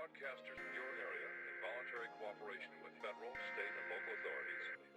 broadcasters in your area in voluntary cooperation with federal, state, and local authorities.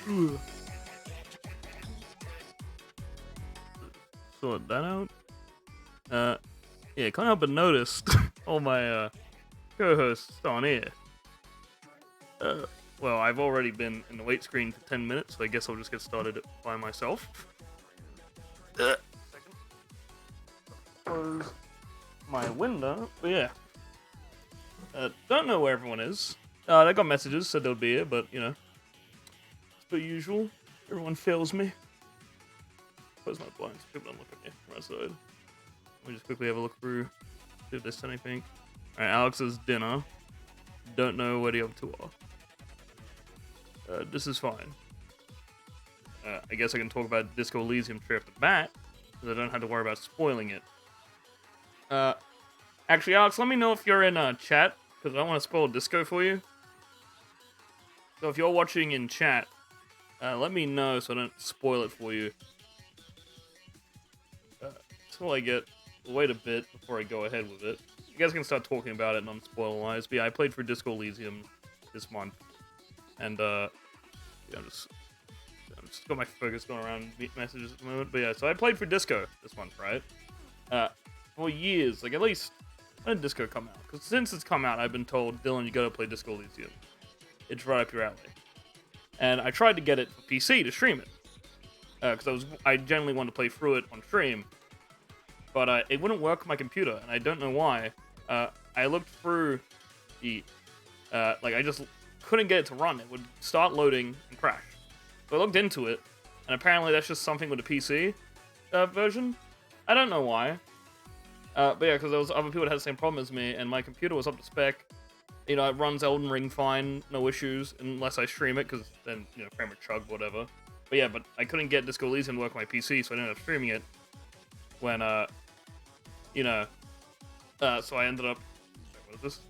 Ugh. Sort that out. Yeah, can't help but notice all my co-hosts on here. Well, I've already been in the wait screen for 10 minutes, so I guess I'll just get started by myself. Second. Close my window. But yeah. Don't know where everyone is. They got messages, said they'll be here, but, you know, as per usual, everyone fails me. Close my blinds. People don't look at me from outside. Let me just quickly have a look through, see if there's anything. Alright, Alex's dinner. Don't know where the other two are. This is fine. I guess I can talk about Disco Elysium straight off the bat, because I don't have to worry about spoiling it. Actually, Alex, let me know if you're in chat, because I don't want to spoil Disco for you. So if you're watching in chat, let me know so I don't spoil it for you. Until I get... wait a bit before I go ahead with it. You guys can start talking about it non-spoiler-wise. But yeah, I played for Disco Elysium this month. And, yeah, I'm just got my focus going around messages at the moment. But yeah, so I played for Disco this month, right? For years, like at least, when did Disco come out? Because since it's come out, I've been told, Dylan, you gotta play Disco Elysium. It's right up your alley. And I tried to get it for PC to stream it. Because I generally wanted to play through it on stream. But it wouldn't work on my computer, and I don't know why. I looked through the... I just couldn't get it to run. It would start loading and crash. So I looked into it, and apparently that's just something with the PC version. I don't know why. But yeah, because there was other people that had the same problem as me, and my computer was up to spec. You know, it runs Elden Ring fine, no issues, unless I stream it, because then, you know, frame rate chug, whatever. But yeah, but I couldn't get Disco Elysium to work on my PC, so I ended up streaming it. When, you know, so I ended up, what is this?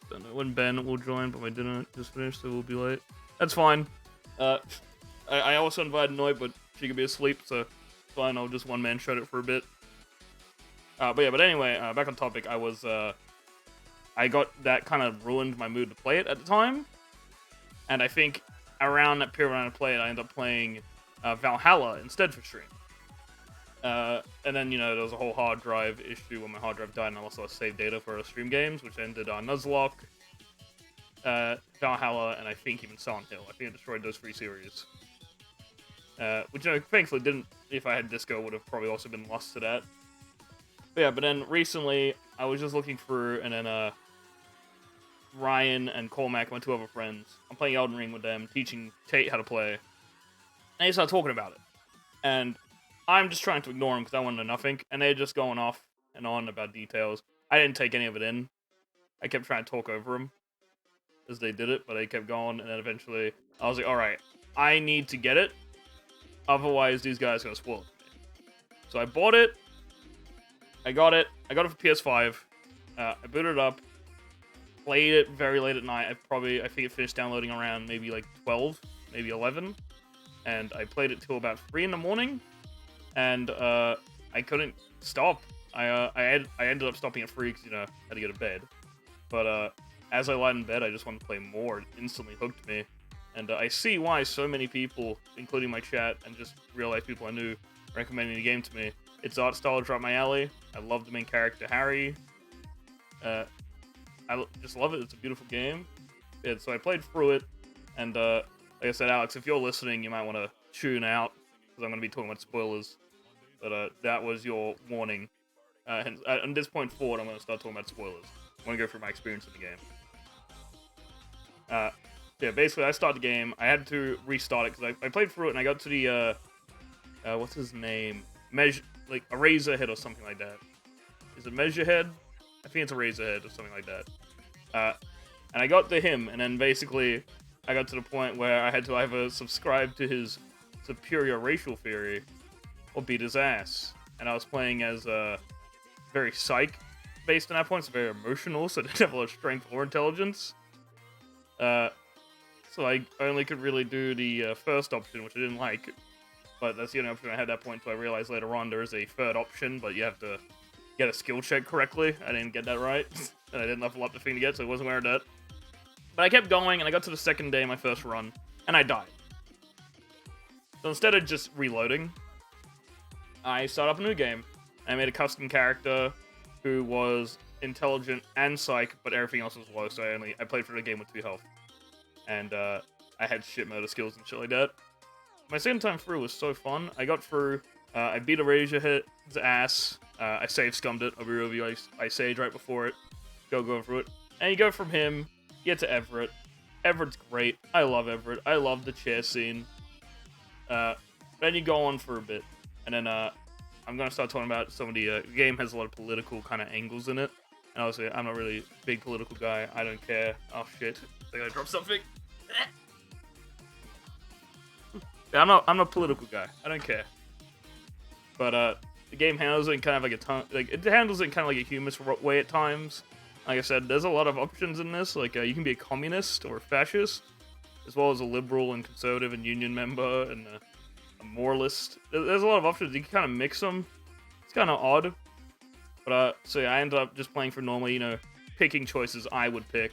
Don't know when Ben will join, but my dinner just finished, so we'll be late. That's fine. I also invited Noi, but she could be asleep, so fine, I'll just one-man shut it for a bit. But anyway, back on topic, I got that kind of ruined my mood to play it at the time. And I think around that period when I played, I ended up playing Valhalla instead for stream. And then, you know, there was a whole hard drive issue when my hard drive died, and I lost a lot of saved data for stream games, which ended on Nuzlocke, Valhalla, and I think even Silent Hill. I think I destroyed those 3 series. Which, you know, thankfully didn't, if I had Disco, would have probably also been lost to that. But yeah, but then recently, I was just looking through, and then, Ryan and Cormac, my 2 other friends, I'm playing Elden Ring with them, teaching Tate how to play, and they started talking about it. And I'm just trying to ignore them because I want to know nothing, and they're just going off and on about details. I didn't take any of it in. I kept trying to talk over them as they did it, but they kept going, and then eventually I was like, alright, I need to get it, otherwise these guys are going to spoil it for me. So I bought it, I got it for PS5, I booted it up, played it very late at night. I think it finished downloading around maybe like 12, maybe 11, and I played it till about 3 in the morning, and I couldn't stop. I ended up stopping at 3 because, you know, I had to go to bed. But as I lied in bed, I just wanted to play more. It instantly hooked me, and I see why so many people, including my chat and just real-life people I knew, recommending the game to me. Its art style is right up my alley. I love the main character, Harry. I just love it. It's a beautiful game. Yeah, so I played through it, and like I said, Alex, if you're listening, you might want to tune out, because I'm going to be talking about spoilers. But that was your warning. And at this point forward, I'm going to start talking about spoilers. I want to go through my experience in the game. Yeah, basically, I started the game. I had to restart it, because I played through it, and I got to the, what's his name? Like, a Razorhead or something like that. Is it Measurehead? I think it's a Razorhead or something like that. And I got to him, and then basically, I got to the point where I had to either subscribe to his superior racial theory, or beat his ass. And I was playing as very psych-based at that point, so very emotional, so I didn't have a lot of strength or intelligence. So I only could really do the first option, which I didn't like. But that's the only option I had at that point, so I realized later on there is a third option, but you have to get a skill check correctly. I didn't get that right, and I didn't level up the thing to get, so I wasn't aware of that. But I kept going, and I got to the second day of my first run, and I died. So instead of just reloading, I started up a new game. I made a custom character who was intelligent and psych, but everything else was low, so I played through the game with 2 health. And I had shit motor skills and shit like that. My second time through was so fun. I got through, I beat a Razorhead's ass, I save scummed it, I'll be real with you, I saved right before it, going through it. And you go from him, you get to Everett. Everett's great, I love Everett, I love the chair scene. Then you go on for a bit, and then I'm gonna start talking about some of the game has a lot of political kind of angles in it. And obviously, I'm not really a big political guy. I don't care. Oh shit! I gotta drop something. Yeah, I'm not a political guy. I don't care. But the game handles it in kind of like it handles it in kind of like a humorous way at times. Like I said, there's a lot of options in this. Like you can be a communist or a fascist, as well as a liberal and conservative and union member and a moralist. There's a lot of options. You can kind of mix them. It's kind of odd. But so yeah, I ended up just playing for normally, picking choices I would pick.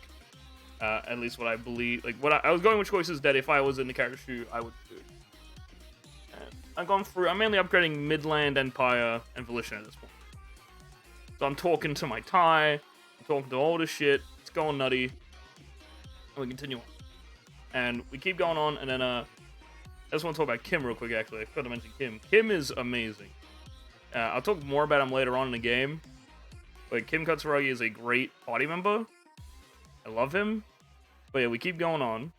At least what I believe, like I was going with choices that if I was in the character's shoe, I would do. I've gone through. I'm mainly upgrading Midland, Empire, and Volition at this point. So I'm talking to my tie. I'm talking to all this shit. It's going nutty. And we continue on. And we keep going on, and then I just want to talk about Kim real quick, actually. I forgot to mention Kim. Kim is amazing. I'll talk more about him later on in the game. But Kim Katsuragi is a great party member. I love him. But yeah, we keep going on.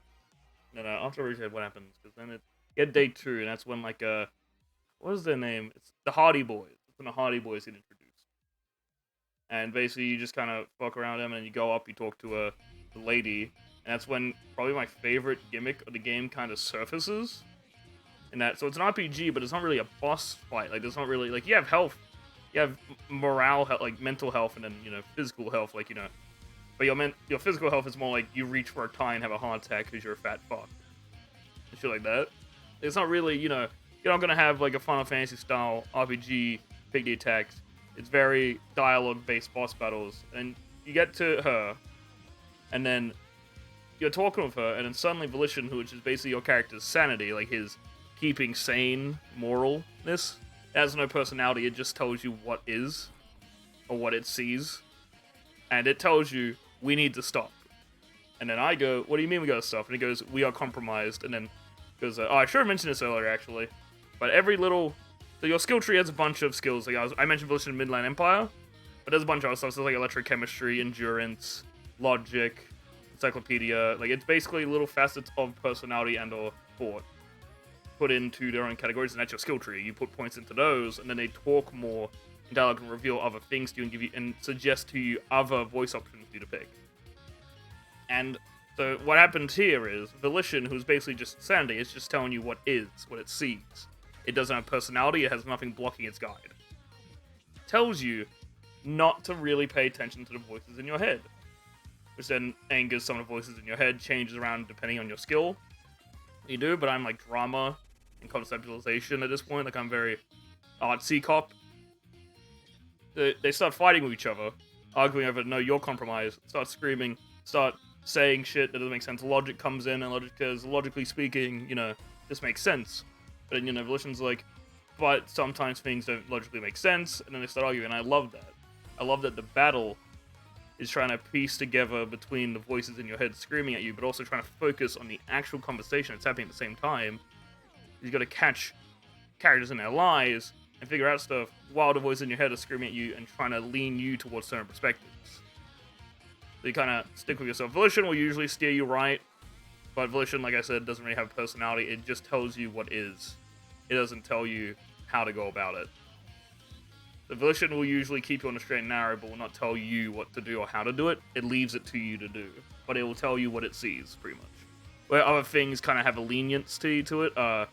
And after we said what happens, because then it get day 2, and that's when what is their name? It's the Hardy Boys. It's when the Hardy Boys get introduced. And basically, you just kind of fuck around them, and you go up, you talk to a lady, and that's when probably my favorite gimmick of the game kind of surfaces. And so it's an RPG, but it's not really a boss fight. Like, there's not really, like, you have health. You have morale, like, mental health, and then, physical health, like, But your physical health is more like you reach for a tie and have a heart attack because you're a fat fuck. And shit like that. It's not really, you're not going to have, like, a Final Fantasy-style RPG, pick the attacks. It's very dialogue-based boss battles. And you get to her, and then you're talking with her, and then suddenly Volition, which is basically your character's sanity, like his keeping sane moralness, it has no personality, it just tells you what is, or what it sees. And it tells you, we need to stop. And then I go, what do you mean we gotta stop? And he goes, we are compromised. And then goes, I should have mentioned this earlier, actually. But so your skill tree has a bunch of skills. Like I mentioned Volition Midland Empire, but there's a bunch of other stuff. So like electrochemistry, endurance, logic, encyclopedia. Like, it's basically little facets of personality and or thought put into their own categories, and that's your skill tree. You put points into those, and then they talk more in dialogue and reveal other things to you and give you and suggest to you other voice options for you to pick. And so what happens here is Volition, who's basically just sanity, is just telling you what it sees. It doesn't have personality, it has nothing blocking its guide. It tells you not to really pay attention to the voices in your head, which then angers some of the voices in your head, changes around depending on your skill. You do, but I'm like drama and conceptualization at this point. Like, I'm very artsy cop. They start fighting with each other, arguing over, no, you're compromised. Start screaming, start saying shit that doesn't make sense. Logic comes in, and logically speaking, this makes sense. But then, Volition's like, but sometimes things don't logically make sense, and then they start arguing, and I love that. I love that the battle is trying to piece together between the voices in your head screaming at you, but also trying to focus on the actual conversation that's happening at the same time. You've got to catch characters in their lies and figure out stuff while the voices in your head are screaming at you and trying to lean you towards certain perspectives. So you kind of stick with yourself. Volition will usually steer you right, but Volition, like I said, doesn't really have a personality. It just tells you what is. It doesn't tell you how to go about it. The Volition will usually keep you on the straight and narrow, but will not tell you what to do or how to do it. It leaves it to you to do. But it will tell you what it sees, pretty much. Where other things kind of have a leniency to it.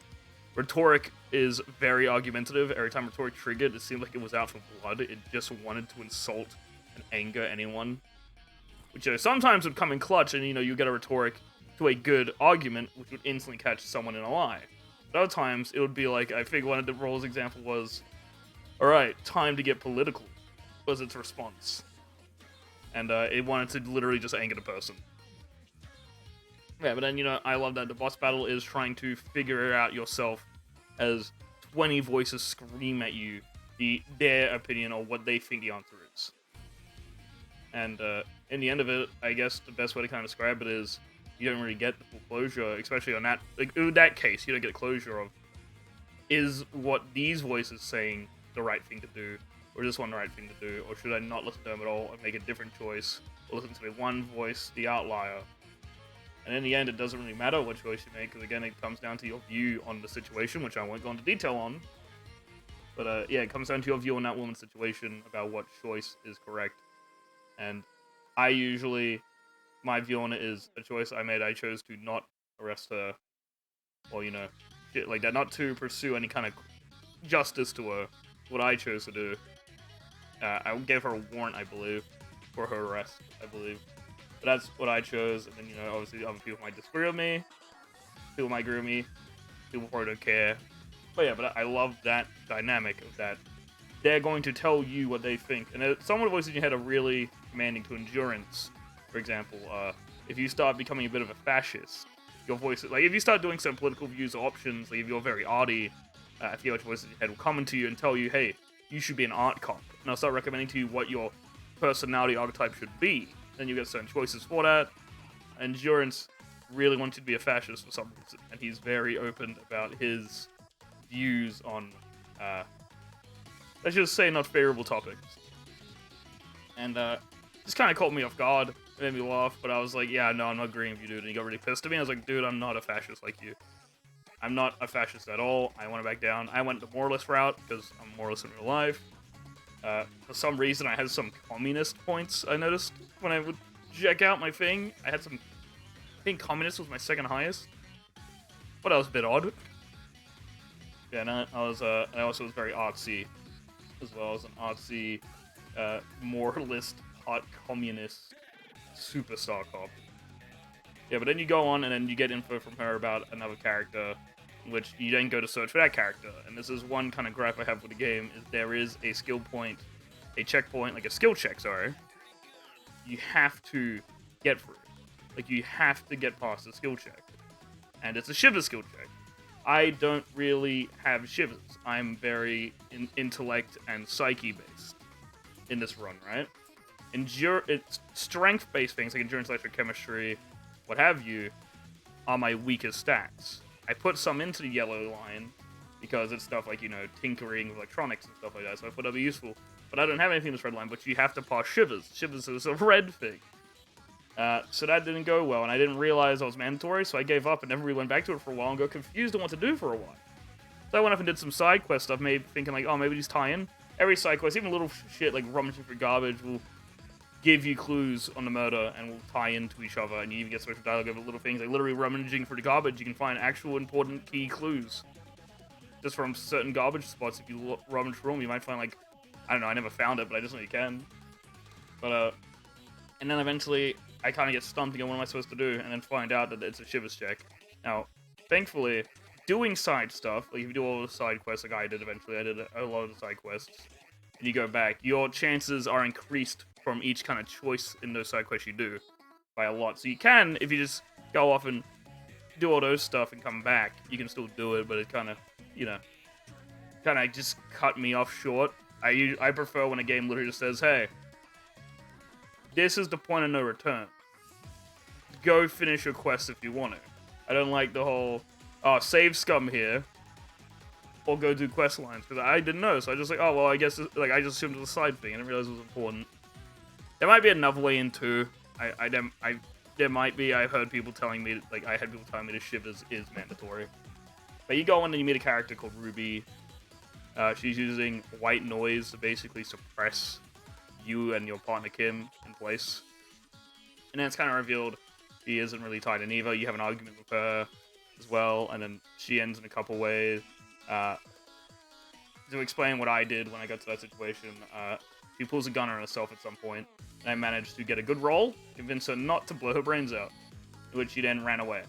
Rhetoric is very argumentative. Every time Rhetoric triggered, it seemed like it was out for blood. It just wanted to insult and anger anyone. Which sometimes would come in clutch, and you get a Rhetoric to a good argument, which would instantly catch someone in a lie. But other times, it would be like, I think one of the roles example was, alright, time to get political, was its response. And it wanted to literally just anger the person. Yeah, but then, I love that the boss battle is trying to figure out yourself as 20 voices scream at you their opinion or what they think the answer is. And in the end of it, I guess the best way to kind of describe it is you don't really get the full closure, especially on that, like, in that case, you don't get closure of, is what these voices saying the right thing to do, or is this one the right thing to do, or should I not listen to them at all and make a different choice, or listen to the one voice, the outlier. And in the end, it doesn't really matter what choice you make, because again, it comes down to your view on the situation, which I won't go into detail on. But yeah, it comes down to your view on that woman's situation about what choice is correct. And I usually, my view on it is a choice I made. I chose to not arrest her, or, you know, shit like that, not to pursue any kind of justice to her. What I chose to do, I gave her a warrant, I believe, for her arrest, I believe. But that's what I chose, and then, you know, obviously other people might disagree with me, people might agree with me, people probably don't care. But yeah, but I love that dynamic of that. They're going to tell you what they think, and some of the voices in your head are really commanding to endurance. For example, if you start becoming a bit of a fascist, your voice, like, if you start doing some political views or options, like if you're very arty, I feel like voices in your head will come into you and tell you, hey, you should be an art cop. And I'll start recommending to you what your personality archetype should be. Then you get certain choices for that. Endurance really wants you to be a fascist for some reason, and he's very open about his views on, let's just say, not favorable topics. And this kind of caught me off guard. It made me laugh, but I was like, yeah, no, I'm not agreeing with you, dude. And he got really pissed at me. I was like, dude, I'm not a fascist like you. I'm not a fascist at all. I want to back down. I went the moralist route because I'm a moralist in real life. For some reason, I had some communist points, I noticed, when I would check out my thing. I had some... I think communist was my second highest. But that was a bit odd. Yeah, and I also was very artsy as well. I was an artsy, moralist, hot communist superstar cop. Yeah, but then you go on and then you get info from her about another character, which you then go to search for that character. And this is one kind of gripe I have with the game, is there is a skill point, a checkpoint, like a skill check, sorry. You have to get through. Like, you have to get past the skill check. And it's a shiver skill check. I don't really have shivers. I'm very intellect and psyche based in this run, right? It's strength-based things like endurance, electrochemistry, what have you, are my weakest stats. I put some into the yellow line because it's stuff like, you know, tinkering with electronics and stuff like that, so I thought that'd be useful. But I don't have anything in this red line, but you have to pass shivers. Shivers is a red thing. So that didn't go well, and I didn't realize I was mandatory, so I gave up and never really went back to it for a while and got confused on what to do for a while. So I went up and did some side quest stuff, maybe thinking like, oh, maybe these tie in. Every side quest, even little shit like rummaging for garbage, will give you clues on the murder and will tie into each other, and you even get special dialogue over little things like literally rummaging for the garbage. You can find actual important key clues just from certain garbage spots. If you rummage through them, you might find, like, I don't know, I never found it, but I just know you can. But and then eventually I kind of get stumped again, what am I supposed to do, and then find out that it's a shivers check. Now, thankfully, doing side stuff, like if you do all the side quests like I did eventually, I did a lot of the side quests, and you go back, your chances are increased from each kind of choice in those side quests you do by a lot. So you can, if you just go off and do all those stuff and come back, you can still do it, but it kind of, you know, kind of just cut me off short. I prefer when a game literally just says, hey, this is the point of no return. Go finish your quest if you want to. I don't like the whole, oh, save scum here, or go do quest lines, because I didn't know, so I just like, oh, well, I guess, like, I just assumed it was a side thing, I didn't realize it was important. There might be another way in too. There might be. I heard people telling me, like, I had people telling me the shivers is mandatory. But you go in and you meet a character called Ruby. She's using white noise to basically suppress you and your partner Kim in place. And then it's kind of revealed she isn't really tied in either. You have an argument with her as well, and then she ends in a couple ways. To explain what I did when I got to that situation, she pulls a gun on herself at some point, and I managed to get a good roll, convince her not to blow her brains out, in which she then ran away.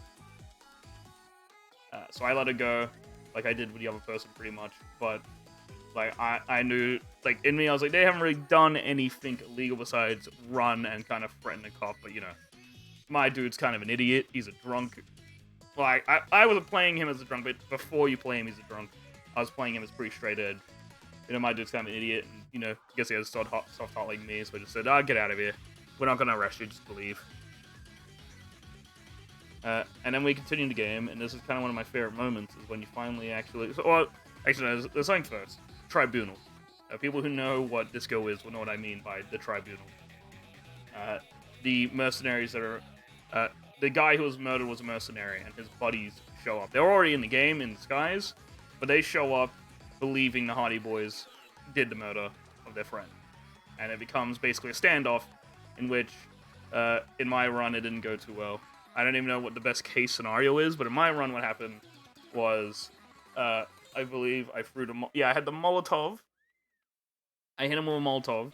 So I let her go, like I did with the other person pretty much, but like I knew, like in me, I was like, they haven't really done anything illegal besides run and kind of threaten the cop, but you know, my dude's kind of an idiot, he's a drunk, Well, I wasn't playing him as a drunk, but before you play him as a drunk, I was playing him as pretty straight edge. My dude's kind of an idiot, and, I guess he has a soft heart like me, so I just said, get out of here. We're not gonna arrest you, just leave. And then we continue the game, and this is kind of one of my favorite moments, is when you finally actually... Actually, there's something first. Tribunal. People who know what Disco is will know what I mean by the Tribunal. The mercenaries that are... the guy who was murdered was a mercenary, and his buddies show up. They're already in the game, in disguise, but they show up believing the Hardy Boys did the murder of their friend. And it becomes basically a standoff in which, in my run, it didn't go too well. I don't even know what the best case scenario is, but in my run, what happened was, I believe I threw I had the Molotov. I hit him with a Molotov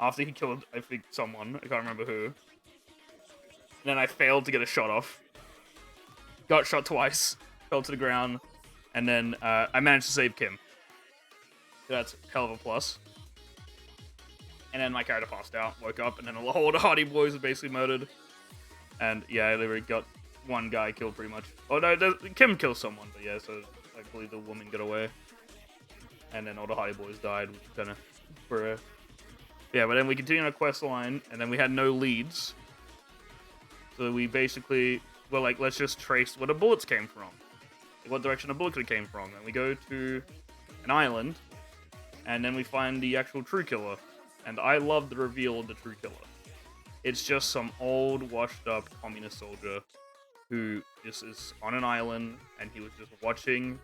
after he killed, I think, someone. I can't remember who. And then I failed to get a shot off. Got shot twice. Fell to the ground. And then I managed to save Kim. That's a hell of a plus. And then my character passed out, woke up, and then the whole Hardy Boys were basically murdered. And yeah, I literally got one guy killed pretty much. Oh no, Kim killed someone, but yeah, so I believe the woman got away. And then all the Hardy Boys died, which kind of for yeah, but then we continued our quest line, and then we had no leads. So we basically were like, let's just trace where the bullets came from. What direction the bullet came from. And we go to an island, and then we find the actual true killer. And I love the reveal of the true killer. It's just some old, washed-up communist soldier who just is on an island, and he was just watching.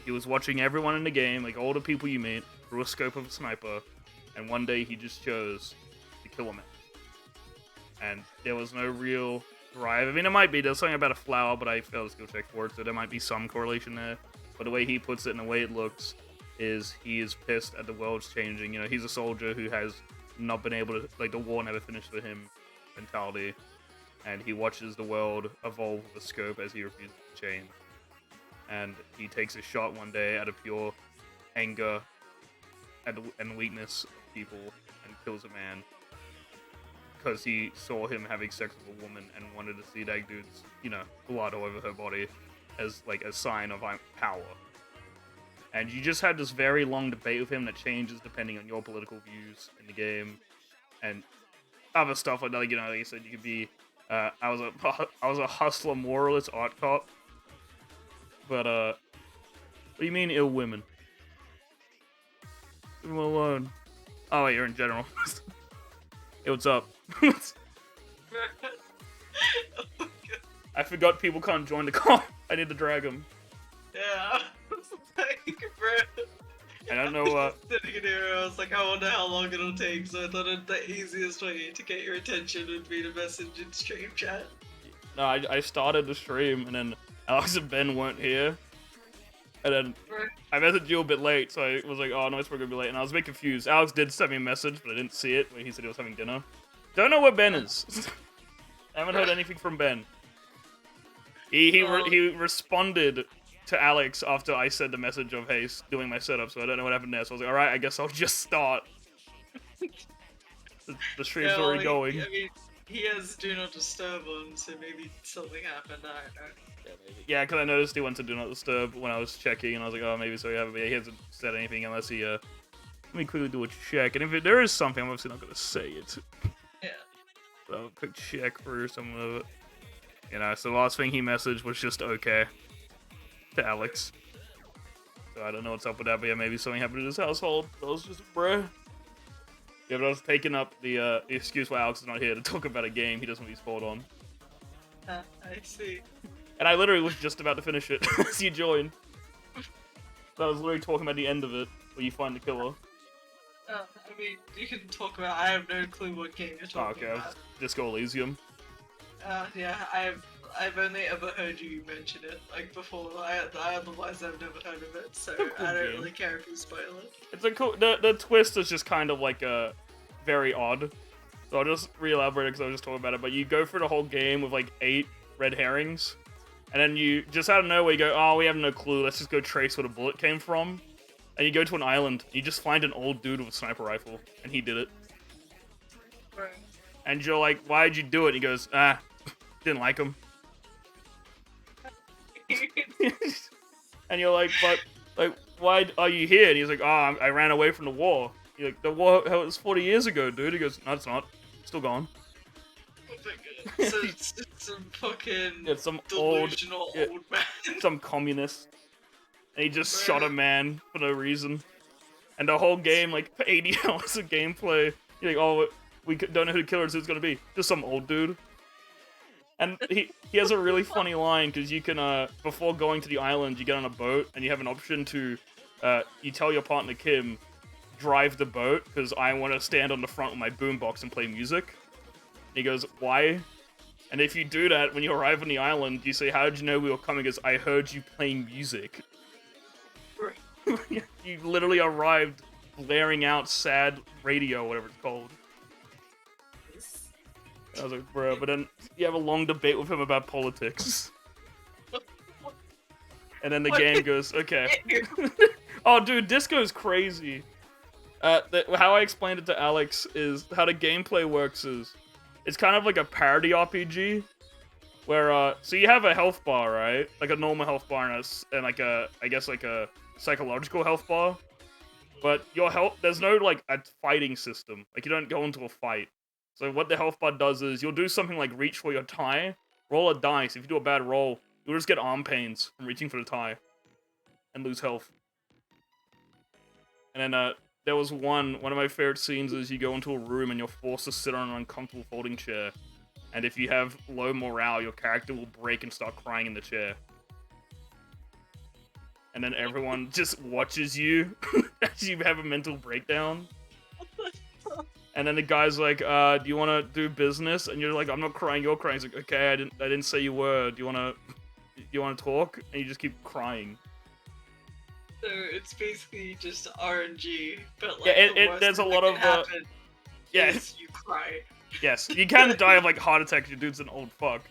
He was watching everyone in the game, like all the people you meet, through a scope of a sniper, and one day he just chose to kill a man. And there was no real drive. I mean, it might be. There's something about a flower, but I failed to skill check for it, so there might be some correlation there. But the way he puts it and the way it looks is he is pissed at the world's changing. He's a soldier who has not been able to, like, the war never finished for him mentality, and he watches the world evolve with a scope as he refuses to change. And he takes a shot one day out of pure anger and weakness of people and kills a man because he saw him having sex with a woman and wanted to see that dude's, blood all over her body as, like, a sign of power. And you just had this very long debate with him that changes depending on your political views in the game, and other stuff like that. Like you said, you could be. I was a hustler, moralist, art cop. But what do you mean, ill women? Leave them alone. Oh wait, you're in general. Hey, what's up? I forgot people can't join the call. I need to drag them. Yeah. Bro. I don't know. Sitting here, I was like, I wonder how long it'll take. So I thought the easiest way to get your attention would be to message in stream chat. No, I started the stream, and then Alex and Ben weren't here. And then I messaged you a bit late, so I was like, oh, no, it's probably gonna be late. And I was a bit confused. Alex did send me a message, but I didn't see it when he said he was having dinner. Don't know where Ben is. I haven't heard anything from Ben. He responded to Alex after I said the message of, hey, doing my setup, so I don't know what happened there. So I was like, alright, I guess I'll just start. The stream's already going. I mean, he has Do Not Disturb on, so maybe something happened, I don't know. Yeah, because I noticed he went to Do Not Disturb when I was checking, and I was like, oh, maybe so, yeah, but he hasn't said anything unless he, let me quickly do a check, and if there is something, I'm obviously not going to say it. Yeah. So, quick check for some of it. So the last thing he messaged was just okay. To Alex. So I don't know what's up with that, but yeah, maybe something happened in his household. That was just, bruh. Yeah, but I was taking up the excuse why Alex is not here to talk about a game he doesn't want to be spoiled on. I see. And I literally was just about to finish it as you joined. So I was literally talking about the end of it, where you find the killer. I mean, you can talk about. I have no clue what game you're talking about. Disco Elysium. Yeah, I've only ever heard you mention it, like, before. Otherwise I've never heard of it, so cool I don't game. really care if you spoil it. It's a cool. The twist is just kind of like very odd. So I'll just re-elaborate because I was just talking about it. But you go through the whole game with like 8 red herrings, and then you just out of nowhere you go, oh, we have no clue. Let's just go trace where the bullet came from. And you go to an island. And you just find an old dude with a sniper rifle, and he did it. Right. And you're like, why'd you do it? And he goes, didn't like him. And you're like, but like, why are you here? And he's like, oh, I ran away from the war. You're like, the war was 40 years ago, dude. He goes, no, it's not. It's still gone. Oh my god. So it's some fucking Yeah, some delusional yeah, old man. some communist. And he just Bruh. shot a man for no reason. And the whole game, like, for 80 hours of gameplay, you're like, oh, we don't know who the killer is, who's gonna be. Just some old dude. And he has a really funny line, because you can, before going to the island, you get on a boat, and you have an option to, you tell your partner, Kim, drive the boat, because I want to stand on the front with my boombox and play music. And he goes, why? And if you do that, when you arrive on the island, you say, how did you know we were coming? Because I heard you playing music. You literally arrived blaring out sad radio, whatever it's called. I was like, bro, but then you have a long debate with him about politics. And then the game goes, okay. Oh, dude, Disco's crazy. How I explained it to Alex is, how the gameplay works is, it's kind of like a parody RPG, where, so you have a health bar, right? Like a normal health bar and like a, I guess like a psychological health bar. But your health, there's no, like, a fighting system. Like, you don't go into a fight. So what the health bar does is, you'll do something like reach for your tie, roll a dice. If you do a bad roll, you'll just get arm pains from reaching for the tie. And lose health. And then, there was one of my favorite scenes is you go into a room and you're forced to sit on an uncomfortable folding chair. And if you have low morale, your character will break and start crying in the chair. And then everyone just watches you as you have a mental breakdown. And then the guy's like, do you want to do business? And you're like, I'm not crying, you're crying. He's like, okay, I didn't say you were. Do you want to talk? And you just keep crying. So it's basically just RNG, but like yeah, there's a lot of yes, you cry. Yes, you can die of like heart attack. Your dude's an old fuck.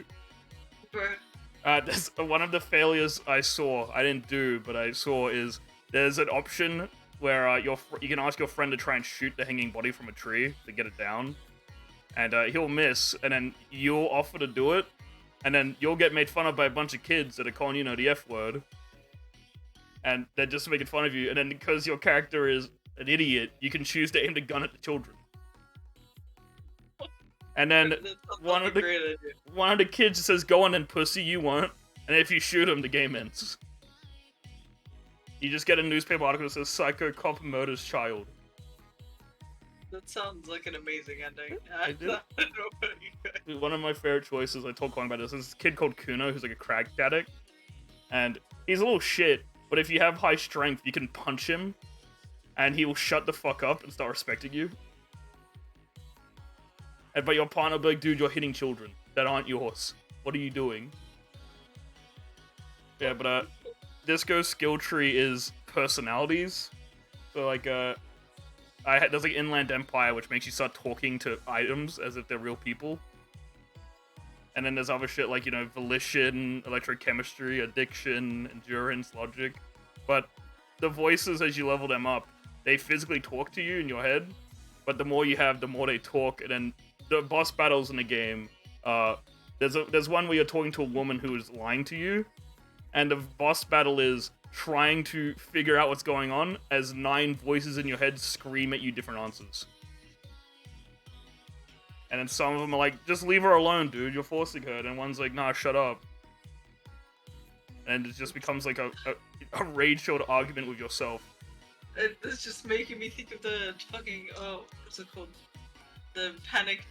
Bruh. There's one of the failures I saw. I didn't do, but I saw is there's an option where you can ask your friend to try and shoot the hanging body from a tree to get it down, and he'll miss, and then you'll offer to do it, and then you'll get made fun of by a bunch of kids that are calling you know the F word, and they're just making fun of you, and then because your character is an idiot, you can choose to aim the gun at the children. And then one of the kids says, "Go on and pussy, you won't." And if you shoot him, the game ends. You just get a newspaper article that says "Psycho cop murders child." That sounds like an amazing ending. I do. One of my favorite choices, I told Kwang about this, is this kid called Kuno, who's like a crack addict. And he's a little shit, but if you have high strength, you can punch him, and he will shut the fuck up and start respecting you. But your partner will be like, dude, you're hitting children that aren't yours. What are you doing? Yeah, but Disco's skill tree is personalities. So like, there's like Inland Empire, which makes you start talking to items as if they're real people. And then there's other shit like, you know, volition, electrochemistry, addiction, endurance, logic. But the voices, as you level them up, they physically talk to you in your head. But the more you have, the more they talk, and then the boss battles in the game, there's one where you're talking to a woman who is lying to you, and the boss battle is trying to figure out what's going on as 9 voices in your head scream at you different answers. And then some of them are like, just leave her alone, dude, you're forcing her, and one's like, nah, shut up. And it just becomes like a rage-filled argument with yourself. It's just making me think of the fucking, what's it called? The panic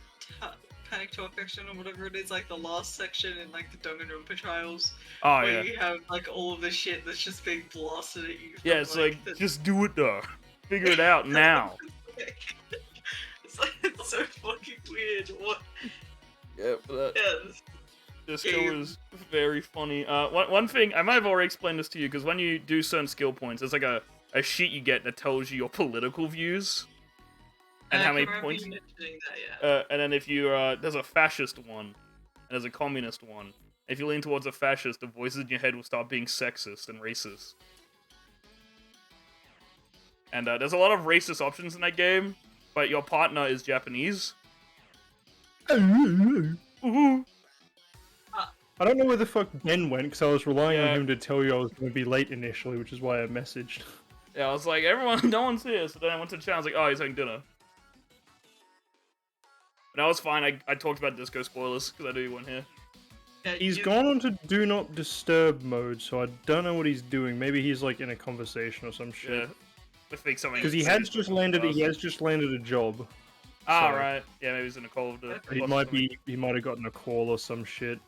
talk section or whatever it is, like the last section in like the Danganronpa trials. Oh, where yeah. you have like all of the shit that's just being blasted at you. Yeah, it's like just do it though. Figure it out now. It's so fucking weird. What? Yeah, but this game. skill is very funny. One thing, I might have already explained this to you, because when you do certain skill points, there's like a sheet you get that tells you your political views. And how many points? That, yeah. And then if you, there's a fascist one, and there's a communist one. If you lean towards a fascist, the voices in your head will start being sexist and racist. And there's a lot of racist options in that game, but your partner is Japanese. I don't know where the fuck Ben went, because I was relying on Yeah. him to tell you I was going to be late initially, which is why I messaged. Yeah, I was like, everyone, no one's here. So then I went to the chat. I was like, oh, he's having dinner. But I was fine. I talked about disco spoilers because I knew you weren't here. Yeah, He's you- gone on to do not disturb mode, so I don't know what he's doing. Maybe he's like in a conversation or some Yeah. shit. I think something. Because he has just landed. He has just landed a job. Ah, so- right. Yeah, maybe he's in a call of the. He might be. He might have gotten a call or some shit.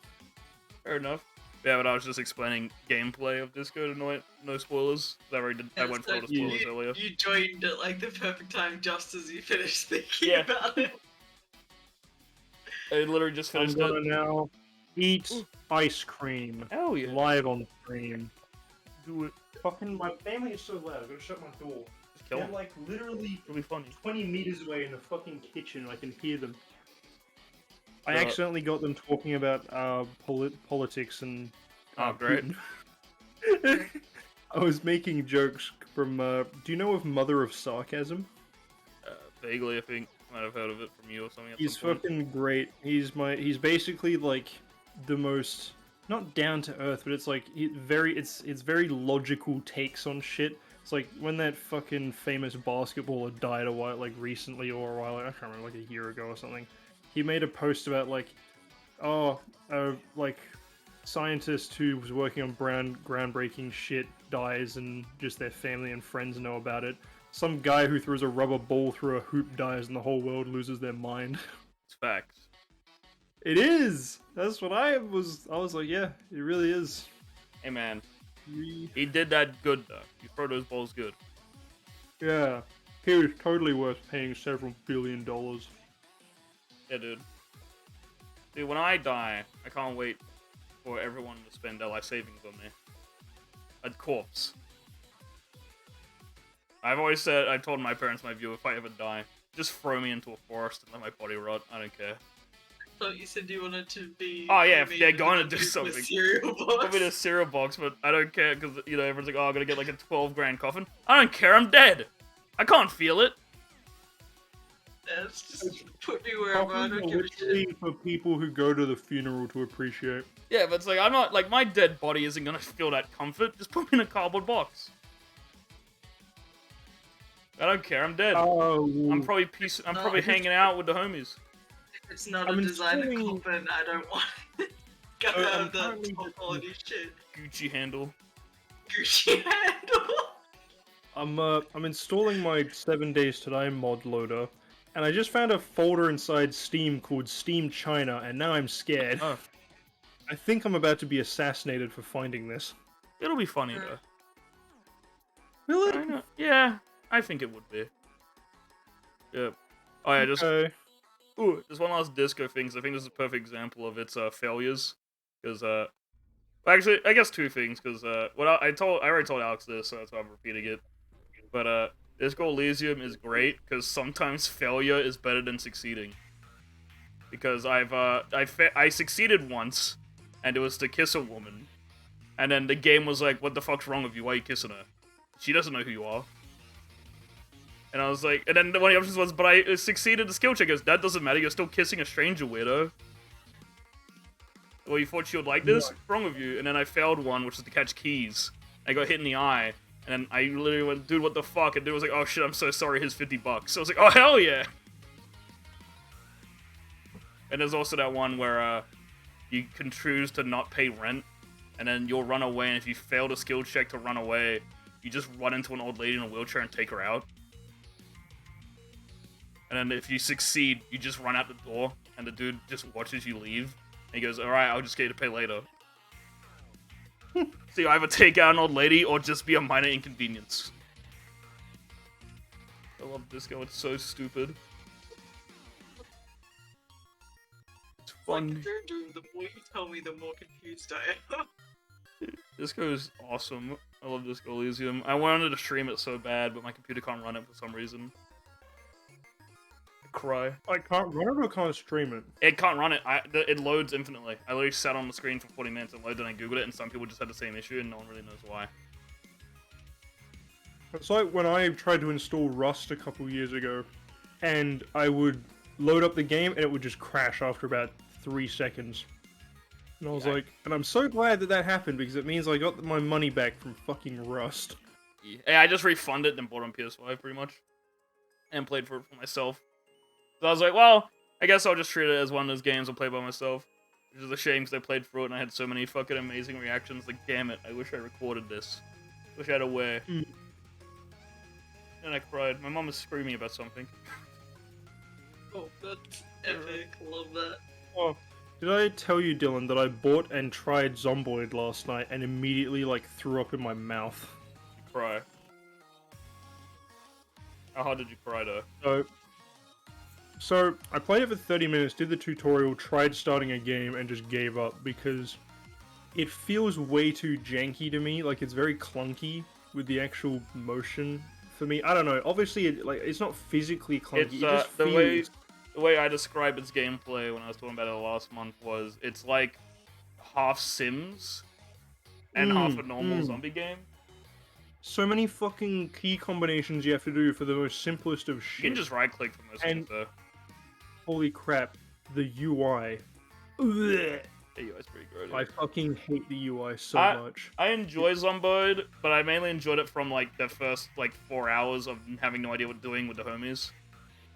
Fair enough. Yeah, but I was just explaining gameplay of Disco to no spoilers. I yeah, went for so all the spoilers you, earlier. You joined at like the perfect time, just as you finished thinking Yeah. about it. I literally just I'm finished gonna it. now eat Ooh. ice cream Hell yeah. live on stream. Do it. Fucking my family is so loud. I gotta shut my door. Just kill They're him. like literally It'll be funny. 20 meters away in the fucking kitchen. I can hear them. I Shut up. accidentally got them talking about politics and. Oh, great. Putin. I was making jokes from. Do you know of Mother of Sarcasm? Vaguely, I think. Might have heard of it from you or something. At He's some point. fucking great. He's basically like the most not down to earth, but it's like it's very logical takes on shit. It's like when that fucking famous basketballer died a while recently or a while I can't remember, like a year ago or something. He made a post about like like scientist who was working on groundbreaking shit dies and just their family and friends know about it. Some guy who throws a rubber ball through a hoop dies and the whole world loses their mind. It's facts. It is! That's what I was like, yeah, it really is. Hey man, he did that good though. He threw those balls good. Yeah. He was totally worth paying several $billion. Yeah, dude. Dude, when I die, I can't wait for everyone to spend their life savings on me. A corpse. I've always said, I told my parents my view, if I ever die, just throw me into a forest and let my body rot. I don't care. I thought you said you wanted to be. Oh, yeah, if cremated they're going to with do a something. cereal box. Put me in a cereal box, but I don't care because, you know, everyone's like, oh, I'm gonna get like a 12 grand coffin. I don't care, I'm dead. I can't feel it. Yeah, it's just put me wherever. I don't give a shit. Literally for people who go to the funeral to appreciate. Yeah, but it's like, I'm not, like, my dead body isn't gonna feel that comfort. Just put me in a cardboard box. I don't care, I'm dead. Oh, I'm probably hanging out with the homies. If it's not I'm a designer installing- coffin, I don't want it. Gotta I'm have the currently top quality shit. Gucci handle. Gucci handle. I'm installing my 7 Days to Die mod loader, and I just found a folder inside Steam called Steam China, and now I'm scared. Oh, I think I'm about to be assassinated for finding this. it'll be funny though. Will I know. Yeah, I think it would be. Yeah. Oh yeah, just Okay. ooh, just one last disco thing. 'Cause I think this is a perfect example of its failures. Because well, actually, I guess two things. Because what I already told Alex this, so that's why I'm repeating it. But Disco Elysium is great because sometimes failure is better than succeeding. Because I succeeded once, and it was to kiss a woman, and then the game was like, "What the fuck's wrong with you? Why are you kissing her? She doesn't know who you are." And I was like, and then one of the options was, "But I succeeded the skill check." Goes, "That doesn't matter. You're still kissing a stranger, weirdo." Well, you thought she would like this? What's wrong with you? And then I failed one, which was to catch keys. I got hit in the eye, and then I literally went, "Dude, what the fuck?" And dude was like, "Oh shit, I'm so sorry. Here's $50." So I was like, "Oh hell yeah!" And there's also that one where you can choose to not pay rent, and then you'll run away. And if you fail the skill check to run away, you just run into an old lady in a wheelchair and take her out. And then if you succeed, you just run out the door, and the dude just watches you leave. And he goes, "Alright, I'll just get you to pay later." So you either take out an old lady, or just be a minor inconvenience. I love Disco, it's so stupid. It's fun. The more you tell me, the more confused I am. Disco is awesome. I love Disco Elysium. I wanted to stream it so bad, but my computer can't run it for some reason. Cry. I can't run it or can't stream it. It can't run it. It loads infinitely. I literally sat on the screen for 40 minutes and loaded and I googled it, and some people just had the same issue and no one really knows why. It's like when I tried to install Rust a couple years ago, and I would load up the game and it would just crash after about 3 seconds. And I was Yeah. like, and I'm so glad that that happened because it means I got my money back from fucking Rust. Yeah, I just refunded it and bought it on PS5 pretty much, and played for it for myself. So I was like, well, I guess I'll just treat it as one of those games I'll play by myself. Which is a shame because I played through it and I had so many fucking amazing reactions. Like, damn it, I wish I recorded this. Wish I had a way. Mm. And I cried. My mom was screaming about something. Oh, that's epic. Love that. Oh, did I tell you, Dylan, that I bought and tried Zomboid last night and immediately like threw up in my mouth? Cry. How hard did you cry though? So I played it for 30 minutes, did the tutorial, tried starting a game, and just gave up because it feels way too janky to me. Like it's very clunky with the actual motion for me. I don't know. Obviously, it's not physically clunky. It's it just the feels... way I described its gameplay when I was talking about it last month was it's like half Sims and half a normal zombie game. So many fucking key combinations you have to do for the most simplest of You shit. can just right click for most of it though. Holy crap, the UI. Ugh. The UI's pretty great. I fucking hate the UI so much. I enjoy Zomboid, but I mainly enjoyed it from like the first like 4 hours of having no idea what doing with the homies.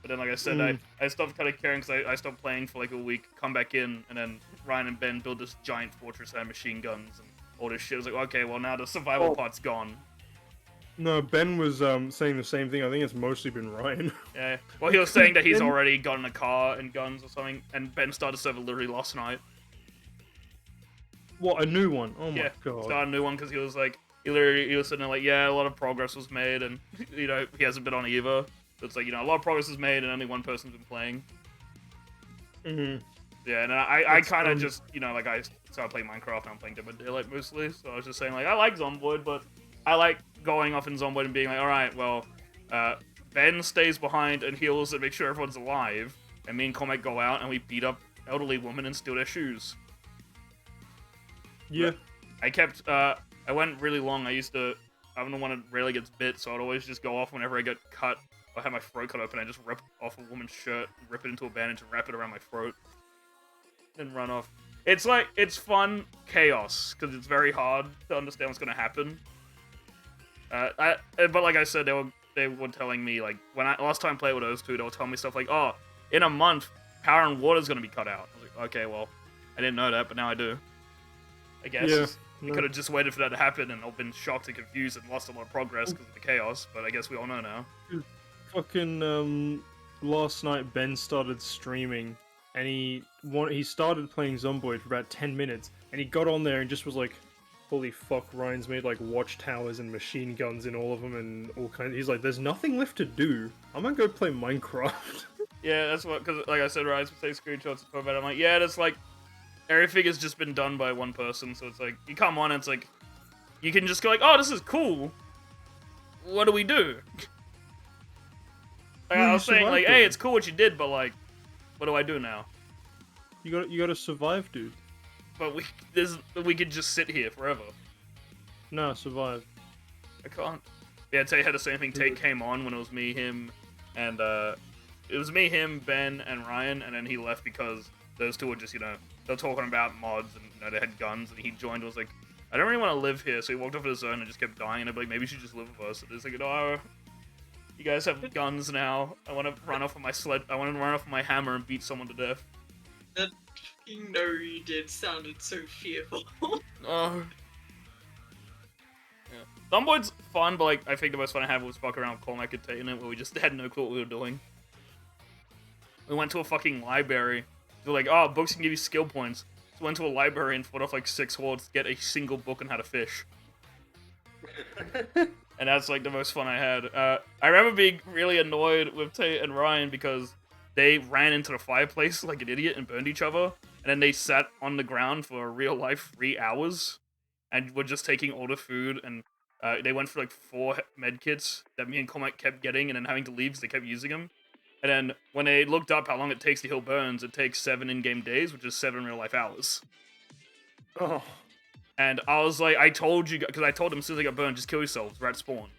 But then, like I said, I stopped kind of caring because I stopped playing for like a week, come back in, and then Ryan and Ben build this giant fortress that had machine guns and all this shit. I was like, okay, well now the survival part's gone. No, Ben was saying the same thing. I think it's mostly been Ryan. Yeah. Well, he was saying that he's already gotten a car and guns or something, and Ben started a server literally last night. What, a new one? Oh my god. Started a new one because he was like, he was sitting there like, yeah, a lot of progress was made, and you know he hasn't been on either. So it's like, you know, a lot of progress was made, and only one person's been playing. Mm-hmm. Yeah, and I kind of just, you know, like I started playing Minecraft and I'm playing Dead by Daylight mostly, so I was just saying like I like Zomboid, but I like going off in Zomboid and being like, all right, well, Ben stays behind and heals and makes sure everyone's alive, and me and Cormac go out and we beat up elderly women and steal their shoes. Yeah. I kept, I went really long. I'm the one that rarely gets bit, so I'd always just go off whenever I get cut. I have my throat cut open, I just rip off a woman's shirt, rip it into a bandage, and wrap it around my throat, then run off. It's like, it's fun chaos, because it's very hard to understand what's going to happen. But like I said, they were telling me, like, when I last time I played with those two, they were telling me stuff like, oh, in a month, power and water's going to be cut out. I was like, okay, well, I didn't know that, but now I do. I guess. Yeah. I could have just waited for that to happen, and I've been shocked and confused and lost a lot of progress because of the chaos, but I guess we all know now. Fucking, last night Ben started streaming, and he started playing Zomboid for about 10 minutes, and he got on there and just was like, holy fuck, Ryan's made like watchtowers and machine guns in all of them and all kinds. He's like, there's nothing left to do. I'm gonna go play Minecraft. Yeah, that's what, because like I said, Ryan's been taking screenshots and stuff about it. I'm like, yeah, that's like, everything has just been done by one person, so it's like, you come on and it's like, you can just go like, oh, this is cool. What do we do? Like, I was saying, like, hey, it's cool what you did, but like, what do I do now? You gotta survive, dude. But we could just sit here forever. No, survive. I can't. Yeah, Tay had the same thing. Tate came on when it was me, him, and it was me, him, Ben, and Ryan, and then he left because those two were just, you know, they're talking about mods and, you know, they had guns, and he joined. Was like, I don't really want to live here, so he walked off to the zone and just kept dying. And I'd be like, maybe you should just live with us. And it's like, oh, you guys have guns now. I want to run off with my sled. I want to run off with my hammer and beat someone to death. That fucking no you did sounded so fearful. Oh. Yeah. Zomboid's fun, but like I think the most fun I had was fuck around with Cormac and Tate in it, where we just had no clue what we were doing. We went to a fucking library. They're like, oh, books can give you skill points. So we went to a library and fought off like 6 hordes to get a single book on how to fish. And that's like the most fun I had. I remember being really annoyed with Tate and Ryan because they ran into the fireplace like an idiot and burned each other. And then they sat on the ground for real life 3 hours and were just taking all the food. And they went for like 4 med kits that me and Cormac kept getting and then having to leave because they kept using them. And then when they looked up how long it takes to heal burns, it takes 7 in-game days, which is 7 real-life hours. Oh. And I was like, I told you, because I told them as soon as they got burned, just kill yourselves, we're at spawn.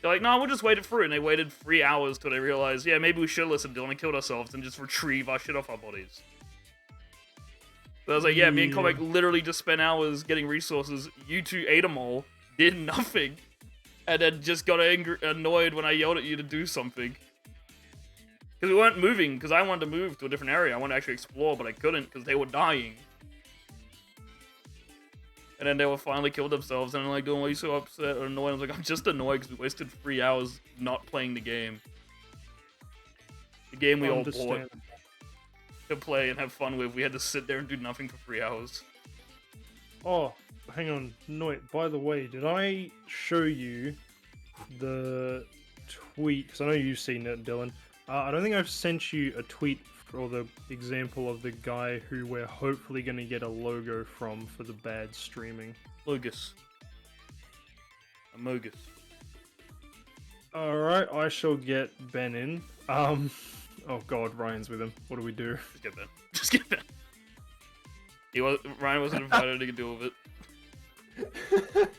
They're like, no, we'll just wait it through. And they waited 3 hours till they realized, yeah, maybe we should listen to Dylan and killed ourselves and just retrieve our shit off our bodies. But I was like, yeah, me and Comic literally just spent hours getting resources. You two ate them all, did nothing, and then just got annoyed when I yelled at you to do something. Because we weren't moving, because I wanted to move to a different area. I wanted to actually explore, but I couldn't because they were dying. And then they were finally killed themselves, and I'm like, why are you so upset or annoyed? I was like, I'm just annoyed because we wasted 3 hours not playing the game. The game we all bought to play and have fun with. We had to sit there and do nothing for 3 hours. Oh, hang on. Noit, by the way, did I show you the tweet? Because I know you've seen it, Dylan. I don't think I've sent you a tweet or the example of the guy who we're hopefully going to get a logo from for the bad streaming. Logus. Amogus. Alright, I shall get Ben in. Oh god, Ryan's with him. What do we do? Just get Ben. Just get Ben. Ryan wasn't invited to deal with it.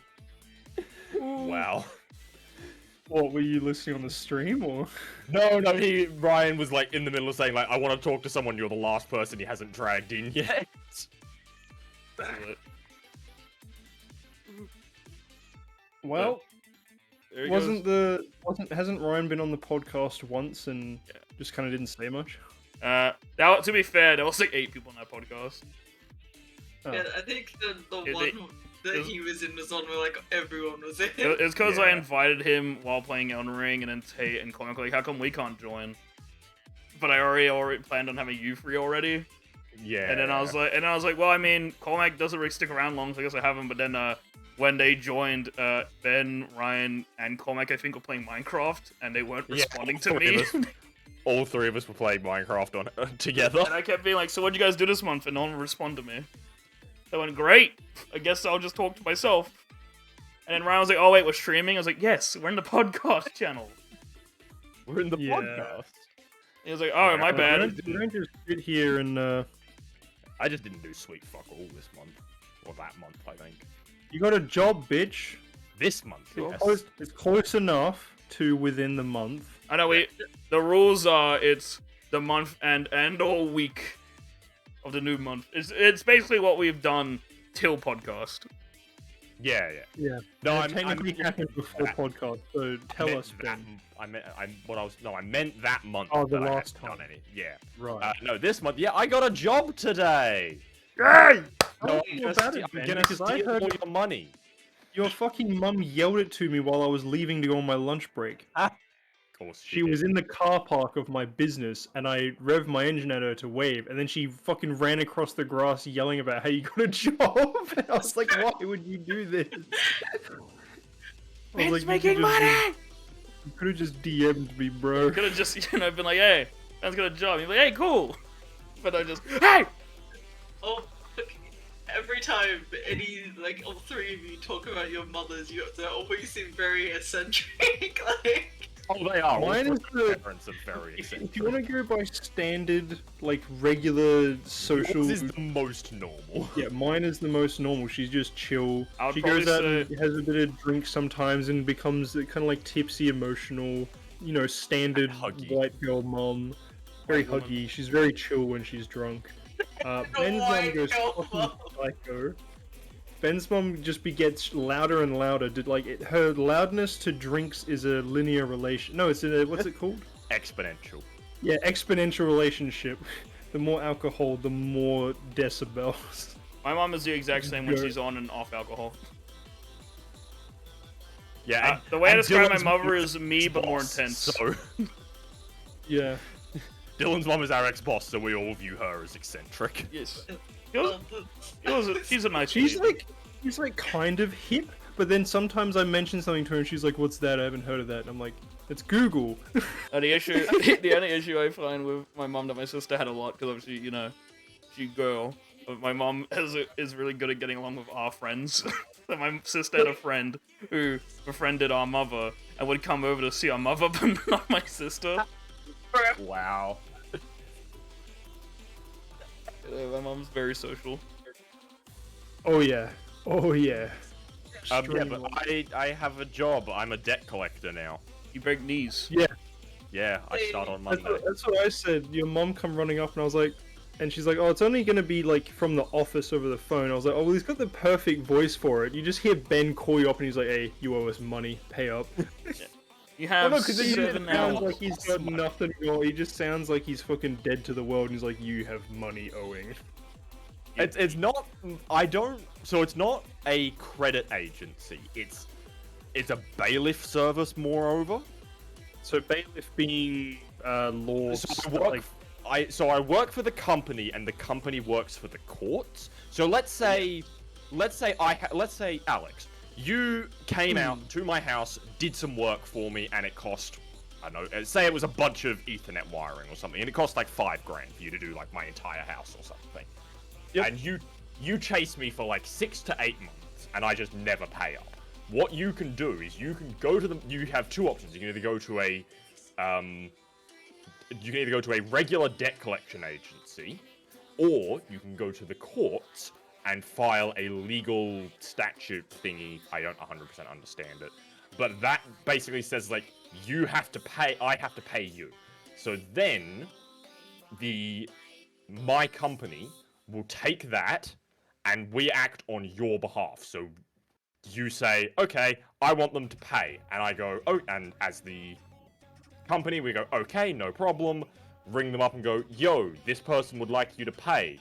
Wow. What, were you listening on the stream, or? No, Ryan was like in the middle of saying like, I want to talk to someone, you're the last person he hasn't dragged in yet. Well, there he hasn't Ryan been on the podcast once and just kind of didn't say much? To be fair, there was like 8 people on that podcast. Oh. Yeah, I think the one that he was in was on where like everyone was in. It's because I Yeah. invited him while playing Elden Ring, and then Tate and Comic were like, how come we can't join? But I already planned on having you free already. Yeah. And then I was like, well, I mean, Cormac doesn't really stick around long, so I guess I have him. But then when they joined, Ben, Ryan, and Cormac, I think, were playing Minecraft, and they weren't responding to me. All 3 of us were playing Minecraft together. And I kept being like, so what'd you guys do this month? And no one would respond to me. I went, great. I guess I'll just talk to myself. And then Ryan was like, oh, wait, we're streaming? I was like, yes, we're in the podcast channel. We're in the Yeah. podcast. He was like, oh, my bad. You don't just sit here and, I just didn't do sweet fuck all this month. Or that month, I think. you got a job, bitch. This month, yes. It's close enough to within the month. I know, the rules are it's the month and or week of the new month. It's basically what we've done till podcast. Yeah. Yeah. No, It technically happened before that- podcast, so tell meant us, that. Ben. I meant that month. Oh, the that I last hadn't done time. any. Yeah. Right. No, this month. Yeah, I got a job today. Yay! No, me about it, I'm Ben, gonna because I steal heard- all your money. Your fucking mum yelled it to me while I was leaving to go on my lunch break. Of course She was in the car park of my business, and I revved my engine at her to wave, and then she fucking ran across the grass yelling about how you got a job. And I was like, why would you do this? Ben's making money! You could have just DM'd me, bro. Could have just, been like, hey, Ben's got a job. He's like, hey, cool. But I just, hey! Oh, every time all 3 of you talk about your mothers, they always seem very eccentric. Oh, they are. Mine All is three the- parents are very If eccentric. you want to go by standard, like, regular social... Yours is the most normal. Yeah, mine is the most normal. She's just chill. I would She goes out probably and has a bit of drink sometimes and becomes kind of like tipsy, emotional, standard Huggy. white girl mom. Very White woman. huggy. She's very chill when she's drunk. Ben's mom white goes girl fucking mom. psycho. Ben's mom just gets louder and louder. Her loudness to drinks is a linear relation. No, it's a what's it called? Exponential. Yeah, exponential relationship. The more alcohol, the more decibels. My mom is the exact same when Yeah. she's on and off alcohol. Yeah. The way I and describe my Dylan's mother mom is me, but more boss, intense. So, Yeah. Dylan's mom is our ex-boss, so we all view her as eccentric. Yes. Well, She's a nice She's lady. she's kind of hip, but then sometimes I mention something to her and she's like, "What's that? I haven't heard of that." And I'm like, "It's Google." The only issue I find with my mom that my sister had a lot, because obviously, she's girl. But my mom is really good at getting along with our friends. So my sister had a friend who befriended our mother and would come over to see our mother, but not my sister. Wow. My mom's very social. Oh yeah, oh yeah. Yeah, Extremely. but I have a job. I'm a debt collector now. You break knees. Yeah, Yeah, I start on Monday. that's what I said. Your mom come running up and I was like, And she's like, oh, it's only gonna be like from the office over the phone. I was like, oh, well, he's got the perfect voice for it. You just hear Ben call you up and he's like, hey, you owe us money, pay up. You have No, because he 7 sounds hours. like he's got nothing wrong. He just sounds like he's fucking dead to the world and he's like, you have money owing. It's not. I don't. So it's not a credit agency. It's a bailiff service. Moreover, So bailiff being laws. so I work for the company, and the company works for the courts. So let's say Alex, you came out to my house, did some work for me, and it cost, I don't know, say it was a bunch of Ethernet wiring or something, and it cost like $5,000 for you to do like my entire house or something. Yep. And you chase me for like 6 to 8 months, and I just never pay up. What you can do is you can go to you have two options. You can either go to a regular debt collection agency, or you can go to the courts and file a legal statute thingy. I don't 100% understand it, but that basically says like you have to pay. I have to pay you. So then my company will take that, and we act on your behalf. So you say, okay, I want them to pay, and I go, oh, and as the company, we go, okay, no problem, ring them up and go, yo, this person would like you to pay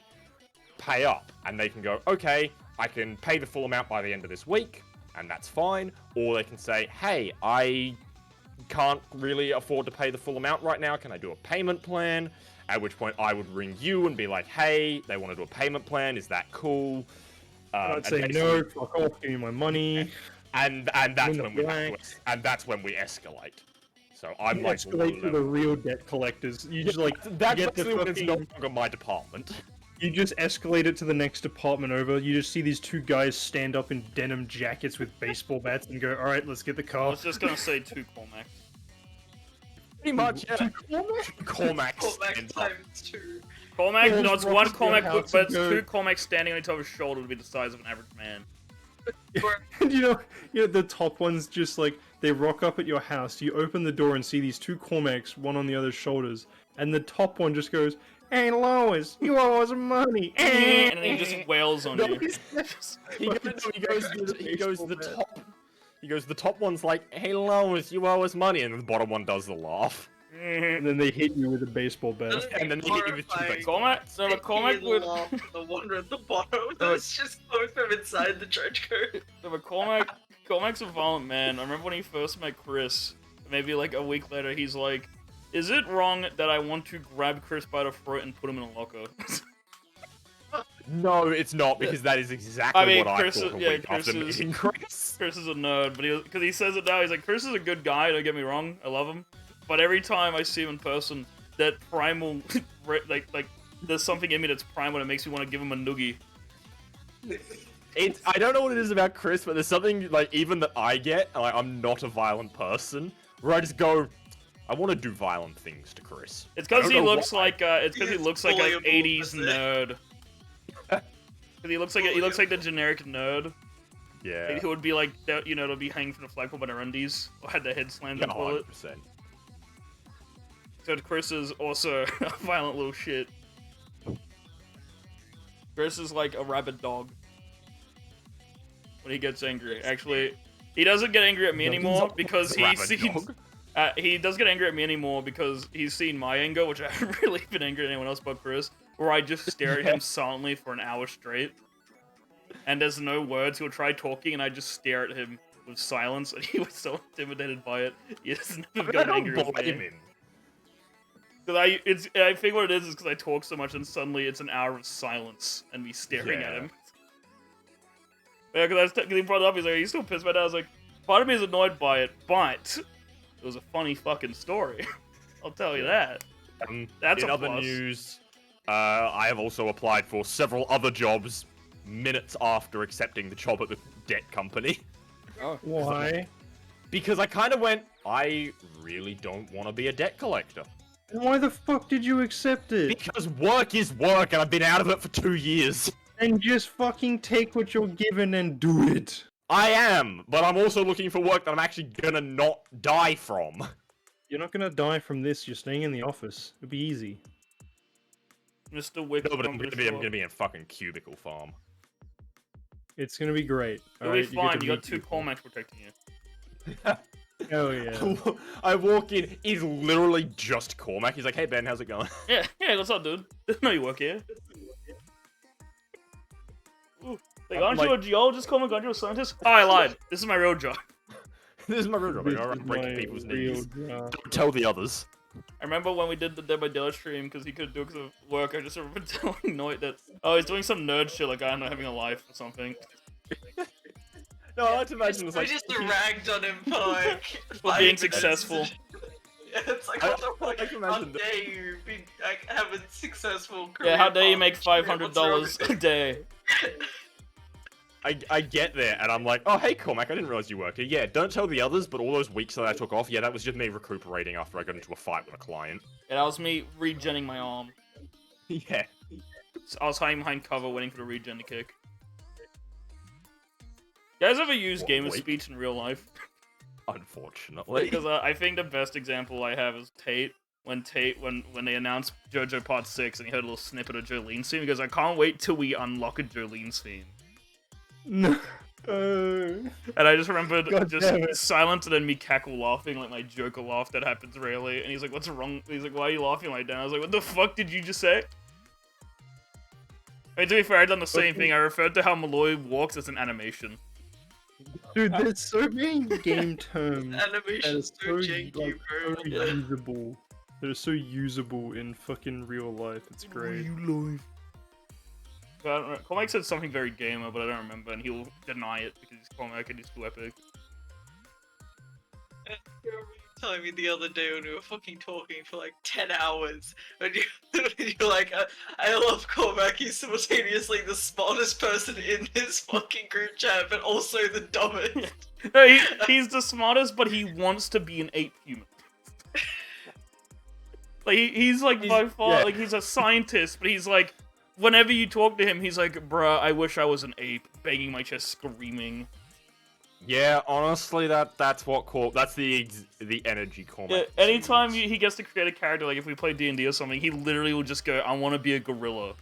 up, and they can go, okay, I can pay the full amount by the end of this week, and that's fine, or they can say, hey, I can't really afford to pay the full amount right now, can I do a payment plan? At which point I would ring you and be like, hey, they want to do a payment plan, is that cool? I'd say no, fuck off, give me my money. And that's when we escalate. So I'm like, escalate to the real debt collectors. You just like that's get the basically when it's no fucking, longer my department. you just escalate it to the next department over. You just see these two guys stand up in denim jackets with baseball bats and go, all right, let's get the I car. was just gonna say 2 Cormacs. Pretty much, yeah. Cormac. Cormac times 2. Cormac? Yeah, No, it's just 1 rocks Cormac, your house but and it's go- 2 Cormacs standing on each other's shoulder to be the size of an average man. And you know, the top one's just like, they rock up at your house, you open the door and see these two Cormacs, one on the other's shoulders, and the top one just goes, hey Lois, you owe us money. And then he just wails on you. The top one's like, hey Lois, you owe us money, and the bottom one does the laugh. And then they hit you with a baseball bat. And then they hit you with 2 Horrifying. baseball Cormac? bats. So the Cormac would... The one at the bottom that's just coming from inside the trench coat. So but Cormac's a violent man. I remember when he first met Chris, maybe like a week later, he's like, is it wrong that I want to grab Chris by the throat and put him in a locker? No, it's not, because that is exactly I mean, what Chris I is- thought a yeah, week after Chris is- meeting Chris. Chris is a nerd, but because he says it now, he's like, Chris is a good guy, don't get me wrong, I love him. But every time I see him in person, that primal, like, there's something in me that's primal that makes me want to give him a noogie. I don't know what it is about Chris, but there's something, like, even that I get, like, I'm not a violent person, where I just go, I want to do violent things to Chris. It's because I he don't know looks why. like, it's because he He's looks like an bullyable, 80s that's it. nerd. Because he looks like the generic nerd. Yeah. Like, who would be like, you know, they'll be hanging from the flagpole by their undies, or had their head slammed in a bullet. 100%. So Chris is also a violent little shit. Chris is like a rabid dog. When he gets angry. Actually, he doesn't get angry at me anymore because Rabid he's dog. he does get angry at me anymore because he's seen my anger, which I haven't really been angry at anyone else but Chris, where I just stare at him silently for an hour straight. And there's no words, he'll try talking and I just stare at him with silence, and he was so intimidated by it. He has never I gotten don't angry with blame me. him. Because I think what it is because I talk so much and suddenly it's an hour of silence and me staring at Yeah. him. Yeah, because he brought it up, he's like, are you still pissed by that? I was like, part of me is annoyed by it, but it was a funny fucking story. I'll tell you that. That's in a other plus. news, I have also applied for several other jobs minutes after accepting the job at the debt company. Why? Because I kind of went, I really don't want to be a debt collector. And why the fuck did you accept it? Because work is work, and I've been out of it for 2 years. And just fucking take what you're given and do it. I am, but I'm also looking for work that I'm actually gonna not die from. You're not gonna die from this, you're staying in the office. It'll be easy. Mr. Wick. No, but I'm gonna be in fucking cubicle farm. It's gonna be great. You'll be fine. You got 2 Cormacs protecting you. Oh yeah. I walk in, he's literally just Cormac. He's like, "Hey Ben, how's it going?" Yeah, what's up, dude? No, you work here. Ooh. Like, aren't you a geologist, Cormac? Aren't you a scientist? Oh, I lied. This is my real job. This is my real job. This I'm is breaking my people's real knees. job. Don't tell the others. I remember when we did the Dead by Daylight stream because he couldn't do it because of work. I just remember telling Noit that, oh, he's doing some nerd shit, like, I don't know, having a life or something. No, I like to imagine it's We like just ragged on him for like For 5 being minutes. successful. Yeah, it's like, what the I fuck? can How imagine dare you be like have a successful career? Yeah, how dare you make path? What's wrong $500 with a day? I get there and I'm like, oh hey Cormac, I didn't realize you worked here. Yeah, don't tell the others, but all those weeks that I took off, yeah, that was just me recuperating after I got into a fight with a client. Yeah, that was me regenning my arm. Yeah. So I was hiding behind cover waiting for the regen to kick. You guys ever use What, gamer weak? speech in real life? Unfortunately. Because I think the best example I have is Tate. When they announced JoJo Part 6 and he heard a little snippet of Jolene's theme, he goes, I can't wait till we unlock a Jolene's theme. No. And I just remembered God just damn it. silence and then me cackle laughing, like my Joker laugh that happens rarely. And he's like, what's wrong? He's like, why are you laughing like that? I was like, what the fuck did you just say? I mean, to be fair, I've done the same thing. I referred to how Malloy walks as an animation. Dude, there's so many game terms that are Animation's so so, janky, like, bro. so usable. That are so usable in fucking real life. It's great. Cormac said something very gamer, but I don't remember, and he'll deny it because he's Cormac and he's too epic. You were telling me the other day when we were fucking talking for like 10 hours, when you're like, I love Cormac, he's simultaneously the smartest person in this fucking group chat, but also the dumbest. No, he's the smartest, but he wants to be an ape human. Like, he's like, by far, yeah. like, he's a scientist, but he's like, whenever you talk to him, he's like, bruh, I wish I was an ape, banging my chest, screaming. Yeah, honestly, that's the energy Cormac. Yeah, anytime he gets to create a character, like if we play D&D or something, he literally will just go, I want to be a gorilla.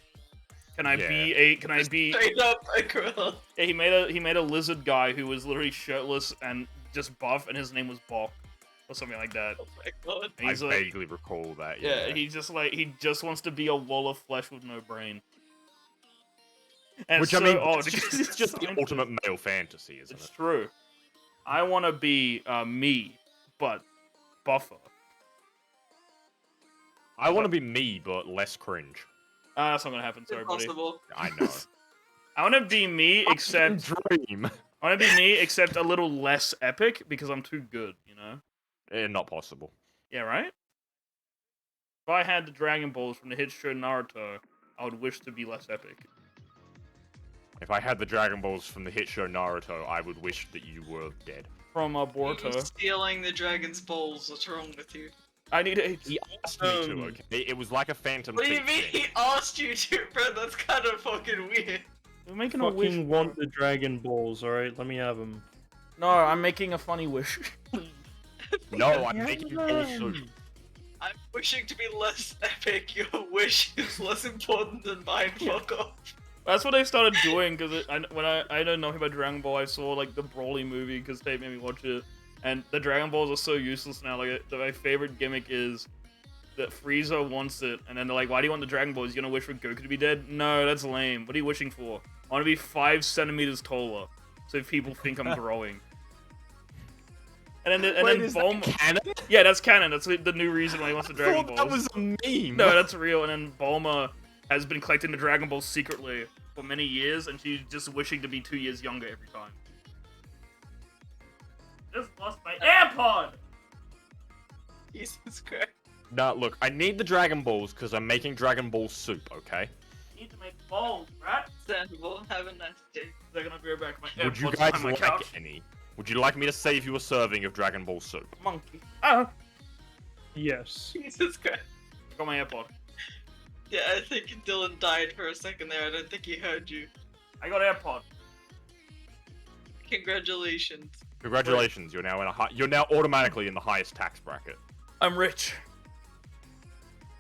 Can I be Straight up a gorilla. Yeah, he made a lizard guy who was literally shirtless and just buff, and his name was Bok. Or something like that. Oh my god. And I he's like, vaguely recall that. yeah, he just wants to be a wall of flesh with no brain. And Which so I mean, odd, it's because just, he's just the scientist. ultimate male fantasy, isn't It's it? true. I want to be me, but buffer. I want to be me, but less cringe. That's not gonna happen. Sorry, buddy. Impossible. I know. I want to be me, except Dream. I want to be me, except a little less epic because I'm too good. You know? Not possible. Yeah, right. If I had the Dragon Balls from the hit show Naruto, I would wish to be less epic. If I had the Dragon Balls from the hit show Naruto, I would wish that you were dead. From You're Boruto. stealing the dragon's balls. What's wrong with you? I need a. He asked me to, okay? It was like a phantom What do you thief mean thing. he asked you to, bro? That's kind of fucking weird. We're making a wish. Fucking want the Dragon Balls, alright? Let me have them. No, I'm making a funny wish. No, I'm making ball soup. I'm wishing to be less epic. Your wish is less important than mine. Fuck off. That's what they started doing because when I don't know about Dragon Ball, I saw like the Broly movie because they made me watch it, and the Dragon Balls are so useless now. Like my favorite gimmick is that Frieza wants it, and then they're like, "Why do you want the Dragon Balls? You gonna wish for Goku to be dead? No, that's lame. What are you wishing for? I want to be 5 centimeters taller, so people think I'm growing." And then Wait, is that Bulma. canon? Yeah, that's canon. That's the new reason why he wants the I Dragon thought Balls. that was a meme. No, that's real. And then Bulma has been collecting the Dragon Balls secretly for many years, and she's just wishing to be 2 years younger every time. Just lost my AirPod! Jesus Christ. Nah, look, I need the Dragon Balls because I'm making Dragon Ball soup, okay? You need to make balls, right? Understandable. Have a nice day. They're gonna be right back. My Would you AirPods guys behind my like couch. any? Would you like me to save you a serving of Dragon Ball soup? Monkey. Ah! Yes. Jesus Christ. Got my AirPod. Yeah, I think Dylan died for a second there. I don't think he heard you. I got AirPod. Congratulations. Congratulations, you're now automatically in the highest tax bracket. I'm rich.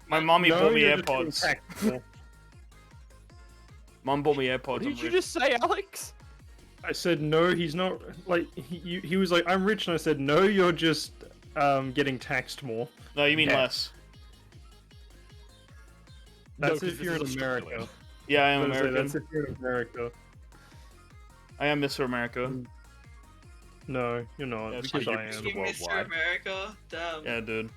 My mommy bought me you're just AirPods. being tactical. Mum bought me AirPods. What did I'm you rich. just say, Alex? I said no. He's not like he was like I'm rich, and I said no. You're just getting taxed more. No, you mean Yeah. less. No, That's 'cause if this you're in is America. Australia. Yeah, I am I was gonna say, American. that's if you're in America. I am Mr. America. No, you're not. Yeah, because so I you're am. the You Mr. worldwide. America? Damn. Yeah, dude.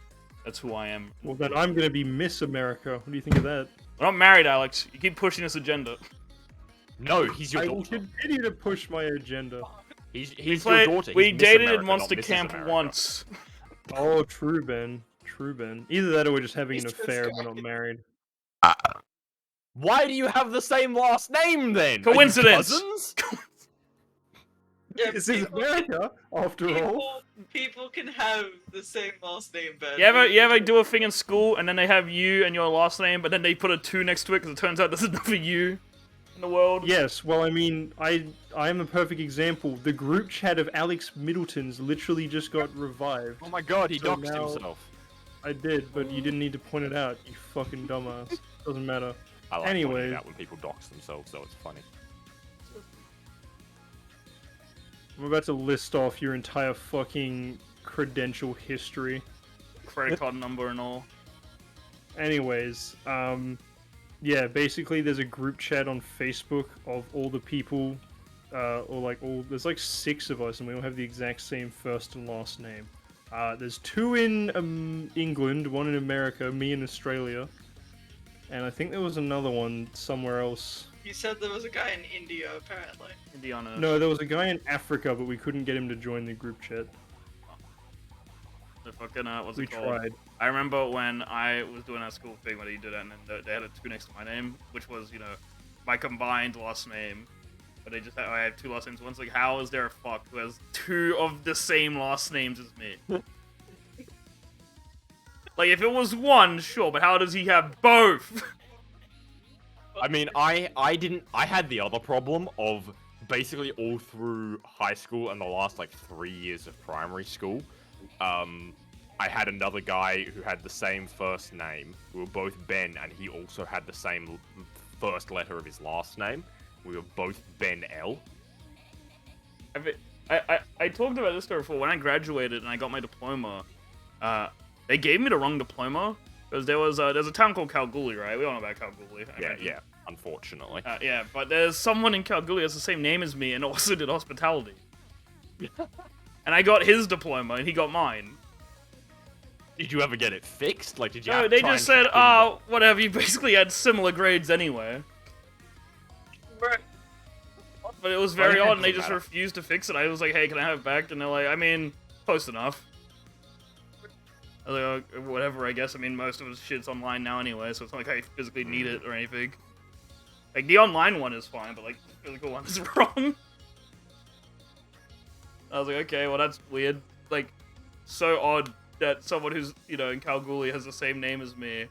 That's who I am. Well, then I'm gonna be Miss America. What do you think of that? We're not married, Alex. You keep pushing this agenda. No, he's your I will daughter. continue to push my agenda. He's We your played- daughter. we He's Miss dated America, in not Monster Mrs. Camp America. once. Oh, true, Ben. True, Ben. Either that or we're just having an He's this affair and guy. we're not married. Why do you have the same last name then? Are you Coincidence. cousins? Yeah, This is America, after all. people can have the same last name, Ben. You ever do a thing in school and then they have you and your last name, but then they put a 2 next to it because it turns out there's another you in the world? Yes, well, I mean, I am a perfect example. The group chat of Alex Middleton's literally just got revived. Oh my god, he So doxed now- himself. I did, but you didn't need to point it out, you fucking dumbass. Doesn't matter. I like Anyway. pointing it out when people dox themselves, though it's funny. I'm about to list off your entire fucking credential history. Credit card number and all. Anyways, yeah, basically there's a group chat on Facebook of all the people, there's like 6 of us and we all have the exact same first and last name. There's 2 in England, 1 in America, me in Australia, and I think there was another one somewhere else. You said there was a guy in India, apparently. Indiana. No, there was a guy in Africa, but we couldn't get him to join the group chat. The fucking, what's We it called? tried. I remember when I was doing that school thing when he did it, and then they had a 2 next to my name, which was, my combined last name. But they just had, I had 2 last names. One's like, how is there a fuck who has 2 of the same last names as me? Like, if it was 1, sure, but how does he have both? I mean, I had the other problem of basically all through high school and the last, 3 years of primary school, I had another guy who had the same first name. We were both Ben, and he also had the same first letter of his last name. We were both Ben L. I talked about this story before. When I graduated and I got my diploma, they gave me the wrong diploma. Because there's a town called Kalgoorlie, right? We all know about Kalgoorlie. I imagine. Yeah, unfortunately. Yeah, but there's someone in Kalgoorlie that's the same name as me and also did hospitality. And I got his diploma and he got mine. Did you ever get it fixed? Did you No, have to they try just and said, oh, whatever, you basically had similar grades anyway. But it was very Well, it odd and they doesn't just matter. refused to fix it. I was like, hey, can I have it back? And they're like, I mean, close enough. I was like, oh, whatever, I guess. I mean, most of his shit's online now anyway, so it's not like I physically need it or anything. Like, the online one is fine, but, the physical one is wrong. I was like, okay, well, that's weird. So odd that someone who's, in Kalgoorlie has the same name as me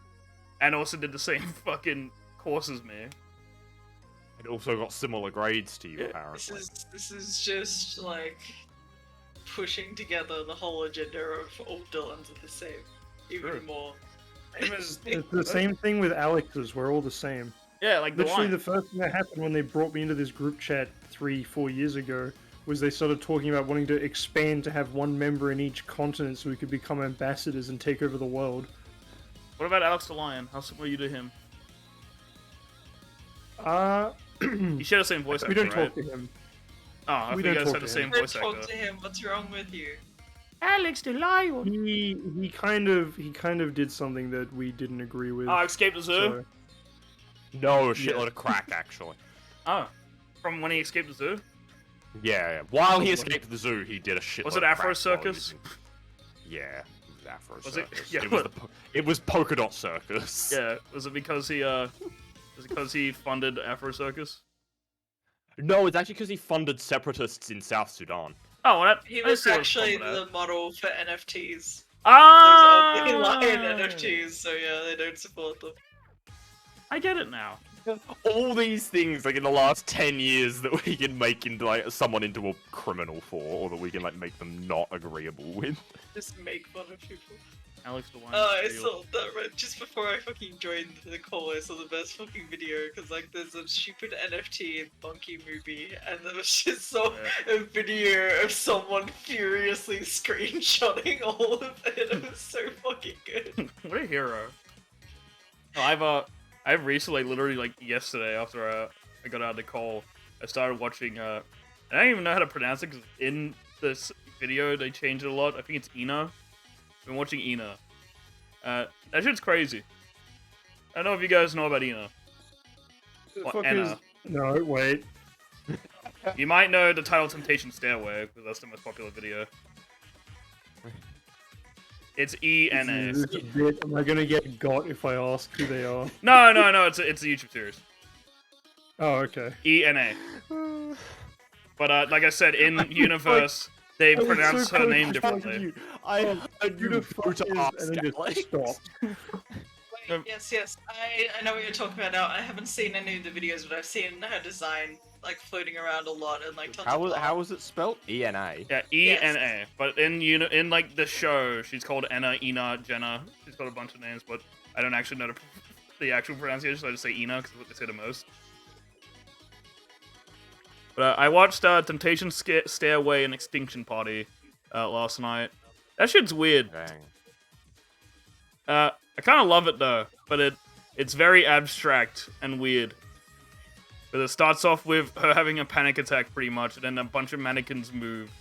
and also did the same fucking course as me. It also got similar grades to you, Yeah, apparently. This is just pushing together the whole agenda of all Dylans are the same, even True. more. It's the same thing with Alex's. We're all the same. Yeah, the Literally, line. the first thing that happened when they brought me into this group chat 3-4 years ago was they started talking about wanting to expand to have 1 member in each continent so we could become ambassadors and take over the world. What about Alex the Lion? How similar are you to him? You share the same voice actor, We don't right? talk to him. Oh, I we think you don't guys talk had the to same him. Don't voice talk actor. to him. What's wrong with you? Alex the Lion! He kind of did something that we didn't agree with. Oh, escaped the zoo? so- No, a shitload Yeah. of crack, actually. Oh. From when he escaped the zoo? Yeah. While he escaped the zoo, he did a shitload Was it of Afro crack while he Circus? was Yeah, it was Afro Was it? Circus. Yeah, It was, what? it was Polka Dot Circus. Yeah, was it because he funded Afro Circus? No, it's actually because he funded separatists in South Sudan. Oh, well, that He I was see what's actually fun with that. the model for NFTs. Ah! There's only lion NFTs, so yeah, they don't support them. I get it now. All these things, in the last 10 years, that we can make into, someone into a criminal for, or that we can, make them not agreeable with. Just make fun of people. Alex the Wine. I saw that right just before I fucking joined the call. I saw the best fucking video because like there's a stupid NFT Bunky movie, and there was just a video of someone furiously screenshotting all of it. It was so fucking good. What a hero. I've recently, literally like yesterday after I got out of the call, I started watching. I don't even know how to pronounce it because in this video they changed it a lot. I think it's Ina. I've been watching Ina. That shit's crazy. I don't know if you guys know about Ina. The What, fuck Anna? is... No, wait. You might know the title Temptation Stairway because that's the most popular video. It's ENA. This is a bit... Am I gonna get got if I ask who they are? No, it's a YouTube series. Oh, okay. ENA. But like I said, in universe, they I was pronounce so her close name to differently. I Who the fuck is... And then just stopped. Wait, yes, I know what you're talking about now. I haven't seen any of the videos, but I've seen her design like floating around a lot and like tons of How was it spelled? ENA. Yeah, ENA. But in like the show, she's called Anna, Ina, Jenna. She's got a bunch of names, but I don't actually know the actual pronunciation, so I just say Ina because it's what they say the most. But I watched Temptation Stairway and Extinction Party last night. That shit's weird. Dang. I kind of love it though, but it's very abstract and weird. But it starts off with her having a panic attack pretty much, and then a bunch of mannequins move,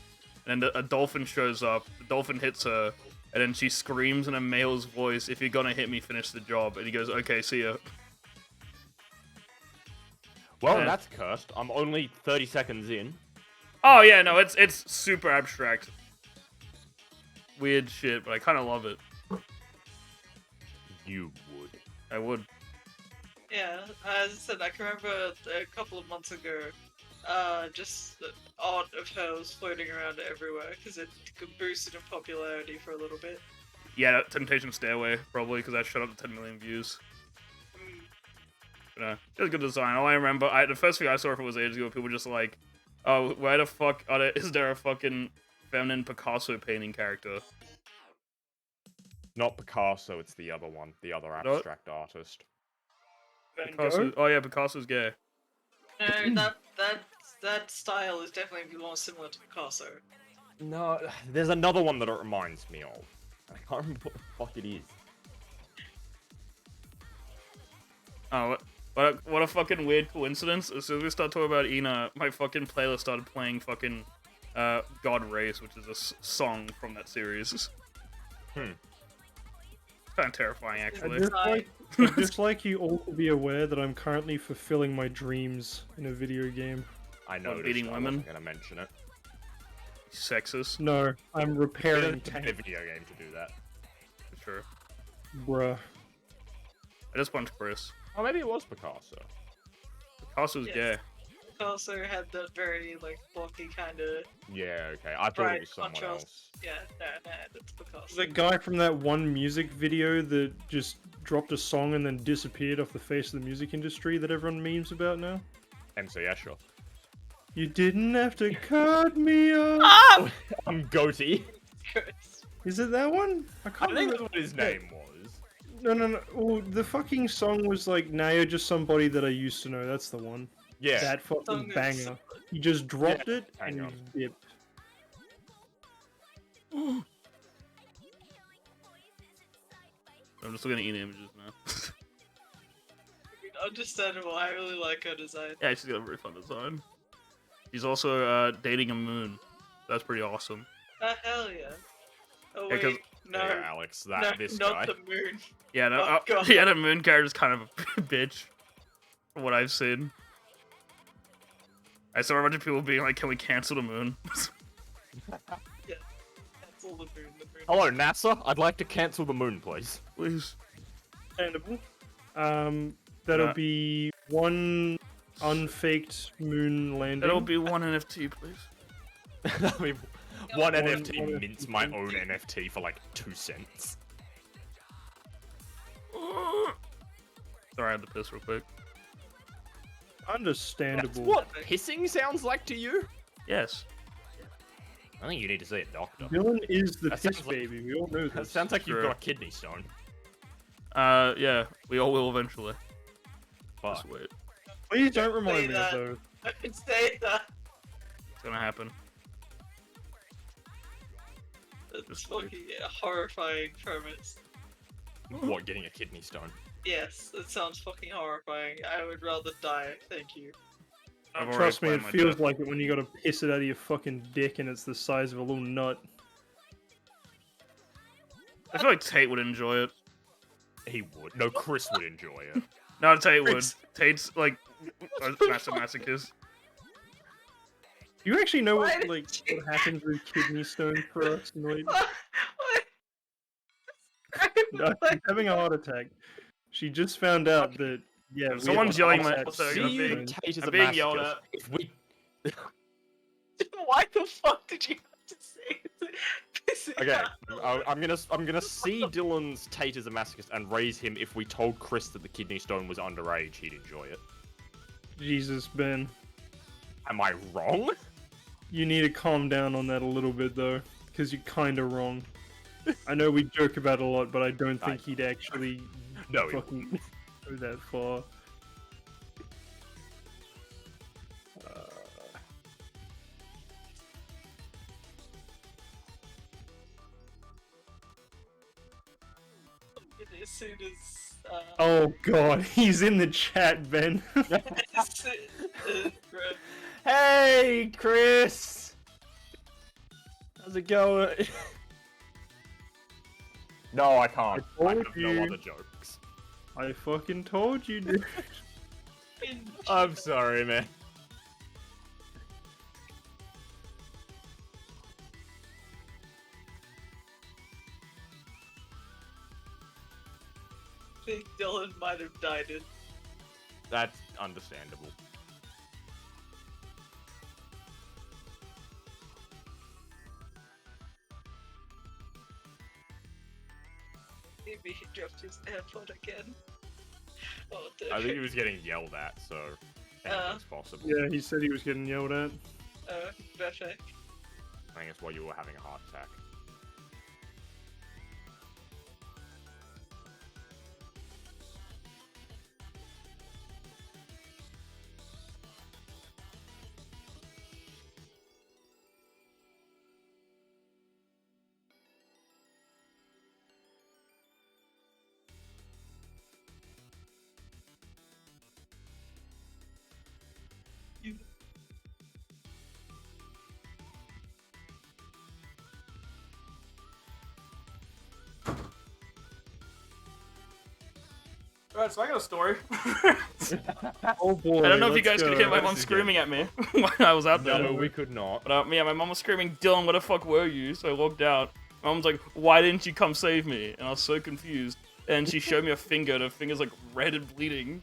and then a dolphin shows up, the dolphin hits her, and then she screams in a male's voice, "If you're gonna hit me, finish the job." And he goes, "Okay, see ya." Well, Yeah. that's cursed. I'm only 30 seconds in. Oh yeah, no, it's super abstract. Weird shit, but I kind of love it. You would. I would. Yeah, as I said, I can remember a couple of months ago, just the art of her was floating around everywhere because it boosted in popularity for a little bit. Yeah, Temptation Stairway, probably, because that shot up to 10 million views. Mm. But, it was good design. All I remember, the first thing I saw if it was ages ago, people were just like, "Oh, why the fuck is there a fucking feminine Picasso painting character?" Not Picasso, it's the other one. The other No. abstract artist. Van Picasso, Gogh? oh yeah, Picasso's gay. No, that style is definitely more similar to Picasso. No, there's another one that it reminds me of. I can't remember what the fuck it is. Oh, what a fucking weird coincidence. As soon as we start talking about Ina, my fucking playlist started playing fucking God Race, which is a song from that series. Hmm. Kind of terrifying, actually. I'd just like you all to be aware that I'm currently fulfilling my dreams in a video game. I know. beating I women? wasn't gonna mention it. Sexist, No, I'm repairing It's a tank, video game to do that. for sure. bruh. I just punched Chris. Oh, maybe it was Picasso. Picasso's Yes. gay. Picasso had that very like blocky kind of Yeah, okay. I thought bright it was someone contrast. else. Yeah, no, that's Picasso. The guy from that one music video that just dropped a song and then disappeared off the face of the music industry that everyone memes about now. MC Escher. You didn't have to cut me off. I'm Goatee. Is it that one? I I can't think remember. that's what his name was. No. Well, the fucking song was like, "Now you're just somebody that I used to know." That's the one. Yeah. That Song fucking is banger. so- He just dropped Yeah, it hang and on. dipped. I'm just looking at Ina images now. Understandable. I really like her design. Yeah, she's got a very fun design. She's also dating a moon. That's pretty awesome. Hell yeah. Oh Yeah, wait, 'cause- no, Yeah, Alex, no, this not guy. the moon. Yeah, no, Oh, God. yeah, the moon character's kind of a bitch, from what I've seen. I saw a bunch of people being like, "Can we cancel the moon?" That's all the moon. The moon. Hello, NASA. I'd like to cancel the moon, please. Please. Understandable. That'll Uh, be one unfaked moon landing. That'll be one NFT, please. I mean, one One NFT NFT. mints my own NFT for like 2 cents. Sorry, I had to piss real quick. Understandable. That's what pissing sounds like to you? Yes. I think you need to see a doctor. Dylan is the That piss sounds like- baby. We all know That this. sounds like you've Sure. got a kidney stone. Yeah, we all will eventually. Fuck. Just wait. Please don't remind me that. of those. I could say that. It's gonna happen. That's Just wait. fucking a horrifying premise. What, getting a kidney stone? Yes, it sounds fucking horrifying. I would rather die. Thank you. I've already Trust me, it planned my feels death. like it when you gotta piss it out of your fucking dick and it's the size of a little nut. I feel like Tate would enjoy it. He would. No, Chris would enjoy it. No, Tate would. Chris. Tate's like a massive masochist. Do you actually know Why what did like you- what happens with kidney stones for us? Noid? What? No, she's having a heart attack. She just found out that yeah. we Someone's have yelling heart my- attacks sorry, See I'm from you, being- stones. Tate is I'm a being yelled masochist. at. If we Why the fuck did you have to say it? Pissing Okay, out. I'm gonna see Dylan's Tate as a masochist and raise him. If we told Chris that the kidney stone was underage, he'd enjoy it. Jesus, Ben, Am I wrong? you need to calm down on that a little bit though, because you're kind of wrong. I know we joke about it a lot, but I don't think he'd actually No, he fucking go that far. As soon as. Oh god, he's in the chat, Ben. as soon- bro. Hey, Chris. How's it going? No, I can't. I I told have you. no other jokes. I fucking told you, dude. I'm sorry, man. I think Dylan might have died in. That's understandable. Maybe he dropped his AirPod again. Oh, dear. I think he was getting yelled at, so anything's possible. Yeah, he said he was getting yelled at. Perfect. I think it's why you were having a heart attack. Alright, so I got a story. Oh boy. I don't know if you let's guys could go. hear my This mom is screaming at me when I was out there. No, we could not. But yeah, my mom was screaming, "Dylan, where the fuck were you?" So I walked out. My mom's like, "Why didn't you come save me?" And I was so confused. And she showed me a finger, and her finger's like red and bleeding.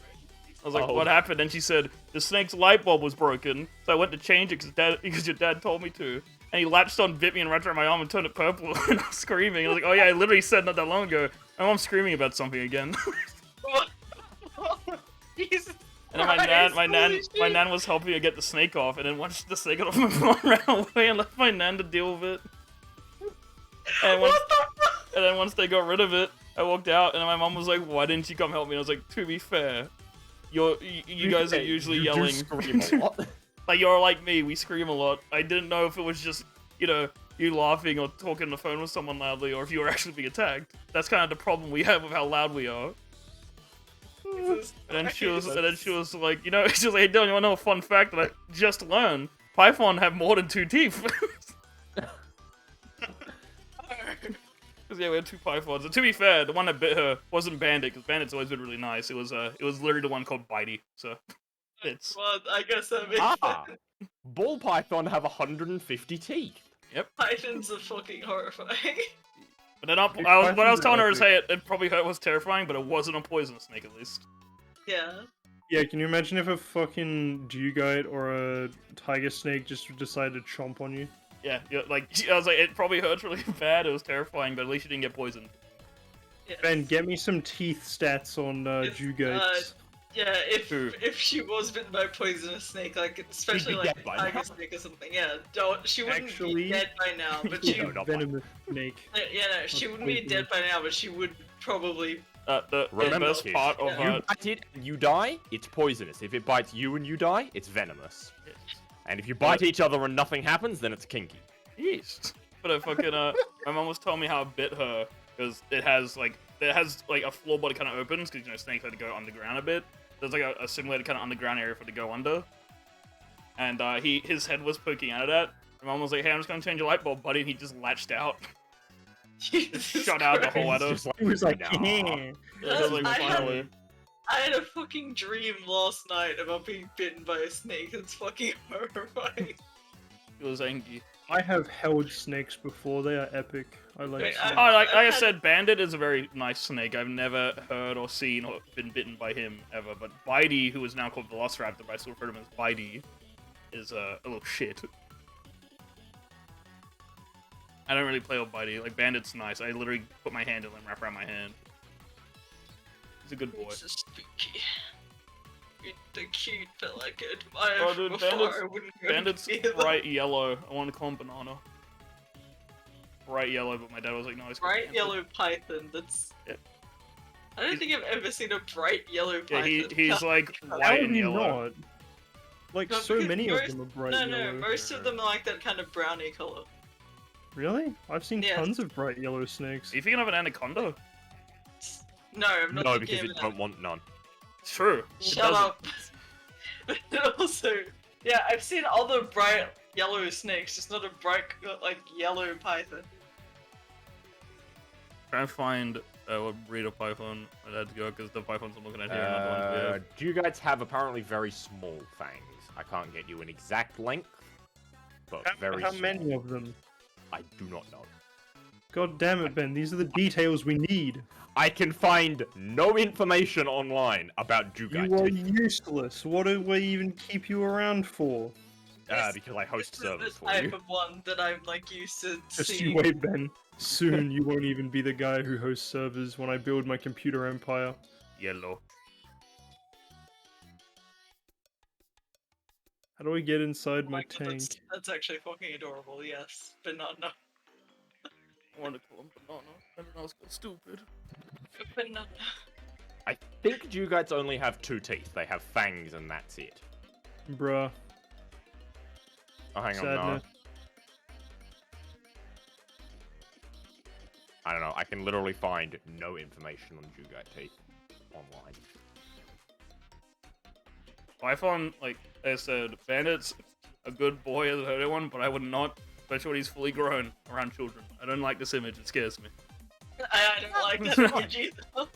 I was like, Oh. "What happened?" And she said, "The snake's light bulb was broken, so I went to change it because your dad told me to." And he latched on, bit me, and wrapped around my arm and turned it purple. And I was screaming. I was like, "Oh yeah, I literally said not that long ago." My mom's screaming about something again. Jesus And then my Christ, holy nan shit. was helping her get the snake off, and then once the snake got off, my mom ran away and left my nan to deal with it. And once, What the fuck? and then once they got rid of it, I walked out, and then my mom was like, "Why didn't you come help me?" And I was like, "To be fair, you guys are usually You do yelling. scream a lot. Like you're like me, we scream a lot. I didn't know if it was just you laughing or talking on the phone with someone loudly, or if you were actually being attacked. That's kind of the problem we have with how loud we are." Jesus And then she was, Christ. and then she was like, she was like, "Hey, Dylan, you wanna know a fun fact that I just learned? Python have more than 2 teeth." Because yeah, we had 2 pythons. And to be fair, the one that bit her wasn't Bandit, because Bandit's always been really nice. It was literally the one called Bitey. So it's Well, I guess that makes Ah, ball python have 150 teeth. Pythons are fucking horrifying. but then what I was pythons telling are her to say it probably hurt was terrifying, but it wasn't a poisonous snake at least. Yeah. Yeah, can you imagine if a fucking dugite or a tiger snake just decided to chomp on you? Yeah, like I was like, it probably hurts really bad. It was terrifying, but at least you didn't get poisoned. Yes. Ben, get me some teeth stats on It's, dugites. Yeah, True. if she was bitten by a poisonous snake, like especially be like dead by tiger now. snake or something, yeah, don't she wouldn't Actually- be dead by now, but She's she No, a not by- venomous snake. yeah no she Not wouldn't be dead poisonous. by now, but she would probably The Remember, best kid, part of if you bite it and you die, it's poisonous. If it bites you and you die, it's venomous. And if you bite each other and nothing happens, then it's kinky. Yeast. But I fucking my mom was telling me how it bit her because it has like a floorboard that kind of opens because snakes like to go underground a bit. There's like a simulated kind of underground area for it to go under. And his head was poking out of that. My mom was like, "Hey, I'm just gonna change your light bulb, buddy," and he just latched out. Jesus Shut out the whole Christ. other. Just He was like, nah. yeah. I was like, I had- finally. I had a fucking dream last night about being bitten by a snake. It's fucking horrifying. It was angry. I have held snakes before. They are epic. I like Wait, snakes. Oh, like I I've had- said, Bandit is a very nice snake. I've never heard or seen or been bitten by him ever. But Bitey, who is now called Velociraptor, but I still refer to him as Bitey, is a little shit. I don't really play with Bitey. Like, Bandit's nice. I literally put my hand in and wrap around my hand. He's a good boy. It's just spooky. The cute, but like admire Oh, from dude, afar. I wouldn't go Bandit's near them. bright yellow. I want to call him Banana. Bright yellow, but my dad was like, no, he's called Bright Bandit. yellow python. That's. Yeah. I don't think I've ever seen a bright yellow Yeah, python. he's like How white would and you yellow. not? Like, No, so because many most- of them are bright No, yellow. no, most of them are like that kind of brownie color. Really? I've seen Yes. tons of bright yellow snakes. Are you thinking of an anaconda? No, I'm not No, thinking because of it that. don't want none. It's true. It Shut doesn't. up. But also, yeah, I've seen other bright yellow snakes, just not a bright like yellow python. Try and find what breed of python I'd have to go because the pythons I'm looking at here are not the ones we have. Do you guys have apparently very small fangs? I can't get you an exact length, but very How small. many of them? I do not know. God damn it, Ben. These are the details we need. I can find no information online about You Jugai are teeth, useless. What do we even keep you around for? because I host This servers is the for type you. of one that I'm like used to Just you seeing. wait, Ben. Soon you won't even be the guy who hosts servers when I build my computer empire. Yellow. How do I get inside my Like, tank? that's actually fucking adorable, yes. But not no. I want to call him banana. Everyone else got stupid. But not I think Jugites only have 2 teeth. They have fangs and that's it. Bruh. Oh, hang on, Sadness. no. I don't know. I can literally find no information on Jugite teeth online. Python, like I said, Bandit's a good boy as a herded one, but I would not, especially when he's fully grown around children. I don't like this image. It scares me. I don't like that emoji though.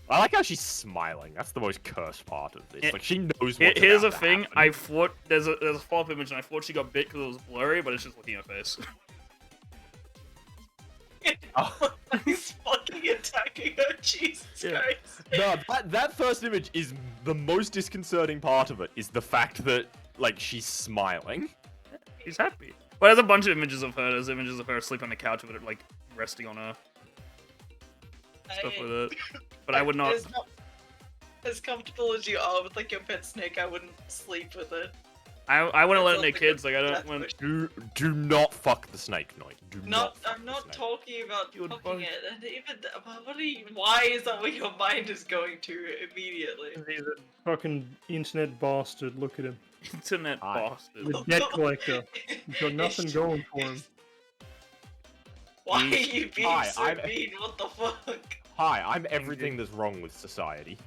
I like how she's smiling. That's the most cursed part of this. Yeah. Like, she knows what's Here's about a to thing. happen. I thought there's a follow-up image, and I thought she got bit because it was blurry, but it's just looking at her face. Oh. He's fucking attacking her, Jesus Yeah. Christ. No, that first image is the most disconcerting part of it, is the fact that, like, she's smiling. She's happy. Well, there's a bunch of images of her. There's images of her asleep on the couch with it, like, resting on her. Stuff like that. But I would not. As comfortable as you are with like your pet snake, I wouldn't sleep with it. I wouldn't let it Sounds near like kids. a Like, I don't death want. wish. Do not fuck the snake, Noit. Do not. fuck I'm the not snake. talking about You would fucking bug. it. And even why is that what your mind is going to immediately? He's a fucking internet bastard. Look at him. Internet Hi. bastard. The debt collector. He's got nothing It's- going for him. Why are you being Hi, so I'm- mean? What the fuck, Hi, I'm everything that's wrong with society.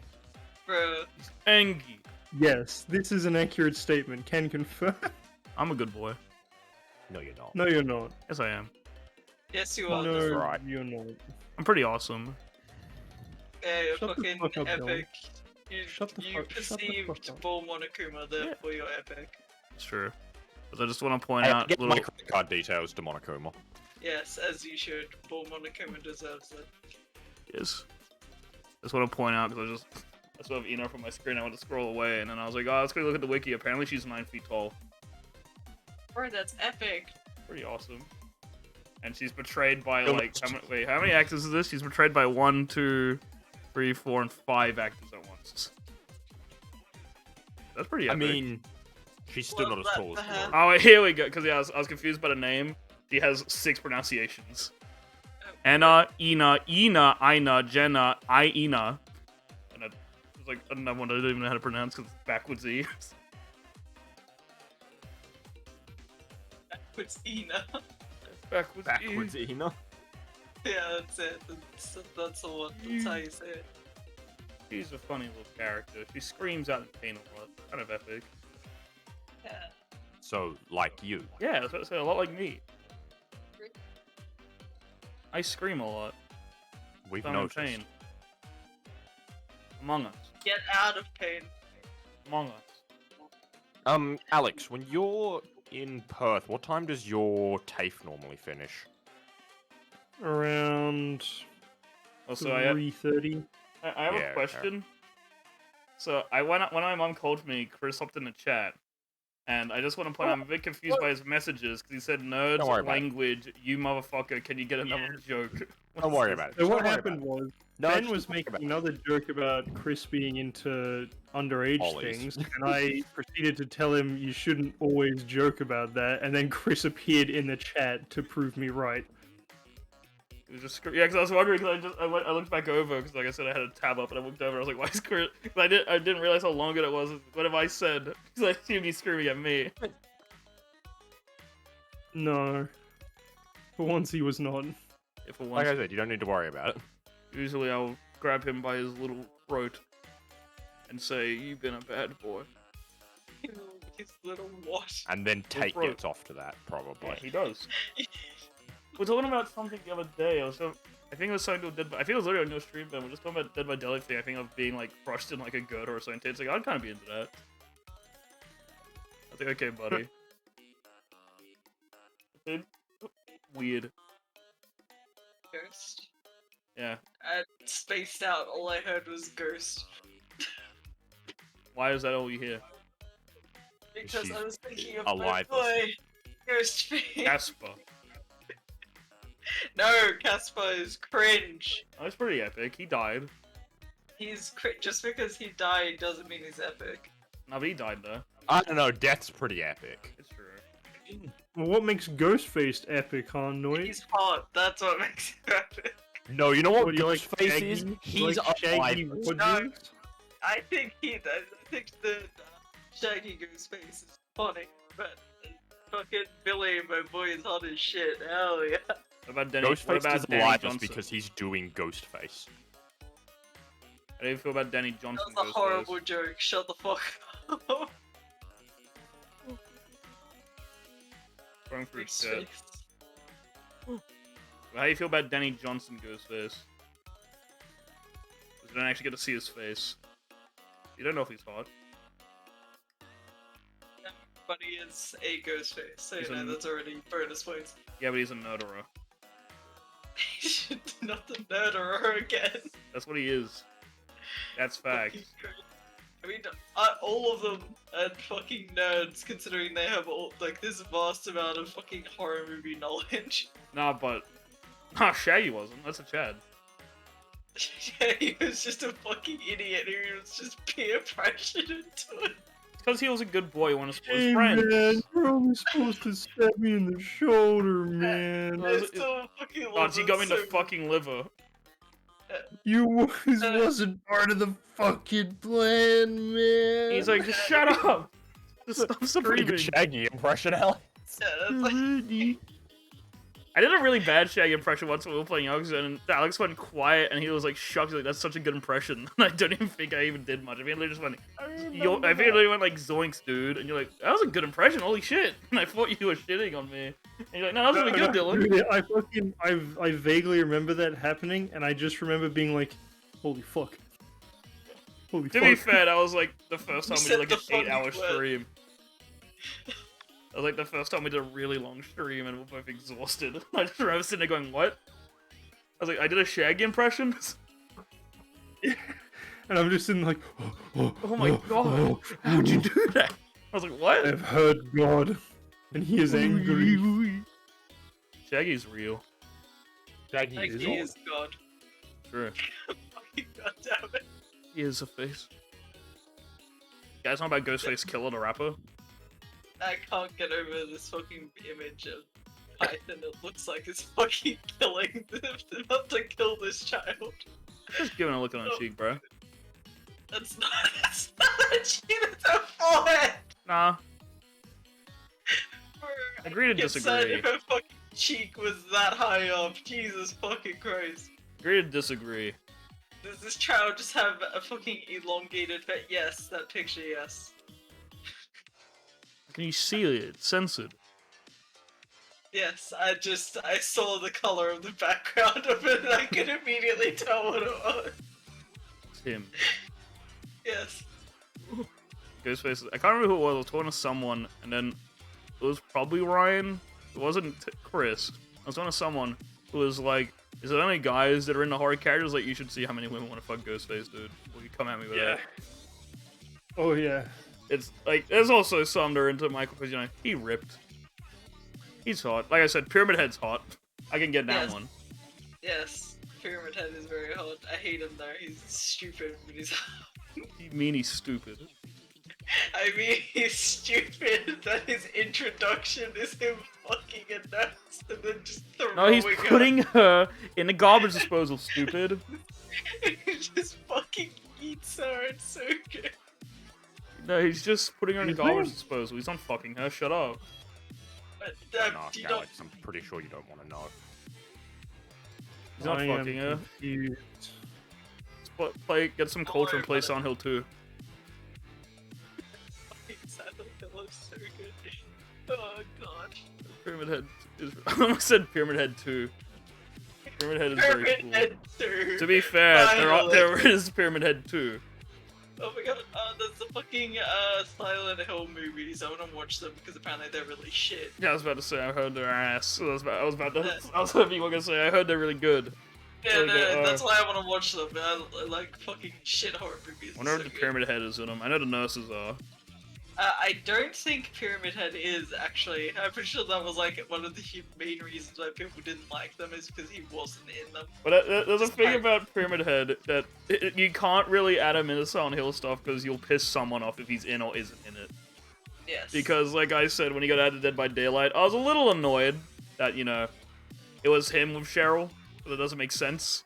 bro? Angie. Yes, this is an accurate statement. Can confirm. I'm a good boy. No, you're not. No, you're not. Yes, I am. Yes, you are. No, that's right. you're not. I'm pretty awesome. Yeah, you're Shut the fucking fuck up, Dylan. epic. You, Shut the you fuck up. perceived Bull Monokuma, therefore you're epic. It's true. But I just want to point Hey, out get little. my credit card details to Monokuma. Yes, as you should. Bull Monokuma deserves it. Yes. Just want to point out because I saw Ina from my screen. I went to scroll away, and then I was like, "Oh, let's go look at the wiki." Apparently, she's 9 feet tall. Bro, that's epic. Pretty awesome. And she's betrayed by You're like not- how many actors is this? She's betrayed by 1, 2, 3, 4, and 5 actors at once. That's pretty I epic. mean, she's still Well, not as that- tall as that- Glory. Oh, wait, here we go. Because yeah, I was confused by the name. She has 6 pronunciations. Anna, Ina, Ina, Jenna, Ina. And it was like another one I didn't even know how to pronounce because it's backwards E. It's Ina. backwards, Backwards, E. Ina. Yeah, that's it. That's the one. That's how you say it. She's a funny little character. She screams out in pain a lot. Kind of epic. Yeah. So, like you. Yeah, that's what I said. A lot like me. I scream a lot. We've So I'm in noticed. pain. Among Us. Get out of pain. Among Us. Alex, when you're in Perth, what time does your TAFE normally finish? Around Also, I have 3:30. I have Yeah, a okay. question. So when my mom called me, Chris hopped in the chat, and I just want to point out I'm a bit confused by his messages because he said nerds, Don't worry about it. language, you motherfucker, can you get another joke? Don't worry about it. So what Don't worry happened about it. was No, Ben just was don't worry about making it. another joke about Chris being into underage Ollies. things, and I proceeded to tell him you shouldn't always joke about that. And then Chris appeared in the chat to prove me right. It was just yeah, because I was wondering because I looked back over because like I said I had a tab up and I looked over. I was like, why is Chris? Cause I didn't realize how long ago it was. What have I said? Because I assumed he's screaming at me. No, for once he was not. If for Like once, I said, you don't need to worry about it. usually I'll grab him by his little throat and say, "You've been a bad boy." His little what? And then Tate throat. gets off to that, probably. Yeah, he does. We're talking about something the other day. I think it was something to Dead by, I think it was literally on your stream, but we're just talking about Dead by Daylight thing. I think of being like crushed in like a girder or something. It's like I'd kind of be into that. I think okay, buddy. Dude, weird. Ghost. Yeah. I spaced out. All I heard was ghost. Why is that all you hear? Because She's I was thinking of alive. my boy, Ghost Fiend. Casper. No, Casper is cringe. Oh, that's pretty epic. He died. He's just because he died doesn't mean he's epic. Now he died though. I don't know, death's pretty epic. It's true. Well, what makes Ghostface epic, huh, Noit? He's hot. That's what makes him epic. No, you know what What, do you like Ghostface Shaggy? is? You He's like Shaggy alive. Woodrows? I think the Shaggy Ghostface is funny, but fucking Billy, my boy, is hot as shit. Hell yeah. What about Denny? What Ghostface about is Danny alive Johnson? just because he's doing Ghostface. How do you feel about Danny That Johnson? was a Ghostface? horrible joke. Shut the fuck up. Going through Big chat. face. How do you feel about Danny Johnson Ghostface? Because you don't actually get to see his face. You don't know if he's hot. But he is a Ghostface, so He's you know a- that's already bonus points. Yeah, but he's a murderer. Not the murderer again. That's what he is. That's fact. I mean, all of them are fucking nerds, considering they have all like this vast amount of fucking horror movie knowledge. Nah, but nah, Shaggy wasn't. That's a Chad. Yeah, he was just a fucking idiot who was just peer pressured into it. It's because he was a good boy. He wanted to support his Hey friends. man, you're only supposed to stab me in the shoulder, man. No, I it's- still fucking Oh, love he it got me in the so fucking liver. You wasn't part of the fucking plan, man. He's like, just shut up. Just stop Pretty good screaming. Shaggy impression, Alex. Yeah, that's like, I did a really bad Shaggy impression once when we were playing Alex, and Alex went quiet, and he was like shocked. He's like, "That's such a good impression." And I don't even think I even did much. I think I just went, I think I literally went like "Zoinks, dude," and you're like, "That was a good impression. Holy shit!" And I thought you were shitting on me. And you're like, "No, that was really good, Dylan." Really, I vaguely remember that happening, and I just remember being like, "Holy fuck! Holy To fuck!" be fair, that was like the first time we did like an You said the 8-hour funny word. stream. That was like the first time we did a really long stream, and we're both exhausted. I just remember sitting there going, "What?" I was like, "I did a Shaggy impression." And I'm just sitting like, Oh my god, how'd you do that? I was like, what? I've heard God, and He is angry. Shaggy's real. Shaggy like is he is God. True. Fucking God damn it. He is a face. guys know about Ghostface Killer, the rapper? I can't get over this fucking image of Python. It looks like it's fucking killing about to kill this child. Just giving a look on her cheek, bro. That's not a chin, it's a forehead! Nah, Bro, agree to I get sad disagree. if her fucking cheek was that high up. Jesus fucking Christ. Agree to disagree. Does this child just have a fucking elongated face? Yes, that picture, yes. Can you see it? It's censored. Yes, I saw the color of the background of it and I could immediately tell what it was. It's him. Yes. Ghostface. I can't remember who it was. I was talking to someone, and then it was probably Ryan. It wasn't Chris. I was talking to someone who was like, "Is there any guys that are into horror characters? Like, you should see how many women want to fuck Ghostface, dude." Will you come at me with Yeah. that? Oh yeah. It's like there's also some that are into Michael because he ripped. He's hot. Like I said, Pyramid Head's hot. I can get that Yes. one. Yes. Pyramid Head is very hot. I hate him though. He's stupid, but he's You mean he's stupid? I mean, he's stupid that his introduction is him fucking a nurse and then just throwing No, he's her. putting her in the garbage disposal. Stupid. He just fucking eats her. It's so good. No, he's just putting her in the He's garbage not. disposal. He's not fucking her. Shut up. But, Don't ask you don't. Alex, I'm pretty sure you don't want to know. He's not I am fucking her. confused. Get some culture and play Silent Hill 2. Fucking Silent Hill is so good. Oh god. Pyramid Head is. I almost said Pyramid Head 2. Pyramid Head is very Pyramid cool. Head 2. To be fair, Finally. there is Pyramid Head 2. Oh my god, there's the fucking Silent Hill movies. I wanna watch them because apparently they're really shit. Yeah, I was about to say I heard their ass. I was hoping you were gonna say I heard they're really good. Yeah, Okay, no, that's why I wanna watch them. I like fucking shit horror movies. I wonder if so the good. Pyramid Head is in them. I know the nurses are. I don't think Pyramid Head is actually. I'm pretty sure that was like one of the main reasons why people didn't like them is because he wasn't in them. But there's a thing about Pyramid Head that you can't really add him into Silent Hill stuff because you'll piss someone off if he's in or isn't in it. Yes. Because, like I said, when he got added to Dead by Daylight, I was a little annoyed that, it was him with Cheryl. So that doesn't make sense.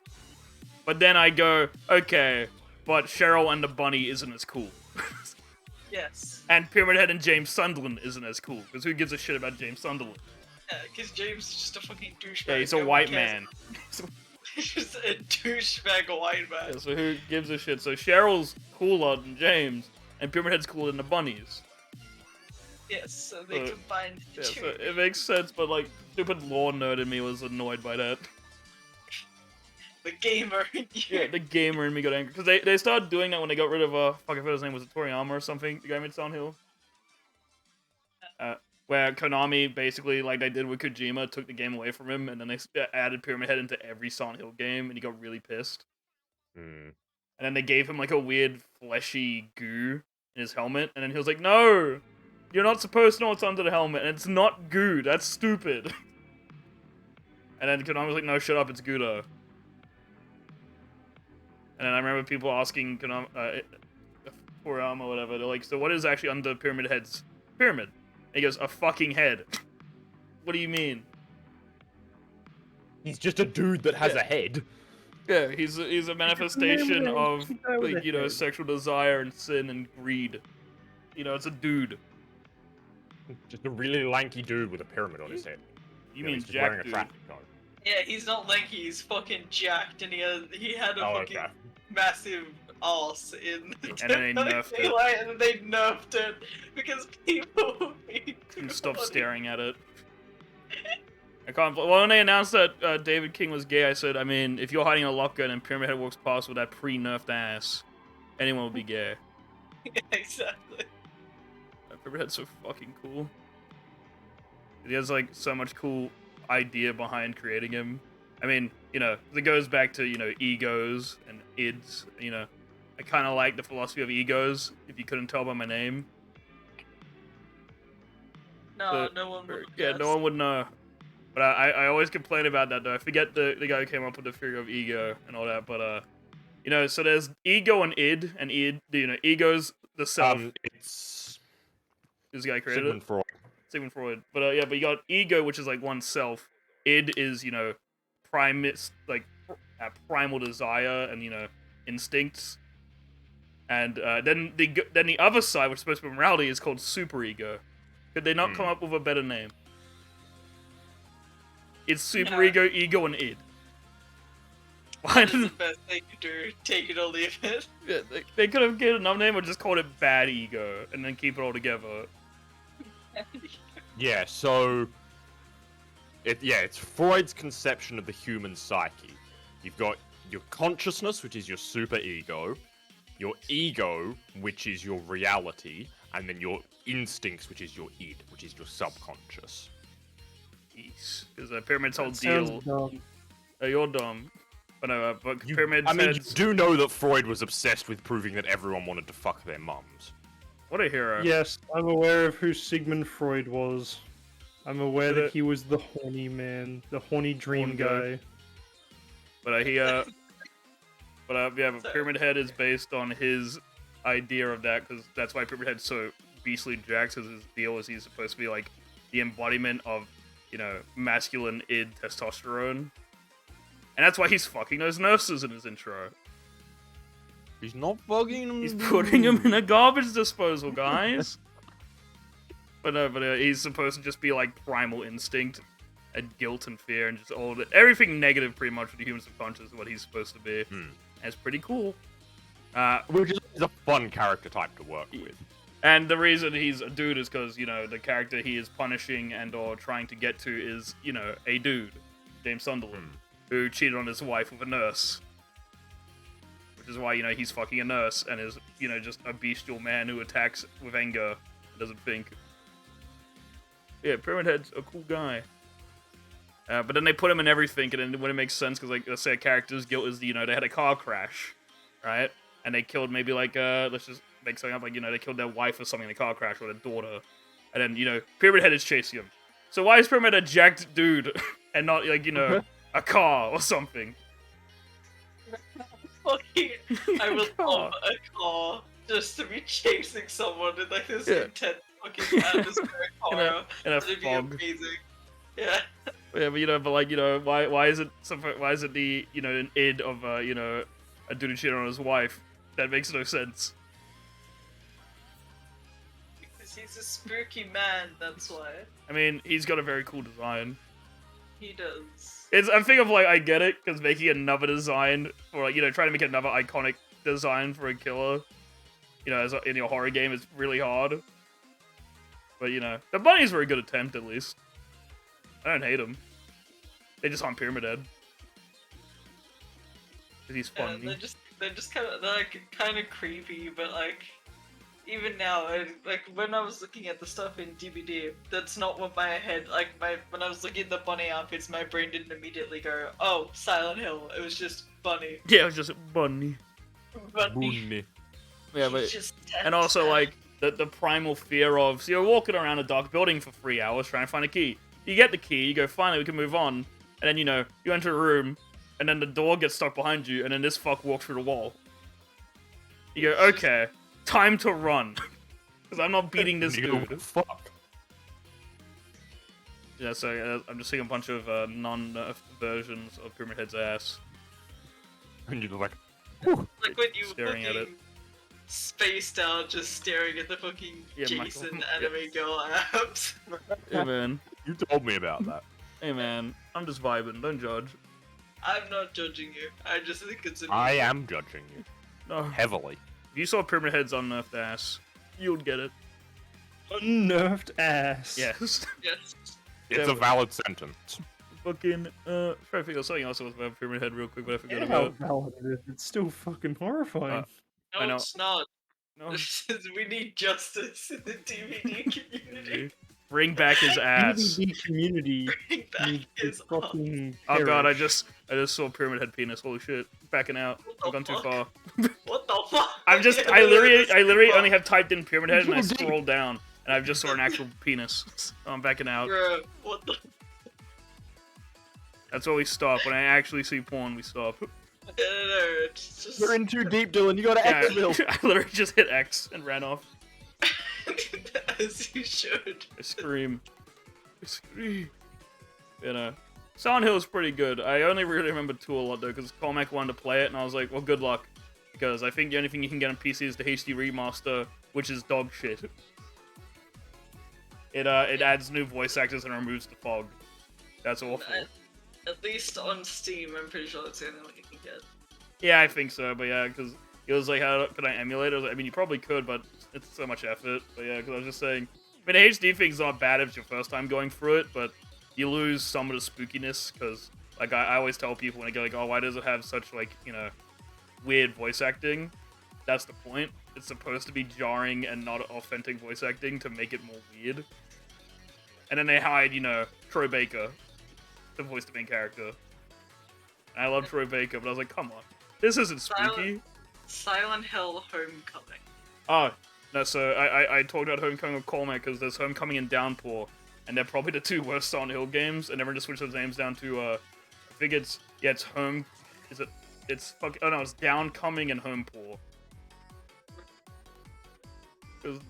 But then I go, okay, but Cheryl and the bunny isn't as cool. Yes. And Pyramid Head and James Sunderland isn't as cool, because who gives a shit about James Sunderland? Yeah, because James is just a fucking douchebag. Yeah, he's no a one white cares. man. He's just a douchebag white man. Yeah, so who gives a shit? So Cheryl's cooler than James, and Pyramid Head's cooler than the bunnies. Yes, so they So- combined the Yeah, two. so it makes sense, but like, stupid lore nerd in me was annoyed by that. The gamer in you. Yeah, the gamer in me got angry. Because they started doing that when they got rid of, fuck, I forgot his name, was it Toriyama or something? The guy who made Silent Hill? Where Konami, basically, like they did with Kojima, took the game away from him, and then they added Pyramid Head into every Silent Hill game, and he got really pissed. Hmm. And then they gave him, like, a weird, fleshy goo in his helmet, and then he was like, no! You're not supposed to know what's under the helmet, and it's not goo, that's stupid. And then Konami was like, no, shut up, it's goo though. And then I remember people asking Konami, Toriyama or whatever, they're like, so what is actually under Pyramid Head's pyramid? And he goes, a fucking head. What do you mean? He's just a dude that has Yeah. a head. Yeah, he's a manifestation of, with like, a head. sexual desire and sin and greed. It's a dude. Just a really lanky dude with a pyramid on his head. You Yeah, mean he's just Jack wearing a dude. traffic cone. Yeah, he's not lanky, he's fucking jacked, and he had a Oh, fucking okay. massive ass in And then they nerfed it. Daylight, and then they nerfed it because people were being too Stop funny. staring at it. I can't. Well, when they announced that David King was gay, I said, I mean, if you're hiding a lock gun and Pyramid Head walks past with that pre-nerfed ass, anyone would be gay. Exactly. Pyramid Head's so fucking cool. He has like so much cool idea behind creating him. I mean, it goes back to egos and ids. I kind of like the philosophy of egos. If you couldn't tell by my name, No, But- no one would. yeah, no one would know. But I always complain about that though. I forget the guy who came up with the theory of ego and all that. But so there's ego and id, and id. Ego's the self. It's This guy created Sigmund it. Freud. Sigmund Freud. But yeah, but you got ego, which is like oneself. Id is primal desire and instincts. And then the other side, which is supposed to be morality, is called superego. Could they not come up with a better name? It's superego, ego, and id. Why That's the didn't best they could do. Take it or leave it. yeah, they could have given another name or just called it bad ego and then keep it all together? Yeah, so it's Freud's conception of the human psyche. You've got your consciousness, which is your super ego, your ego, which is your reality, and then your instincts, which is your id, which is your subconscious. Yes, because Pyramid's whole That sounds deal. dumb. You're dumb. But no, but You, Pyramid's I mean, you heads. do know that Freud was obsessed with proving that everyone wanted to fuck their mums. What a hero. Yes, I'm aware of who Sigmund Freud was. I'm aware But that he was the horny man, the horny dream Horny guy. guy. But but Pyramid Head is based on his idea of that, because that's why Pyramid Head's so beastly jacked, because his deal is he's supposed to be like the embodiment of, masculine id testosterone. And that's why he's fucking those nurses in his intro. He's not fucking them. He's putting them in a garbage disposal, guys. But he's supposed to just be like primal instinct and guilt and fear and just everything negative pretty much with the human subconscious is what he's supposed to be. And it's pretty cool. Which is a fun character type to work with. And the reason he's a dude is because, the character he is punishing and or trying to get to is, a dude, James Sunderland, who cheated on his wife with a nurse. Which is why, he's fucking a nurse and is, just a bestial man who attacks with anger and doesn't think. Yeah, Pyramid Head's a cool guy. But then they put him in everything, and then when it makes sense, because, like, let's say a character's guilt is, they had a car crash, right? And they killed maybe, like, let's just make something up, like, they killed their wife or something in a car crash, or their daughter. And then, Pyramid Head is chasing him. So why is Pyramid a jacked dude, and not, like, a car or something? Fucking, I would love a car just to be chasing someone in like this intense fucking atmospheric horror. In a That'd be fog. amazing. Yeah. Yeah, but why is it the an id of a dude who cheated on his wife? That makes no sense. Because he's a spooky man, that's why. I mean, he's got a very cool design. He does. I'm thinking of, like, I get it, because making another design for, like, trying to make another iconic design for a killer, in your horror game is really hard. But, the bunny's a very good attempt, at least. I don't hate him. They just aren't Pyramid Head. Because he's Yeah, funny. they're just kind of creepy, but like even now, when I was looking at the stuff in DVD, that's not what my head when I was looking at the bunny outfits, my brain didn't immediately go, oh, Silent Hill. It was just bunny. Yeah, it was just bunny. Bunny. Yeah, He's but just and also like the primal fear of you're walking around a dark building for 3 hours trying to find a key. You get the key, you go, finally we can move on, and then you enter a room, and then the door gets stuck behind you, and then this fuck walks through the wall. You go, okay, time to run, because I'm not beating this dude. Fuck. Yeah, so I'm just seeing a bunch of non-nerf versions of Pyramid Head's ass. And you're like, like when you Staring at it. fucking spaced out, just staring at the fucking Yeah, Jason Michael. anime girl abs. Hey man, you told me about that. hey man, I'm just vibing. Don't judge. I'm not judging you. I just think it's I am judging you No, heavily. if you saw Pyramid Head's unnerfed ass, you'd get it. Unnerved ass. Yes. Yes. It's Yeah, a valid sentence. Fucking trying to think of something else about Pyramid Head real quick, but I forgot Yeah, how about. valid it is. It's still fucking horrifying. No, I know. it's not. No. This is, we need justice in the DVD community. Bring back his ass. DVD community Bring back needs to his ass. fucking Oh god, I perish. just saw Pyramid Head penis. Holy shit, backing out. I've gone too fuck? far. What the fuck? I literally Fuck. only have typed in Pyramid Head and I Little dick. scrolled down and I just saw an actual penis. So I'm backing out. Bro, what the? That's where we stop. When I actually see porn, we stop. No, it's just You're in too deep, Dylan. You gotta Yeah, exfil. I literally just hit X and ran off. as you should. I scream. I scream. You know. Silent Hill is pretty good. I only really remember 2 a lot though, because Cormac wanted to play it, and I was like, well, good luck. Because I think the only thing you can get on PC is the HD remaster, which is dog shit. It adds new voice actors and removes the fog. That's awful. At least on Steam, I'm pretty sure that's the only one you can get. Yeah, I think so, but yeah, because it was like, how could I emulate it? I was like, I mean, you probably could, but it's so much effort. But yeah, because I was just saying, I mean, the HD thing's not bad if it's your first time going through it, but you lose some of the spookiness, because, like, I always tell people when I go, like, oh, why does it have such, like, you know, weird voice acting? That's the point. It's supposed to be jarring and not authentic voice acting to make it more weird. And then they hired, you know, Troy Baker to voice the main character. And I love Troy Baker, but I was like, come on. This isn't spooky. Silent Hill Homecoming. Oh, no, so I talked about Homecoming with Cormac because there's Homecoming and Downpour, and they're probably the 2 worst Silent Hill games, and everyone just switched those names down to, I think it's, yeah, it's Home, is it, it's fucking, oh no, it's Downcoming and Homepour. Because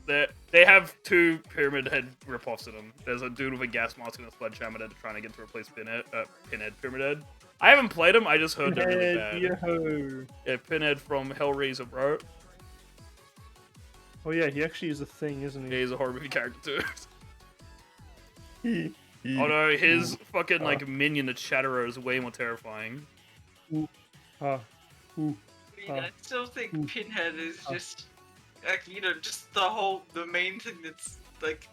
they have 2 Pyramid Head ripoffs in them. There's a dude with a gas mask and a sledgehammer that trying to get to replace Pinhead, Pyramid Head. I haven't played them, I just heard they're really bad. Yo. Yeah, Pinhead from Hellraiser, bro. Oh yeah, he actually is a thing, isn't Yeah, he? he's a horror movie character too. Oh no, his fucking like minion, the Chatterer, is way more terrifying. Ooh. I mean, I still think Pinhead is just, like, you know, just the main thing that's, like,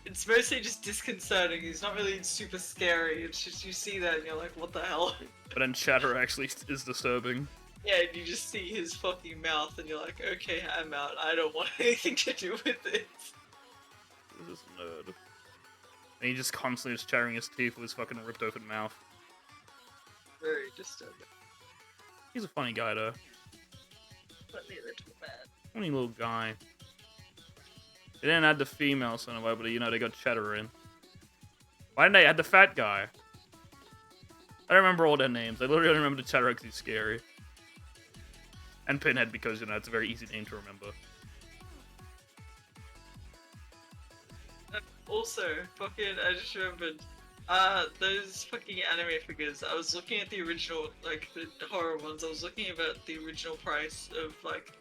it's mostly just disconcerting. He's not really super scary. It's just, you see that and you're like, what the hell? But then Chatterer actually is disturbing. Yeah, and you just see his fucking mouth and you're like, okay, I'm out. I don't want anything to do with this. This is a nerd. And he just constantly is chattering his teeth with his fucking ripped open mouth. Very disturbing. He's a funny guy though. Funny little man. Funny little guy. They didn't add the female son of a, but you know, they got Chatterer in. Why didn't they add the fat guy? I don't remember all their names. I literally don't remember the Chatterer because he's scary. And Pinhead because, you know, it's a very easy name to remember. Also, fucking, I just remembered, those fucking anime figures, I was looking at the original, like, the horror ones, I was looking about the original price of, like,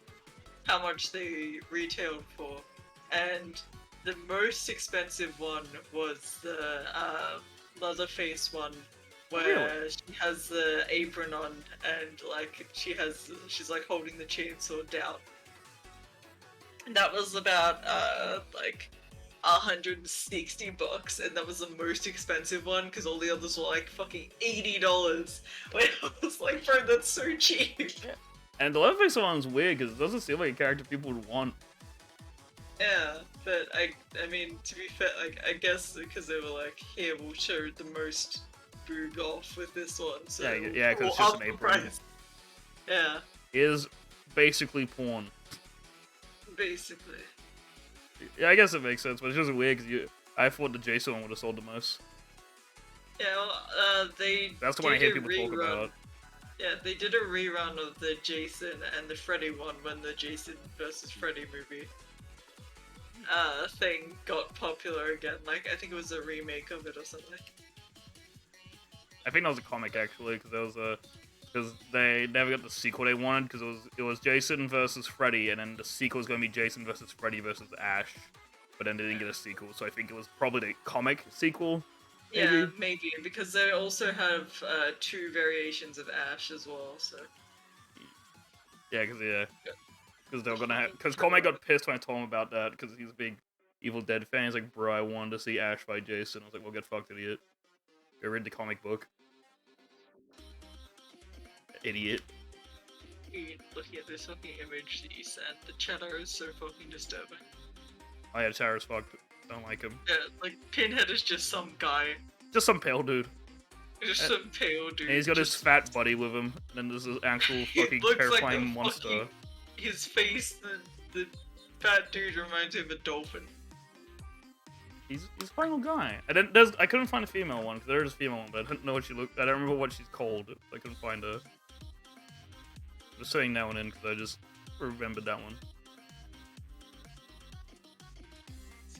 how much they retailed for, and the most expensive one was the, Leatherface one, where Really? she has the apron on, and, like, she's, like, holding the chainsaw down. And that was about, like, $160, and that was the most expensive one because all the others were like fucking $80. When I was like, bro, that's so cheap. And the Leatherface one's weird because it doesn't seem like a character people would want. Yeah, but I mean, to be fair, like, I guess because they were like, here, we'll show the most boobed off with this one. So Yeah, because it's we'll just up an the apron. price. Yeah, It is basically porn. basically. Yeah, I guess it makes sense, but it's just weird because I thought the Jason one would have sold the most. Yeah, well, they That's the one I hear did a people talk rerun. about. Yeah, they did a rerun of the Jason and the Freddy one when the Jason versus Freddy movie thing got popular again. Like, I think it was a remake of it or something. I think that was a comic actually, because there was a because they never got the sequel they wanted because it was Jason versus Freddy, and then the sequel was going to be Jason versus Freddy versus Ash, but then they didn't get a sequel, so I think it was probably the comic sequel. Yeah, maybe, because they also have 2 variations of Ash as well, so... Yeah, because they were gonna have because Cormac got pissed when I told him about that because he's a big Evil Dead fan. He's like, bro, I wanted to see Ash fight Jason. I was like, well, get fucked, idiot. Go read the comic book. Idiot. Looking at this fucking image that you sent, the Shadow is so fucking disturbing. Oh yeah, Tara's fucked. Don't like him. Yeah, like, Pinhead is just some guy. Just some pale dude. Just some pale dude. And he's got his just... fat buddy with him. And then there's this actual He fucking looks like terrifying a monster. fucking- His face, the fat dude reminds me of a dolphin. He's a fine little guy. I couldn't find a female one because there is a female one, but I don't know what she looked. I don't remember what she's called. I couldn't find her. I'm just saying that one in because I just remembered that one.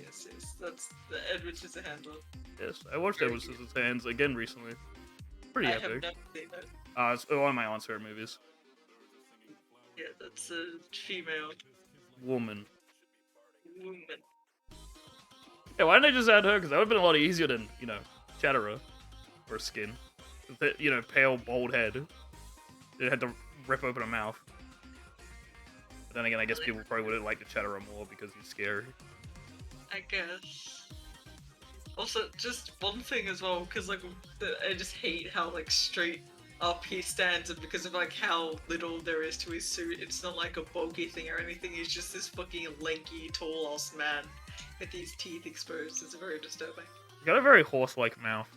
Yes, that's the Edward Scissorhands one. Yes, I watched Edward Scissorhands again recently. Pretty I have epic. never seen that. It's one of my aunt's favorite movies. Yeah, that's a female Woman. woman. Yeah, why didn't they just add her? Because that would have been a lot easier than, Chatterer. Or Skin. Pale, bald head. They had to rip open a mouth. But then again, I guess people probably would have liked the Chatterer more because he's scary. I guess. Also, just one thing as well, because like I just hate how like straight up he stands, and because of like how little there is to his suit, it's not like a bulky thing or anything. He's just this fucking lanky, tall ass man with his teeth exposed. It's very disturbing. He's got a very horse-like mouth.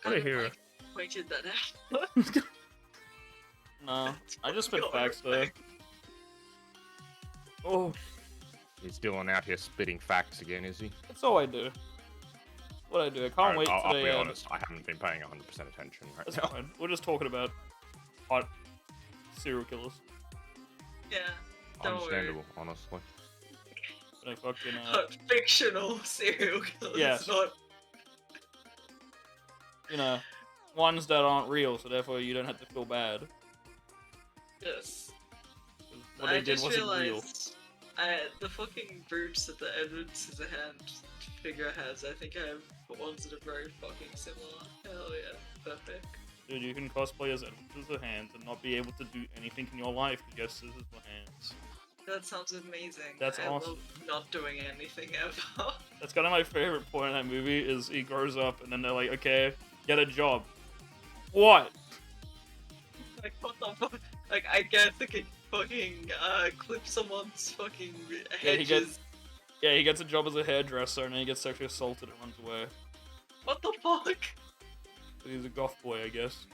What a hero. Pointed that out. No, I just spit facts there. Oh, He's Dylan out here spitting facts again, is he? that's all I do. What I do. I can't wait I'll today. be honest, I haven't been paying 100% attention right That's now. fine. We're just talking about hot serial killers. Yeah. Don't worry. Understandable, honestly. Like fucking, Fictional serial killers. Yes. Not... ones that aren't real, so therefore you don't have to feel bad. Yes. What they I did just wasn't real. realized the fucking boots that the Edward Scissorhands figure has, I think I have ones that are very fucking similar. Hell yeah, perfect. Dude, you can cosplay as Edward Scissorhands and not be able to do anything in your life because you have scissors for hands. That sounds amazing. That's I awesome. love not doing anything ever. That's kind of my favorite point in that movie is he grows up and then they're like, okay, get a job. What? Like, what the fuck? Like, I guess I could fucking clip someone's fucking Yeah, hedges. he gets a job as a hairdresser and then he gets sexually assaulted and runs away. What the fuck? So he's a goth boy, I guess.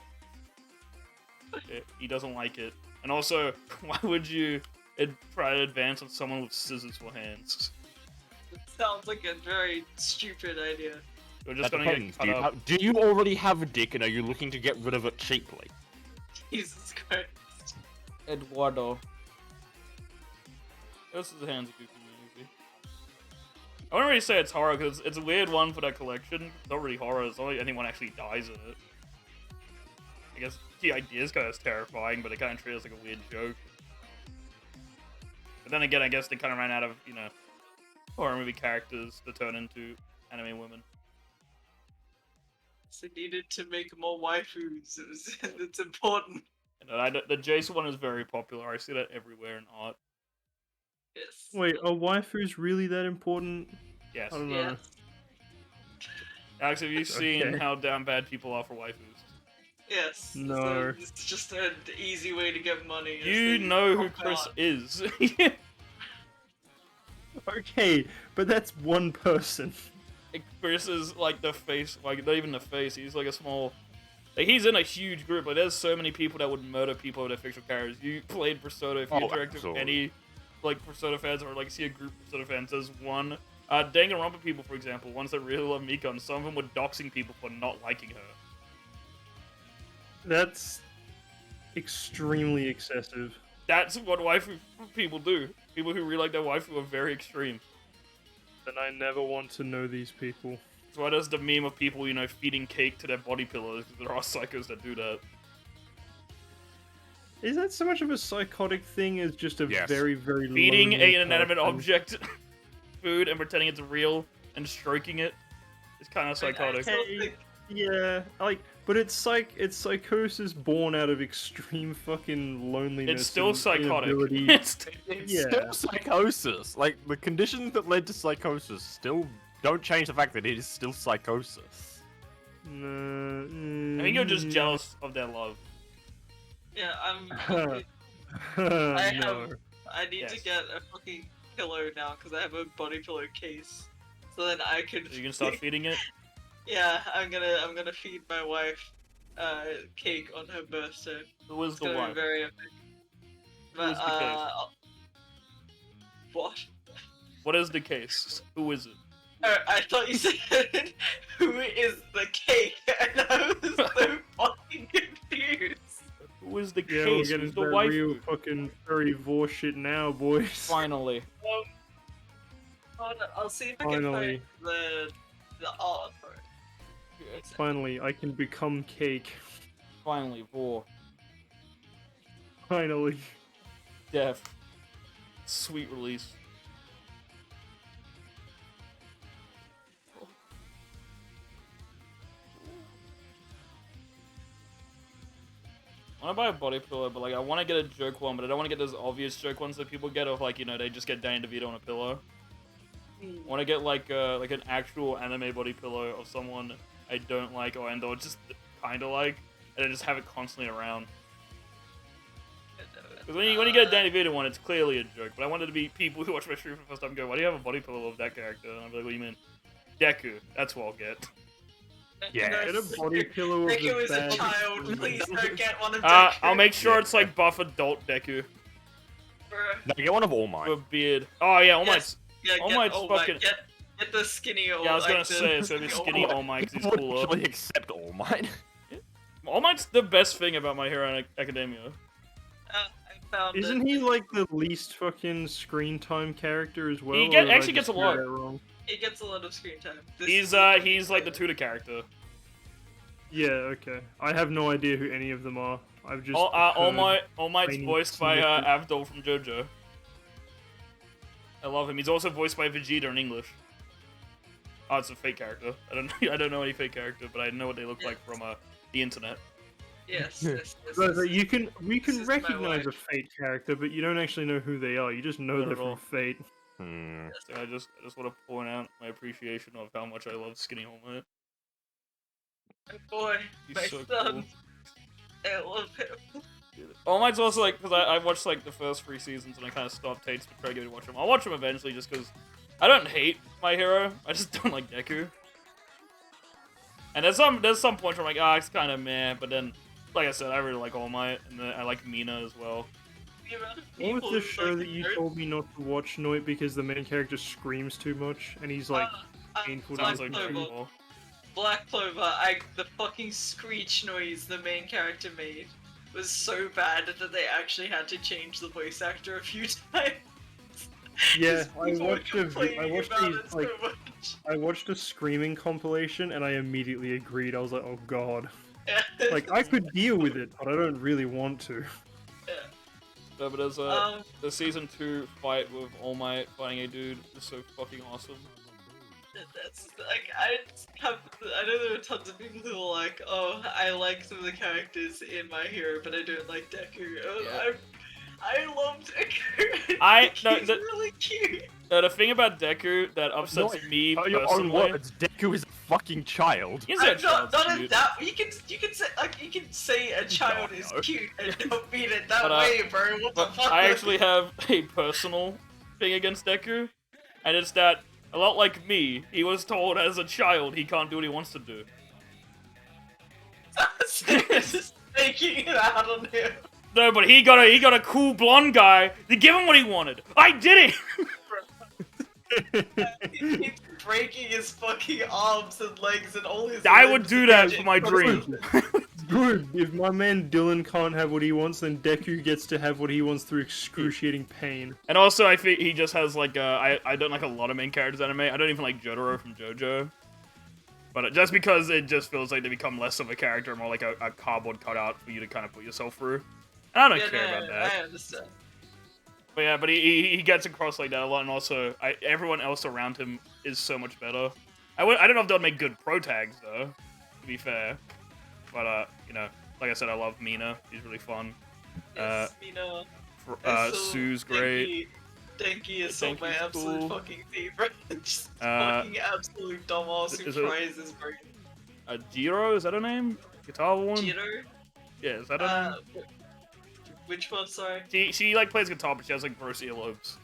Yeah, he doesn't like it. And also, why would you try to advance on someone with scissors for hands? It sounds like a very stupid idea. You're just That gonna depends. get cut up. Do you already have a dick and are you looking to get rid of it cheaply? Jesus Christ. Eduardo. This is a hands of goofy movie. I wouldn't really say it's horror because it's a weird one for that collection. It's not really horror. It's not like anyone actually dies in it. I guess the idea is kind of terrifying, but it kind of treats it like a weird joke. But then again, I guess they kind of ran out of, horror movie characters to turn into anime women. So needed to make more waifus. It's important. And the Jason one is very popular. I see that everywhere in art. Yes. Wait, are waifus really that important? Yes. I don't know. Yes. Alex, have you seen Okay. how damn bad people are for waifus? Yes. No. So it's just an easy way to get money. is You they know who pop Chris out. is. Okay, but that's one person. Chris is like the face, like not even the face. He's like a small. Like, he's in a huge group. Like there's so many people that would murder people with their fictional characters. You played Persona. If you interact with absolutely. any like Persona fans or like see a group of Persona fans, there's one. Danganronpa people, for example, ones that really love Mika, and some of them were doxing people for not liking her. That's extremely excessive. That's what waifu people do. People who really like their waifu are very extreme. And I never want to know these people. That's why there's the meme of people, feeding cake to their body pillows, because there are psychos that do that. Is that so much of a psychotic thing as just a Yes. very, very Feeding lonely an inanimate person? object food and pretending it's real and stroking it is kind of I psychotic. still Hey. think- Yeah, but it's psychosis born out of extreme fucking loneliness. It's still and psychotic. inability- It's It's Yeah. still psychosis. Like, the conditions that led to psychosis still don't change the fact that it is still psychosis. No, I think you're just jealous of their love. Yeah, I'm. no. I need to Yes. get a fucking pillow now because I have a body pillow case. So then I can. So you can start feeding it. Yeah, I'm gonna feed my wife cake on her birthday. Who is It's the gonna wife? be very epic. But is the case? what? What is the case? Who is it? I thought you said who is the cake, and I was so fucking confused. was the Yeah, we're case? getting Who's to the that real waifu? fucking furry vor shit now, boys. Finally. Hold on, I'll see if I can Finally. find the art for it. Finally, I can become cake. Finally, Vor. Finally. Def. Sweet release. I want to buy a body pillow, but like I want to get a joke one, but I don't want to get those obvious joke ones that people get of like, you know, they just get Danny DeVito on a pillow. I want to get like an actual anime body pillow of someone I don't like or just kind of like, and then just have it constantly around. Because when you get a Danny DeVito one, it's clearly a joke. But I wanted to be people who watch my stream for the first time and go, why do you have a body pillow of that character? And I'm like, what do you mean? Deku. That's what I'll get. Yeah. Get a body pillow of Deku the is a bad- child. Please don't get one of Deku. I'll make sure Yeah. it's like buff adult Deku Bruh. No, get one of All Might. with a beard. Oh yeah, All Might's. Yeah, All get Might's All Might. fucking- Get the skinny All Yeah, I was gonna like the- say it's gonna be skinny All Might because he's cooler. Actually accept All Might. All Might's the best thing about My Hero Academia. I found Isn't it. he like the least fucking screen time character as well? He or get- did I actually just gets a hear lot. that wrong? He gets a lot of screen time. This He's is- he's like the tutor character. Yeah, okay. I have no idea who any of them are. I've just All heard- Might's training voiced by significant- Avdol from JoJo. I love him. He's also voiced by Vegeta in English. Oh, it's a fake character. I don't know any fake character, but I know what they look like from the internet. Yes, yes, yes, So yes. we This can is my recognize a wife. fate character, but you don't actually know who they are. You just know Not they're at all. from Fate. Hmm. So I just want to point out my appreciation of how much I love Skinny All Might. My boy, He's my so son. I love him. All Might's also like, because I watched like the first 3 seasons and I kind of stopped Tate's but try to get me to watch them. I'll watch them eventually just because I don't hate My Hero, I just don't like Deku. And there's some points where I'm like, it's kind of meh, but then, like I said, I really like All Might, and then I like Mina as well. The amount of What was people the who, show like, that you nerd- told me not to watch, Noit, because the main character screams too much, and he's like painful to Sounds listen like to? Clover. Dragon Ball. Black Clover, the fucking screech noise the main character made was so bad that they actually had to change the voice actor a few times. Yeah, 'Cause I people were watched a vi- I complaining watched about these, it so like- much. I watched a screaming compilation, and I immediately agreed. I was like, oh god. Yeah. Like, I could deal with it, but I don't really want to. No, but there's the season 2 fight with All Might fighting a dude is so fucking awesome. That's like I know there are tons of people who are like, oh, I like some of the characters in My Hero, but I don't like Deku. Yeah. I love Deku. No, He's the- really cute. The thing about Deku that upsets me Oh, your own personally. words. Deku is a fucking child. He's a I'm not child's in cute. that. You can say a child is no. cute and don't mean it that But, way, bro. What the But fuck? I actually have a personal thing against Deku, and it's that, a lot like me, he was told as a child he can't do what he wants to do. just taking it out on him. No, but he got a cool blonde guy to give him what he wanted. I did it! He's breaking his fucking arms and legs and all his. I would limbs do and that shit. for my dream. Good. If my man Dylan can't have what he wants, then Deku gets to have what he wants through excruciating pain. And also, I think he just has like I don't like a lot of main characters anime. I don't even like Jotaro from JoJo. But just because it just feels like they become less of a character, more like a cardboard cutout for you to kind of put yourself through. And I don't Yeah, care no, about that. I understand. But yeah, but he gets across like that a lot, and also everyone else around him is so much better. I don't know if they'll make good pro tags though, to be fair. But you know, like I said, I love Mina. She's really fun. Yes, Mina. Sue's great. Denki is so my Denki's absolute cool. fucking favorite. Just Uh, fucking absolute dumbass who is it- tries his brain. Jiro, is that her name? Guitar one? Jiro? Yeah, is that her name? Which one, sorry? She like plays guitar, but she has like gross earlobes.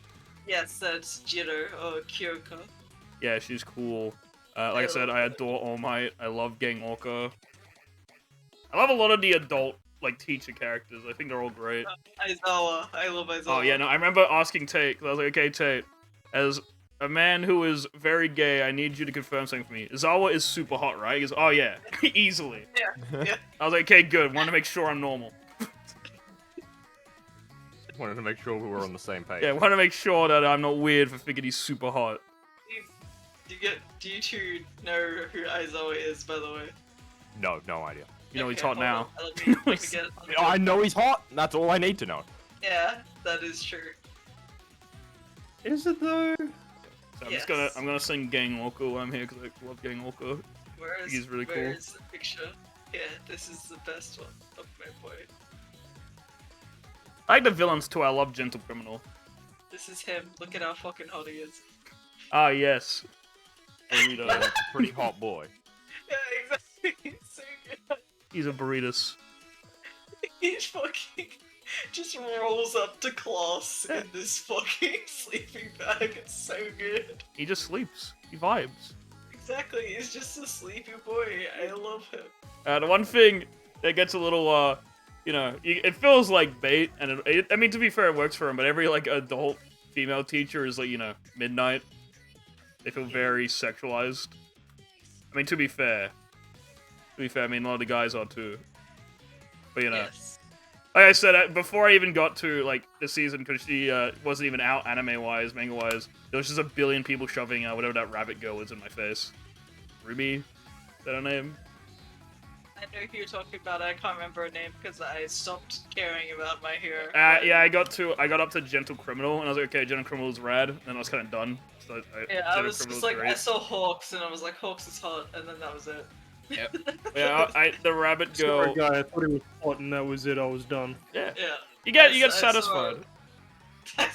Yes, that's Jiro, or Kyoko. Yeah, she's cool. Like I said, I adore All Might. I love Gang Orca. I love a lot of the adult like teacher characters. I think they're all great. Aizawa. I love Aizawa. Oh yeah, no, I remember asking Tate, 'cause I was like, okay, Tate, as a man who is very gay, I need you to confirm something for me. Zawa is super hot, right? He goes, oh yeah, easily. Yeah. I was like, okay, good, want to make sure I'm normal. Wanted to make sure we were on the same page. Yeah, I want to make sure that I'm not weird for thinking he's super hot. Do you two know who Aizawa is, by the way? No idea. You know he's Okay, hot hold now. on, Let me get it. I know he's hot. That's all I need to know. Yeah, that is true. Is it though? So Yes. I'm gonna sing Gang Walker while I'm here because I love Gang Walker. He's really cool. Where's the picture? Yeah, this is the best one of my boy. I like the villains too. I love Gentle Criminal. This is him. Look at how fucking hot he is. Ah yes. Burrito. That's a pretty hot boy. Yeah, exactly. He's so good. He's a burritos. He fucking just rolls up to class in this fucking sleeping bag. It's so good. He just sleeps. He vibes. Exactly. He's just a sleepy boy. I love him. The one thing that gets a little, it feels like bait, and I mean, to be fair, it works for him, but every, like, adult female teacher is, like, midnight. They feel very sexualized. I mean, to be fair, I mean, a lot of the guys are, too. But, Yes. like I said, before I even got to, like, this season, because she, wasn't even out anime-wise, manga-wise, there was just a billion people shoving, whatever that rabbit girl was in my face. Ruby? Is that her name? I know who you're talking about. I can't remember her name because I stopped caring about my hero. Yeah, I got up to Gentle Criminal, and I was like, okay, Gentle Criminal is rad, and then I was kind of done. So I Gentle was Criminal's just like, great. I saw Hawks, and I was like, Hawks is hot, and then that was it. Yep. Yeah, the rabbit Sorry, girl. guy. I thought it was hot, and that was it. I was done. Yeah, Yeah. you get I satisfied. I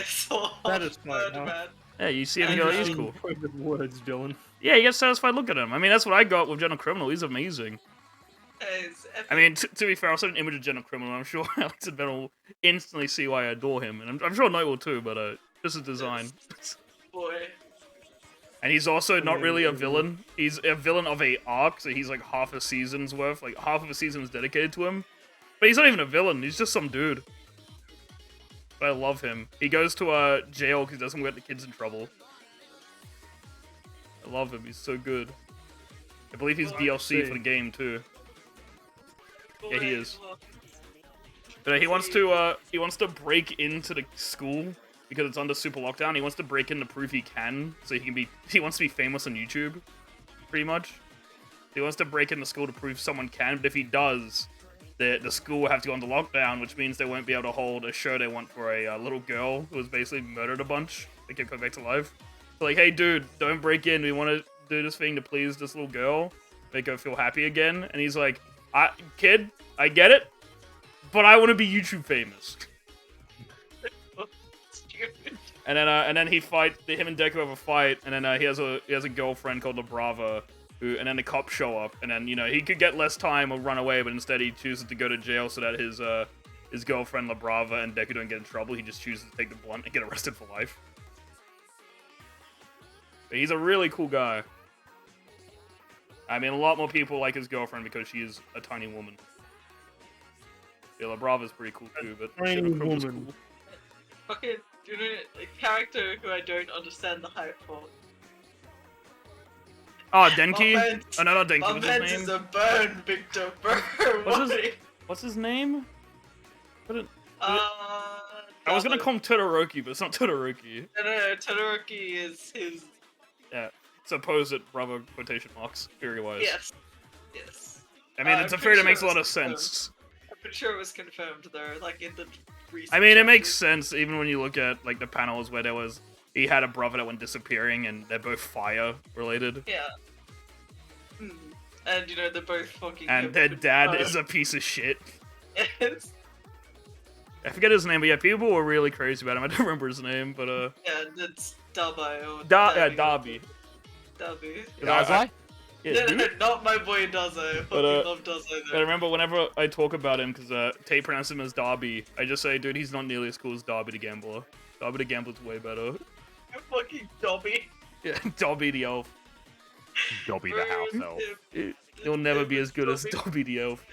saw Satisfied, huh? man. Yeah, you see him and go, I he's know. cool. Perfect words, Dylan. Yeah, you get satisfied. Look at him. I mean, that's what I got with Gentle Criminal. He's amazing. It's epic. I mean, to be fair, I'll send an image of Gentle Criminal. I'm sure Alex and Ben will instantly see why I adore him, and I'm sure Knight will too. But just his design. boy. And he's also not really a villain. He's a villain of a arc, so he's like half a season's worth. Like half of a season is dedicated to him. But he's not even a villain. He's just some dude. But I love him. He goes to jail because he doesn't get the kids in trouble. I love him. He's so good. I believe he's DLC for the game too. Yeah, he is. But he wants to break into the school because it's under super lockdown. He wants to break in to prove he can, so he wants to be famous on YouTube, pretty much. He wants to break into school to prove someone can, but if he does, the school will have to go under lockdown, which means they won't be able to hold a show they want for a little girl who was basically murdered a bunch. They kept coming back to life. So like, hey dude, don't break in. We want to do this thing to please this little girl, make her feel happy again. And he's like, kid, I get it, but I want to be YouTube famous. And then he fights. Him and Deku have a fight, and then he has a girlfriend called La Brava, and then the cops show up, and then he could get less time or run away, but instead he chooses to go to jail so that his girlfriend La Brava and Deku don't get in trouble. He just chooses to take the blunt and get arrested for life. But he's a really cool guy. I mean, a lot more people like his girlfriend because she is a tiny woman. Yeah, La Brava's pretty cool too, but Tiny Jennifer Criminal's woman. cool. Fucking, a character who I don't understand the hype for. Oh, Denki? Moment. Oh, no, not Denki. What's Moment his is name? a burn, Victor. Burn. What's his name? I I was gonna call him Todoroki, but it's not Todoroki. No, Todoroki is his. Yeah, supposed brother quotation marks, theory-wise. Yes. I mean, I'm it's a pretty theory that sure makes a it lot was of confirmed. sense. I'm pretty sure it was confirmed though, like in the recent I mean, it makes chapters. sense even when you look at like the panels where he had a brother that went disappearing, and they're both fire related, Yeah. And they're both fucking. and their dad is a piece of shit. Yes. I forget his name, but yeah, people were really crazy about him. I don't remember his name, but Yeah, that's Dabai or Darby. Darby. Dazai? Yeah, No, dude. not my boy Dazai. I fucking love Dazai I though. remember whenever I talk about him, because Tay pronounced him as Darby, I just say, dude, he's not nearly as cool as Darby the Gambler. Darby the Gambler's way better. Fucking Dobby. Yeah, Darby the Elf. Dobby the house elf. He'll never be as good as Dobby the Elf.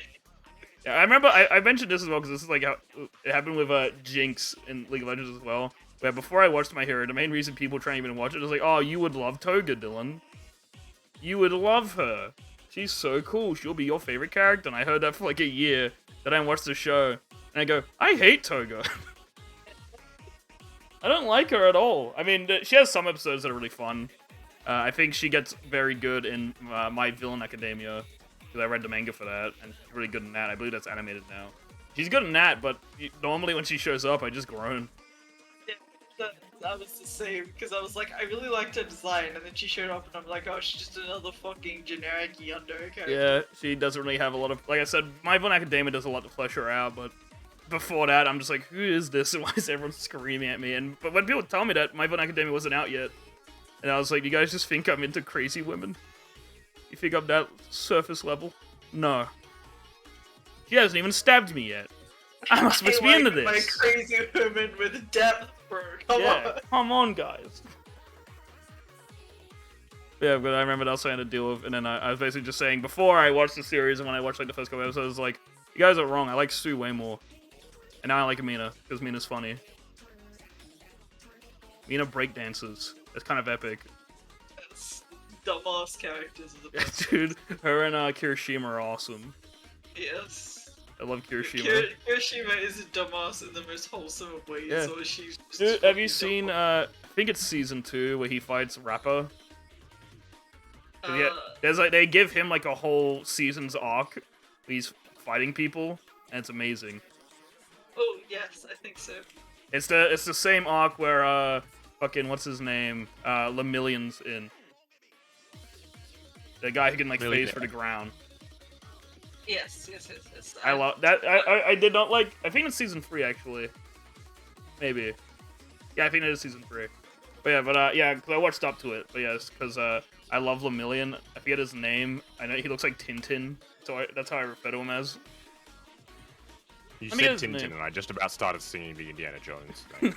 Yeah, I remember I mentioned this as well because this is like how it happened with Jinx in League of Legends as well. Where before I watched My Hero, the main reason people try and even watch it is like, oh, you would love Toga, Dylan. You would love her. She's so cool. She'll be your favorite character. And I heard that for like a year. Then I watched the show and I go, I hate Toga. I don't like her at all. I mean, she has some episodes that are really fun. I think she gets very good in My Villain Academia, because I read the manga for that, and she's really good in that. I believe that's animated now. She's good in that, but normally when she shows up, I just groan. Yeah, that was the same, because I was like, I really liked her design, and then she showed up, and I'm like, oh, she's just another fucking generic yandere character. Yeah, she doesn't really have a lot of... Like I said, My Villain Academia does a lot to flesh her out, but before that, I'm just like, who is this, and why is everyone screaming at me? But when people tell me that My Villain Academia wasn't out yet, and I was like, you guys just think I'm into crazy women? You think I'm that surface level? No. She hasn't even stabbed me yet. I'm not supposed to be into this. My crazy women with depth, bro. Come on. Come on, guys. Yeah, but I remember that was something to deal with, and then I was basically just saying, before I watched the series, and when I watched like the first couple episodes, I was like, you guys are wrong, I like Sue way more. And now I like Mina, because Mina's funny. Mina breakdances. It's kind of epic. That's dumbass characters of the Yeah, best. dude, her and Kirishima are awesome. Yes. I love Kirishima. Kirishima is a dumbass in the most wholesome of ways. Yeah. Or she's just Dude, have you fucking seen, dumb. I think it's season 2, where he fights Rapper? Uh, There's like, they give him like a whole season's arc, where he's fighting people, and it's amazing. Oh yes, I think so. It's the same arc where fucking what's his name? Lemillion's in. The guy who can like phase for the ground. Yes. I love that. I did not like. I think it's season 3 actually. Maybe. Yeah, I think it is season 3. But yeah, because I watched up to it. But yes, because I love Lemillion. I forget his name. I know he looks like Tintin, so that's how I refer to him as. You Let me said get his name. Tintin, and I just about started singing the Indiana Jones thing.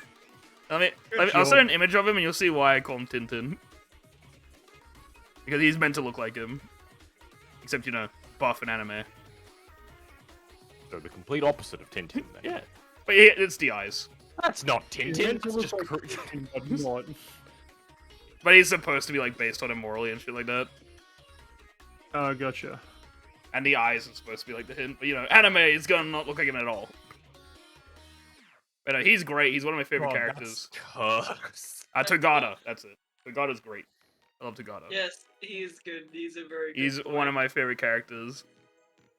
I'll send an image of him, and you'll see why I call him Tintin. Because he's meant to look like him. Except, you know, buff and anime. So the complete opposite of Tintin, then. Yeah. But yeah, it's the eyes. That's not Tintin. It's It's just like cr- but not. But he's supposed to be, like, based on him morally and shit like that. Oh, gotcha. And the eyes are supposed to be like the hint. But, you know, anime is gonna not look like him at all. But he's great. He's one of my favorite Oh, characters. that's cursed. Togata. That's it. Togata's great. I love Togata. Yes, he is good. He's a very good He's boy. one of my favorite characters.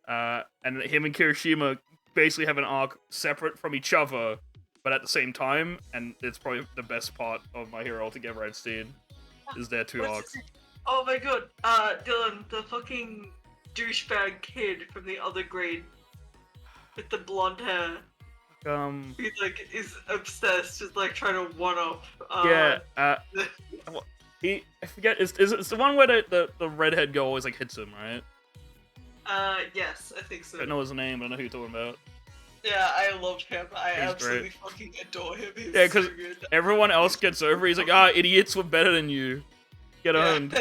And him and Kirishima basically have an arc separate from each other, but at the same time, and it's probably the best part of My Hero altogether I've seen, is their two What's arcs. his- Oh my god, Dylan, the fucking douchebag kid from the other grade with the blonde hair. He like is obsessed, just like trying to one up. Yeah, I forget, it's the one where the redhead girl always like hits him, right? Yes, I think so. I don't know his name, but I know who you're talking about. Yeah, I love him. I He's absolutely great. fucking adore him. He's Yeah, so 'cause good. Everyone else gets over, he's like, idiots were better than you. Get owned.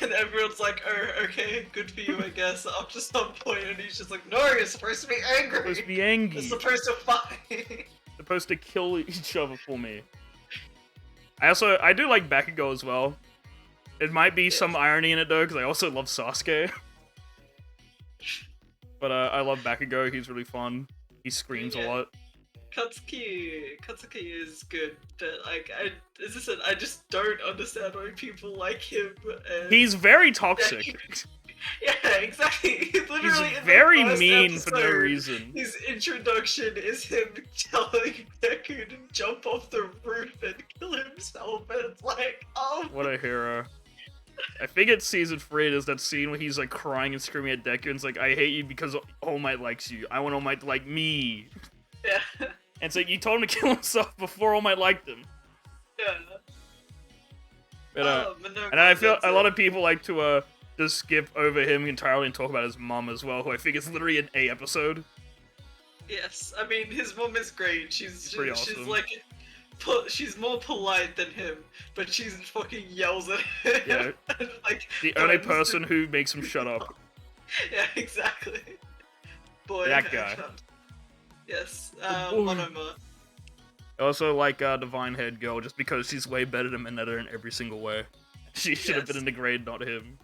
And everyone's like, oh, okay, good for you, I guess, up to some point, and he's just like, no, you're supposed to be angry. Supposed to be angry. You're supposed to fight. Supposed to kill each other for me. I do like Bakugo as well. It might be some irony in it though, because I also love Sasuke. But I love Bakugo, he's really fun. He screams a Yeah. lot. Katsuki is good, but like, as I said, I just don't understand why people like him. And... He's very toxic. Yeah, exactly. He's literally He's in the very first mean for no episode, reason. His introduction is him telling Deku to jump off the roof and kill himself, and it's like, oh. What a hero. I think it's season 3, there's that scene where he's like crying and screaming at Deku and it's like, I hate you because All Might likes you. I want All Might to like me. Yeah. And it's like, you told him to kill himself before All Might liked him. Yeah. But, no, and I feel that's a lot it. of people like to just skip over him entirely and talk about his mom as well, who I think is literally an A episode. Yes, I mean his mom is great. She's Pretty she's awesome. like, she's more polite than him, but she's fucking yells at him. Yeah. And, like, The only threatens person to- who makes him shut up. Yeah, exactly. Boy, That guy. I can't. Yes, boy. Monoma. I also like Divine Head Girl just because she's way better than Mineta in every single way. She should have been Yes. in the grade, not him.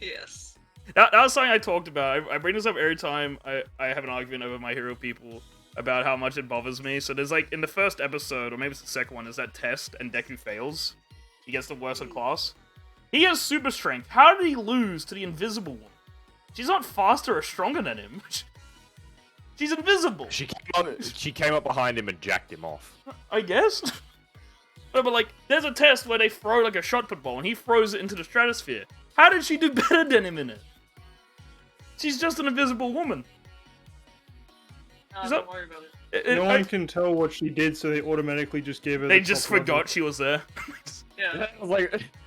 Yes. That was something I talked about. I bring this up every time I have an argument over My Hero people. about how much it bothers me. So there's like in the first episode, or maybe it's the second one, is that test and Deku fails. He gets the worst of class. He has super strength. How did he lose to the invisible one? She's not faster or stronger than him. She's invisible. She came up behind him and jacked him off. I guess. No, but like, there's a test where they throw like a shot put ball and he throws it into the stratosphere. How did she do better than him in it? She's just an invisible woman. Don't worry about it. No one can tell what she did, so they automatically just gave her. They the just top level. forgot she was there. Yeah.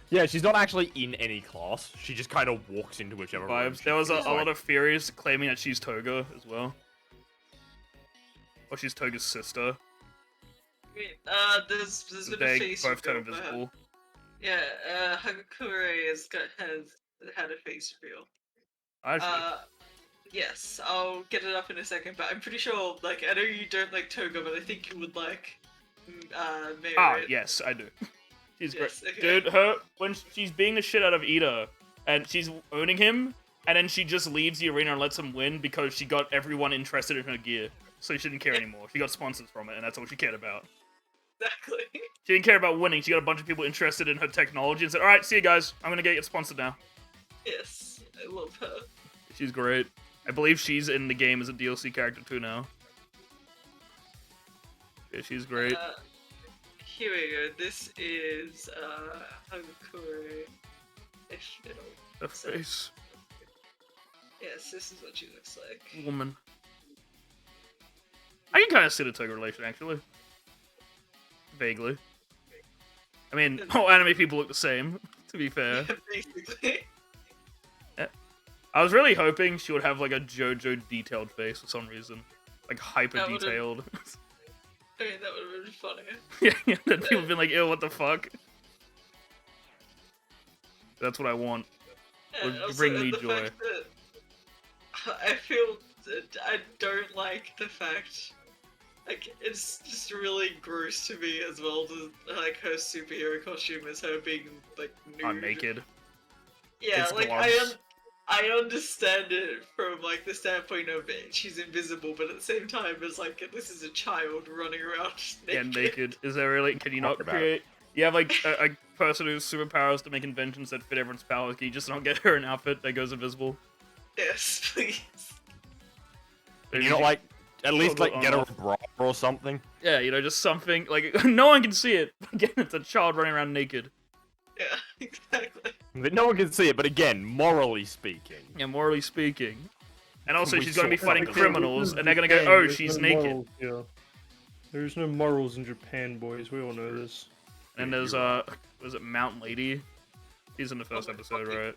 Yeah, she's not actually in any class. She just kind of walks into whichever room Vibes. There was a she's lot of theories claiming that she's Toga as well. Or she's Toga's sister. Wait, there's been a They face both turn reveal for her. invisible. Yeah, Hagakure has had a face reveal. Actually, Yes, I'll get it up in a second, but I'm pretty sure, like, I know you don't like Toga, but I think you would like, Mayrit. yes, I do. She's Yes, great. okay. Dude, when she's being the shit out of Ida, and she's owning him, and then she just leaves the arena and lets him win because she got everyone interested in her gear. So she didn't care anymore. She got sponsors from it, and that's all she cared about. Exactly. She didn't care about winning. She got a bunch of people interested in her technology and said, alright, see you guys. I'm gonna get sponsored now. Yes, I love her. She's great. I believe she's in the game as a DLC character too now. Yeah, she's great. Here we go. This is Hagakure. If it'll. Her face. Yes, this is what she looks like. Woman. I can kind of see the Toga relation, actually. Vaguely. I mean, all anime people look the same, to be fair. Basically. I was really hoping she would have, like, a JoJo detailed face for some reason. Like, hyper That would've- detailed. I mean, that would have been funny. Yeah, then people have been like, ew, what the fuck? That's what I want. And Would also, bring me the joy. fact that I feel that I don't like the fact, like, it's just really gross to me as well, like, her superhero costume is her being, like, nude. Naked. Yeah, It's like, gloves. I understand it from, like, the standpoint of it, she's invisible, but at the same time, it's like, this is a child running around Yeah, naked. naked. Is there really? Can you not Talk about it. create? You have like a person who's superpowers to make inventions that fit everyone's powers. Can you just not get her an outfit that goes invisible? Yes, please. Can you not, like, at least, Toggle like, get her on a bra or something? Yeah, you know, just something like no one can see it. Again, it's a child running around naked. Yeah, exactly. That no one can see it, but again, morally speaking. Yeah, morally speaking. And also, We she's going to be saw fighting something. criminals, and they're going to go, Japan, "Oh, there's she's no naked." morals here. There's no morals in Japan, boys. We all know this. And there's was it Mount Lady? She's in the first my episode, fucking- right?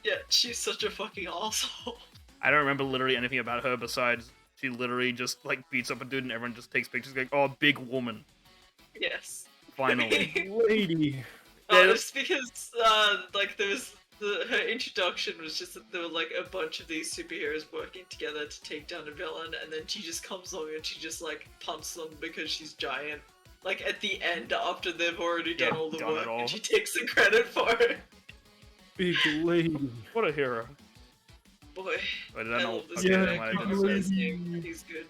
Yeah, she's such a fucking asshole. I don't remember literally anything about her besides she literally just like beats up a dude and everyone just takes pictures like, oh, big woman. Yes. Finally. Lady. Yeah. It's because, like, there was her introduction was just that there were like a bunch of these superheroes working together to take down a villain, and then she just comes along and she just like punts them because she's giant. Like at the end, after they've already done Yeah, all the done it work, all. and she takes the credit for it. Big lady. What a hero. Boy, Wait, did I I know? love this Okay, Yeah, guy. never mind, I I didn't love say. his name. He's good.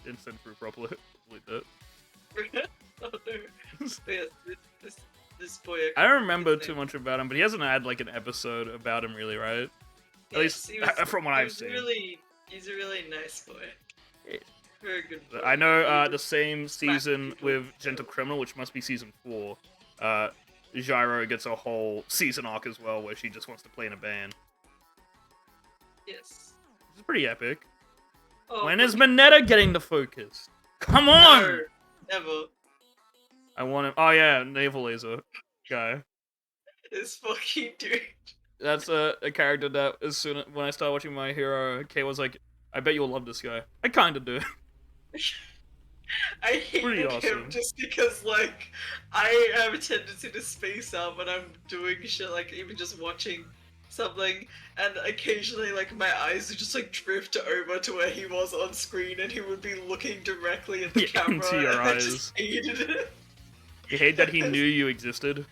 Didn't send through properly. Delete that. Oh no. But yeah, this boy. I don't remember his too name- much about him, but he hasn't had like an episode about him really, right? At least he was- from what he I've was seen. He's a really nice boy. Yeah. Very good boy. I know He the was- same season people. with Gentle Criminal, which must be season 4. Gyro gets a whole season arc as well, where she just wants to play in a band. Yes. It's pretty epic. Oh, When but- is Mineta getting the focus? Come on! No, never. I want him. Oh yeah, naval laser guy. This fucking dude. That's a character that as soon as, when I started watching My Hero, Kay was like, "I bet you'll love this guy." I kind of do. I hated him awesome. just because, like, I have a tendency to space out when I'm doing shit, like, even just watching something, and occasionally, like, my eyes would just, like, drift over to where he was on screen, and he would be looking directly at the Yeah, camera, into your and I eyes. just hated it. You hate that he knew you existed.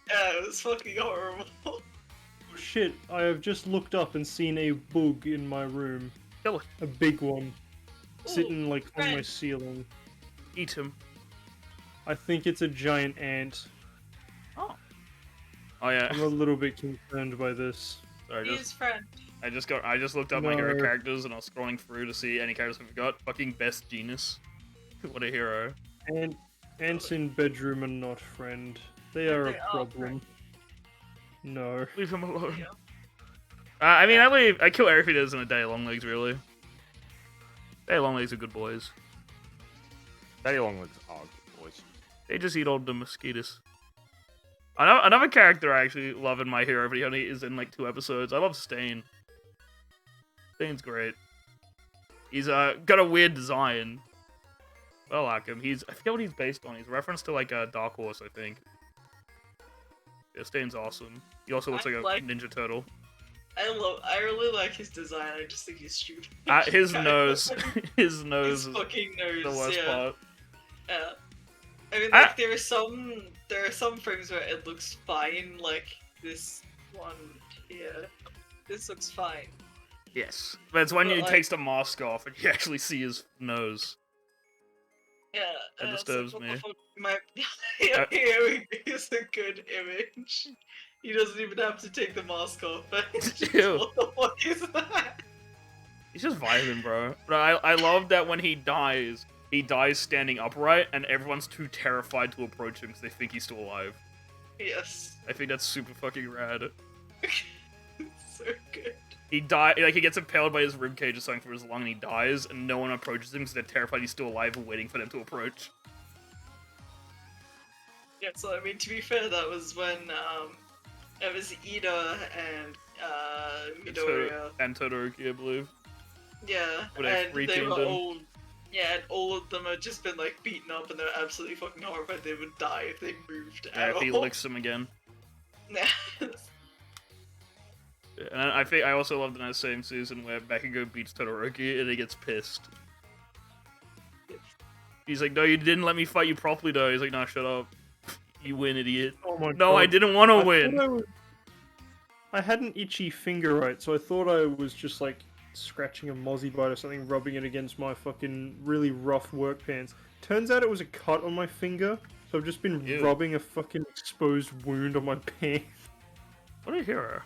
Yeah, it was fucking horrible. Shit, I have just looked up and seen a bug in my room. Kill it. A big one. sitting like on my friend. ceiling. Eat him. I think it's a giant ant. Oh. Oh yeah. I'm a little bit concerned by this. Sorry, Be his friend. I just looked up my hero No. characters and I was scrolling through to see any characters I've got. Fucking best genus. What a hero. And ants in bedroom are not friend. They are a They are problem. friend. No. Leave him alone. Yeah. I mean, I kill everything that isn't a day long legs, really. Day long legs are good boys. Daddy Longlegs are good boys. They just eat all the mosquitoes. Another character I actually love in my hero, but he only is in like 2 episodes. I love Stain. Stain's great. He's got a weird design. I like him. I forget what he's based on. He's a reference to like a Dark Horse, I think. Yeah, Stain's awesome. He also looks I like a like- Ninja Turtle. I really like his design. I just think he's stupid. His Kind nose, of. his nose His is fucking nose. the worst yeah. part. Yeah. I mean, I- like, there are some frames where it looks fine, like this one here. This looks fine. Yes, but it's when But, he like- takes the mask off and you actually see his nose. Yeah. That and it's disturbs what me. the fuck, here is a good image. He doesn't even have to take the mask off. It's just, Ew. what the fuck is that? He's just vibing, bro. But I love that when he dies standing upright, and everyone's too terrified to approach him because they think he's still alive. Yes. I think that's super fucking rad. It's so good. He gets impaled by his ribcage or something from his lung, and he dies, and no one approaches him because they're terrified he's still alive and waiting for them to approach. Yeah, so I mean, to be fair, that was when it was Ida and Midoriya. And Todoroki, I believe. Yeah, Would I and they re-teamed were them? all. Yeah, and all of them had just been like beaten up, and they're absolutely fucking horrified they would die if they moved Yeah, at if he all. licks him again. Yes. Yeah, and I think I also loved in that same season where Bakugo beats Todoroki and he gets pissed. He's like, no, you didn't let me fight you properly, though. He's like, no, shut up. You win, idiot. Oh my No, god. I didn't want to I win. thought I had an itchy finger, right? So I thought I was just like scratching a mozzie bite or something, rubbing it against my fucking really rough work pants. Turns out it was a cut on my finger, so I've just been Ew. rubbing a fucking exposed wound on my pants. What a hero.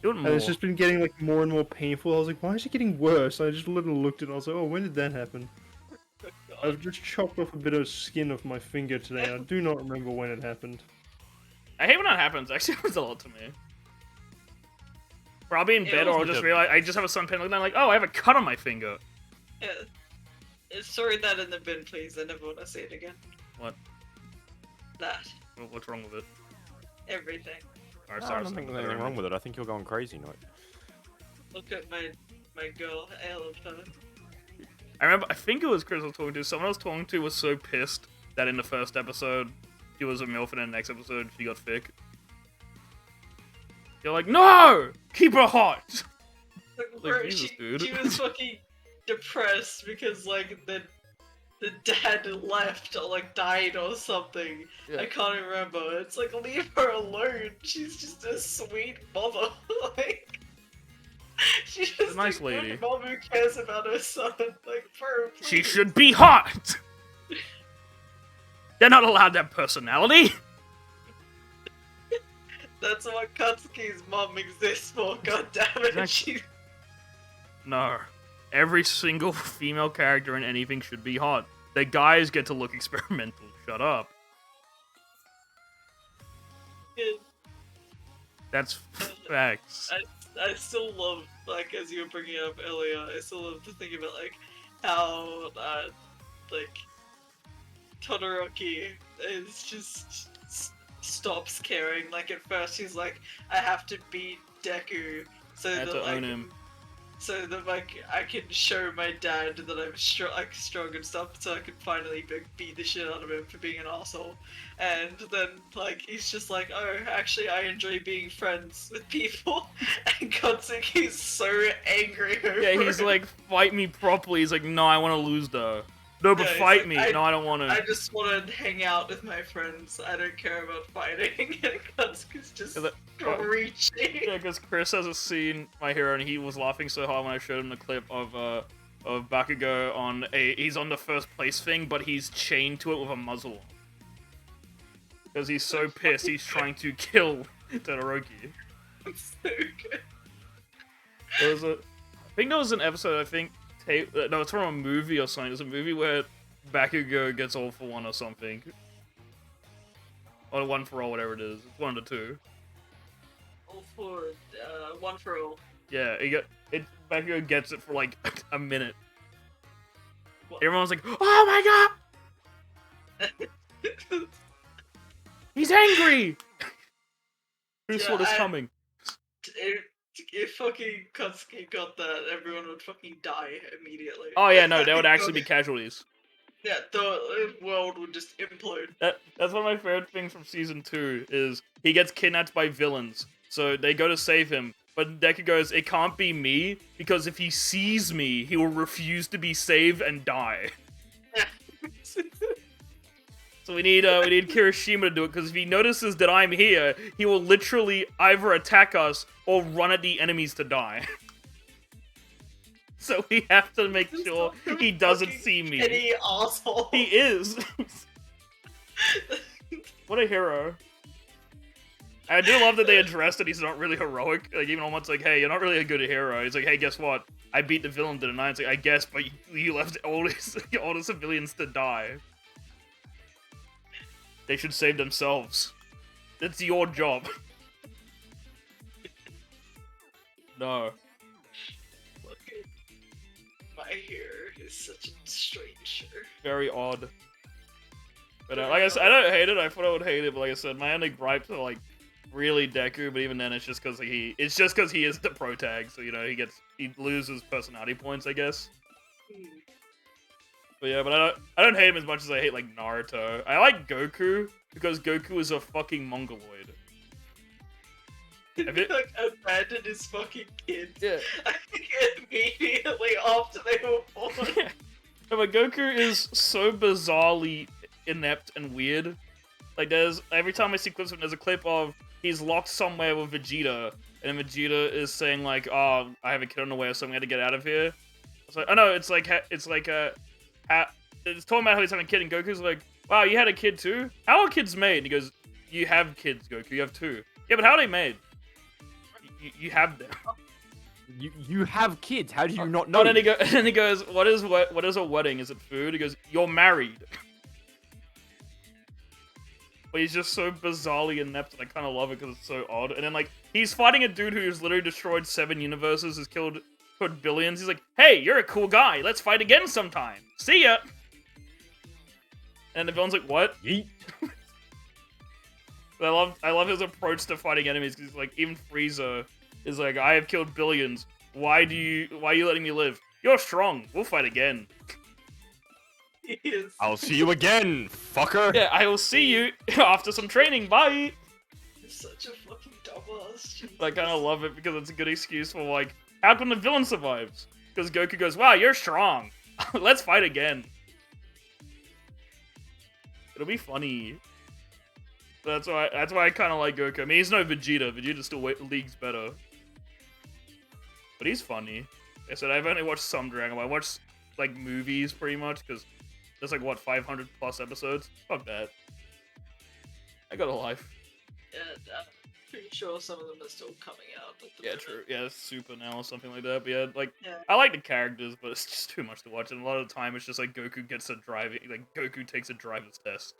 Doing more. And it's just been getting like more and more painful. I was like, why is it getting worse? I just literally looked at it and I was like, oh, when did that happen? I've just chopped off a bit of skin off my finger today. I do not remember when it happened. I hate when that happens. It actually happens a lot to me. Where I'll be in Yeah, bed it or I'll was just good. realize I just have a sunpen and I'm like, oh, I have a cut on my finger. Yeah. Throw that in the bin, please. I never want to see it again. What? That. What's wrong with it? Everything. Alright, I sorry, don't think there's anything wrong with it. I think you're going crazy, Note. Look at my girl. I love her. I think it was Chris I was talking to. Someone I was talking to was so pissed that in the first episode she was a MILF and in the next episode she got thick. You're like, no! Keep her hot! Like, Like, bro, Jesus, dude. she was fucking depressed because like the dad left or like died or something. Yeah. I can't remember. It's like, leave her alone. She's just a sweet mother. Like, she's just nice a lady. good mom who cares about her son. Like, bro, She please. should be hot! They're not allowed to have personality! That's what Katsuki's mom exists for. God damn it! Exactly. She... No. Every single female character in anything should be hot. The guys get to look experimental. Shut up. That's facts. I still love, like, as you were bringing it up earlier, I still love to think about, like, how, like, Todoroki is just stops caring. Like, at first he's like, I have to beat Deku so I have that, to like, own him. so that, like, I can show my dad that I'm strong and stuff, so I can finally beat the shit out of him for being an asshole. And then, like, he's just like, oh, actually, I enjoy being friends with people. And Katsuki's so angry over Yeah, he's it. like, fight me properly. He's like, no, I want to lose though. No, but Yeah, he's fight like, me. I- No, I don't want I to. just want to hang out with my friends. I don't care about fighting. And Katsuki's just Yeah, screeching. Yeah, because Chris has a scene, my hero, and he was laughing so hard when I showed him the clip of of Bakugo on he's on the first place thing, but he's chained to it with a muzzle. Because he's so pissed, he's trying to kill Todoroki. It's so good. I think there was an episode, no, it's from a movie or something. There's a movie where Bakugo gets all for one or something. Or one for all, whatever it is. It's one of the two. All for one for all. Yeah, Bakugo gets it for like a minute. What? Everyone's like, "Oh my god, he's angry!" Who saw this coming? If fucking Katsuki got that, everyone would fucking die immediately. Oh yeah, no, there would actually be casualties. Yeah, the world would just implode. That's one of my favorite things from season 2 is he gets kidnapped by villains. So they go to save him, but Deku goes, "It can't be me, because if he sees me, he will refuse to be saved and die." So we need Kirishima to do it, because if he notices that I'm here, he will literally either attack us or run at the enemies to die. So we have to make sure he doesn't see me. Any asshole. He is. What a hero. I do love that they addressed that he's not really heroic. Like, even Almond's like, "Hey, you're not really a good hero." He's like, "Hey, guess what? I beat the villain, didn't I?" It's like, "I guess, but you left all the civilians to die. They should save themselves. It's your job." No. My hair is such a strange hair. Very odd. But like I said, I don't hate it. I thought I would hate it, but like I said, my only gripes are like really Deku. But even then, it's just because he is the pro tag. So he loses personality points, I guess. But yeah, but I don't hate him as much as I hate like Naruto. I like Goku because Goku is a fucking mongoloid. He like abandoned his fucking kids. Yeah. I think immediately after they were born. Yeah. But Goku is so bizarrely inept and weird. Like every time I see clips of him, there's a clip of he's locked somewhere with Vegeta, and Vegeta is saying like, "Oh, I have a kid on the way, so I'm gonna get out of here." It's like, oh no, it's talking about how he's having a kid, and Goku's like, "Wow, you had a kid too? How are kids made?" And he goes, "You have kids, Goku. You have 2. Yeah, but how are they made? You have them." You have kids. How do you not know? And then he goes, what is a wedding? Is it food? He goes, "You're married." But he's just so bizarrely inept, and I kind of love it because it's so odd. And then like he's fighting a dude who's literally destroyed 7 universes, has killed billions. He's like, "Hey, you're a cool guy. Let's fight again sometime. See ya." And the villain's like, "What?" Yeet. I love his approach to fighting enemies, because like even Frieza is like, "I have killed billions. Why are you letting me live? You're strong. We'll fight again." Yes. I'll see you again, fucker. Yeah, I will see you after some training. Bye. He's such a fucking dumbass. I kind of love it because it's a good excuse for like, how come the villain survives? Because Goku goes, "Wow, you're strong. Let's fight again." It'll be funny. That's why I kind of like Goku. I mean, he's no Vegeta. Vegeta's still leagues better. But he's funny. Like I said, I've only watched some Dragon Ball. I watched like movies pretty much because there's like what 500 plus episodes. Fuck that. I got a life. Yeah, I'm pretty sure some of them are still coming out. At the Yeah, minute. true. Yeah, Super now or something like that. But yeah, like Yeah. I like the characters, but it's just too much to watch. And a lot of the time, it's just like Goku gets a driving, like Goku takes a driver's test.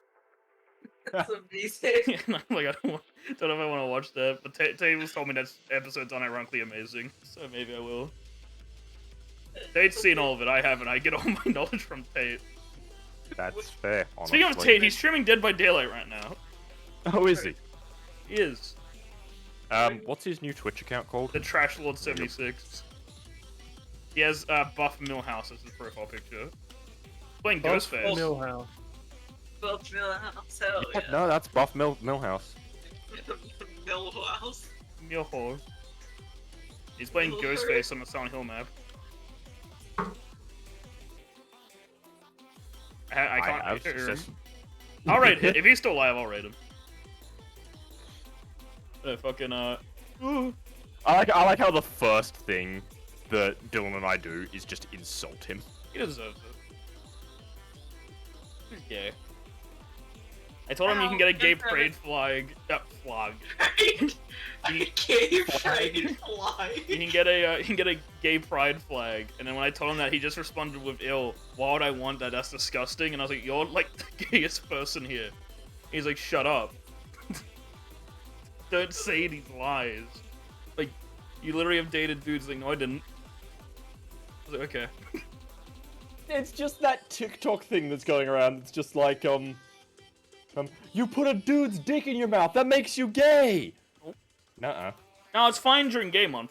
That's amazing. And I'm like, I don't know if I want to watch that. But Tate told me that episode's unironically amazing, so maybe I will. Tate's seen all of it. I haven't. I get all my knowledge from Tate. That's fair. Speaking of honestly. Tate, he's streaming Dead by Daylight right now. Oh, is he? He is. What's his new Twitch account called? The Trash Lord 76. He has Buff Millhouse as his profile picture. Playing Ghostface. Millhouse. Buff Millhouse, hell yeah. No, that's Buff Millhouse. Millhouse. Millhouse. He's playing Millhouse. Ghostface on the Silent Hill map. I can't have hear him. success. I'll rate him. If he's still alive, I'll rate him. Fucking, ooh. I like how the first thing that Dylan and I do is just insult him. He deserves it. He's gay. I told him you can get a gay pride flag. Flag. A gay pride flag. You can get a gay pride flag, and then when I told him that, he just responded with "Ill. Why would I want that? That's disgusting." And I was like, "You're like the gayest person here." He's like, "Shut up! Don't say these lies. Like, you literally have dated dudes." Like, no, I didn't. I was like, okay. It's just that TikTok thing that's going around. It's just like, you put a dude's dick in your mouth. That makes you gay. Nuh-uh. No, it's fine during gay month.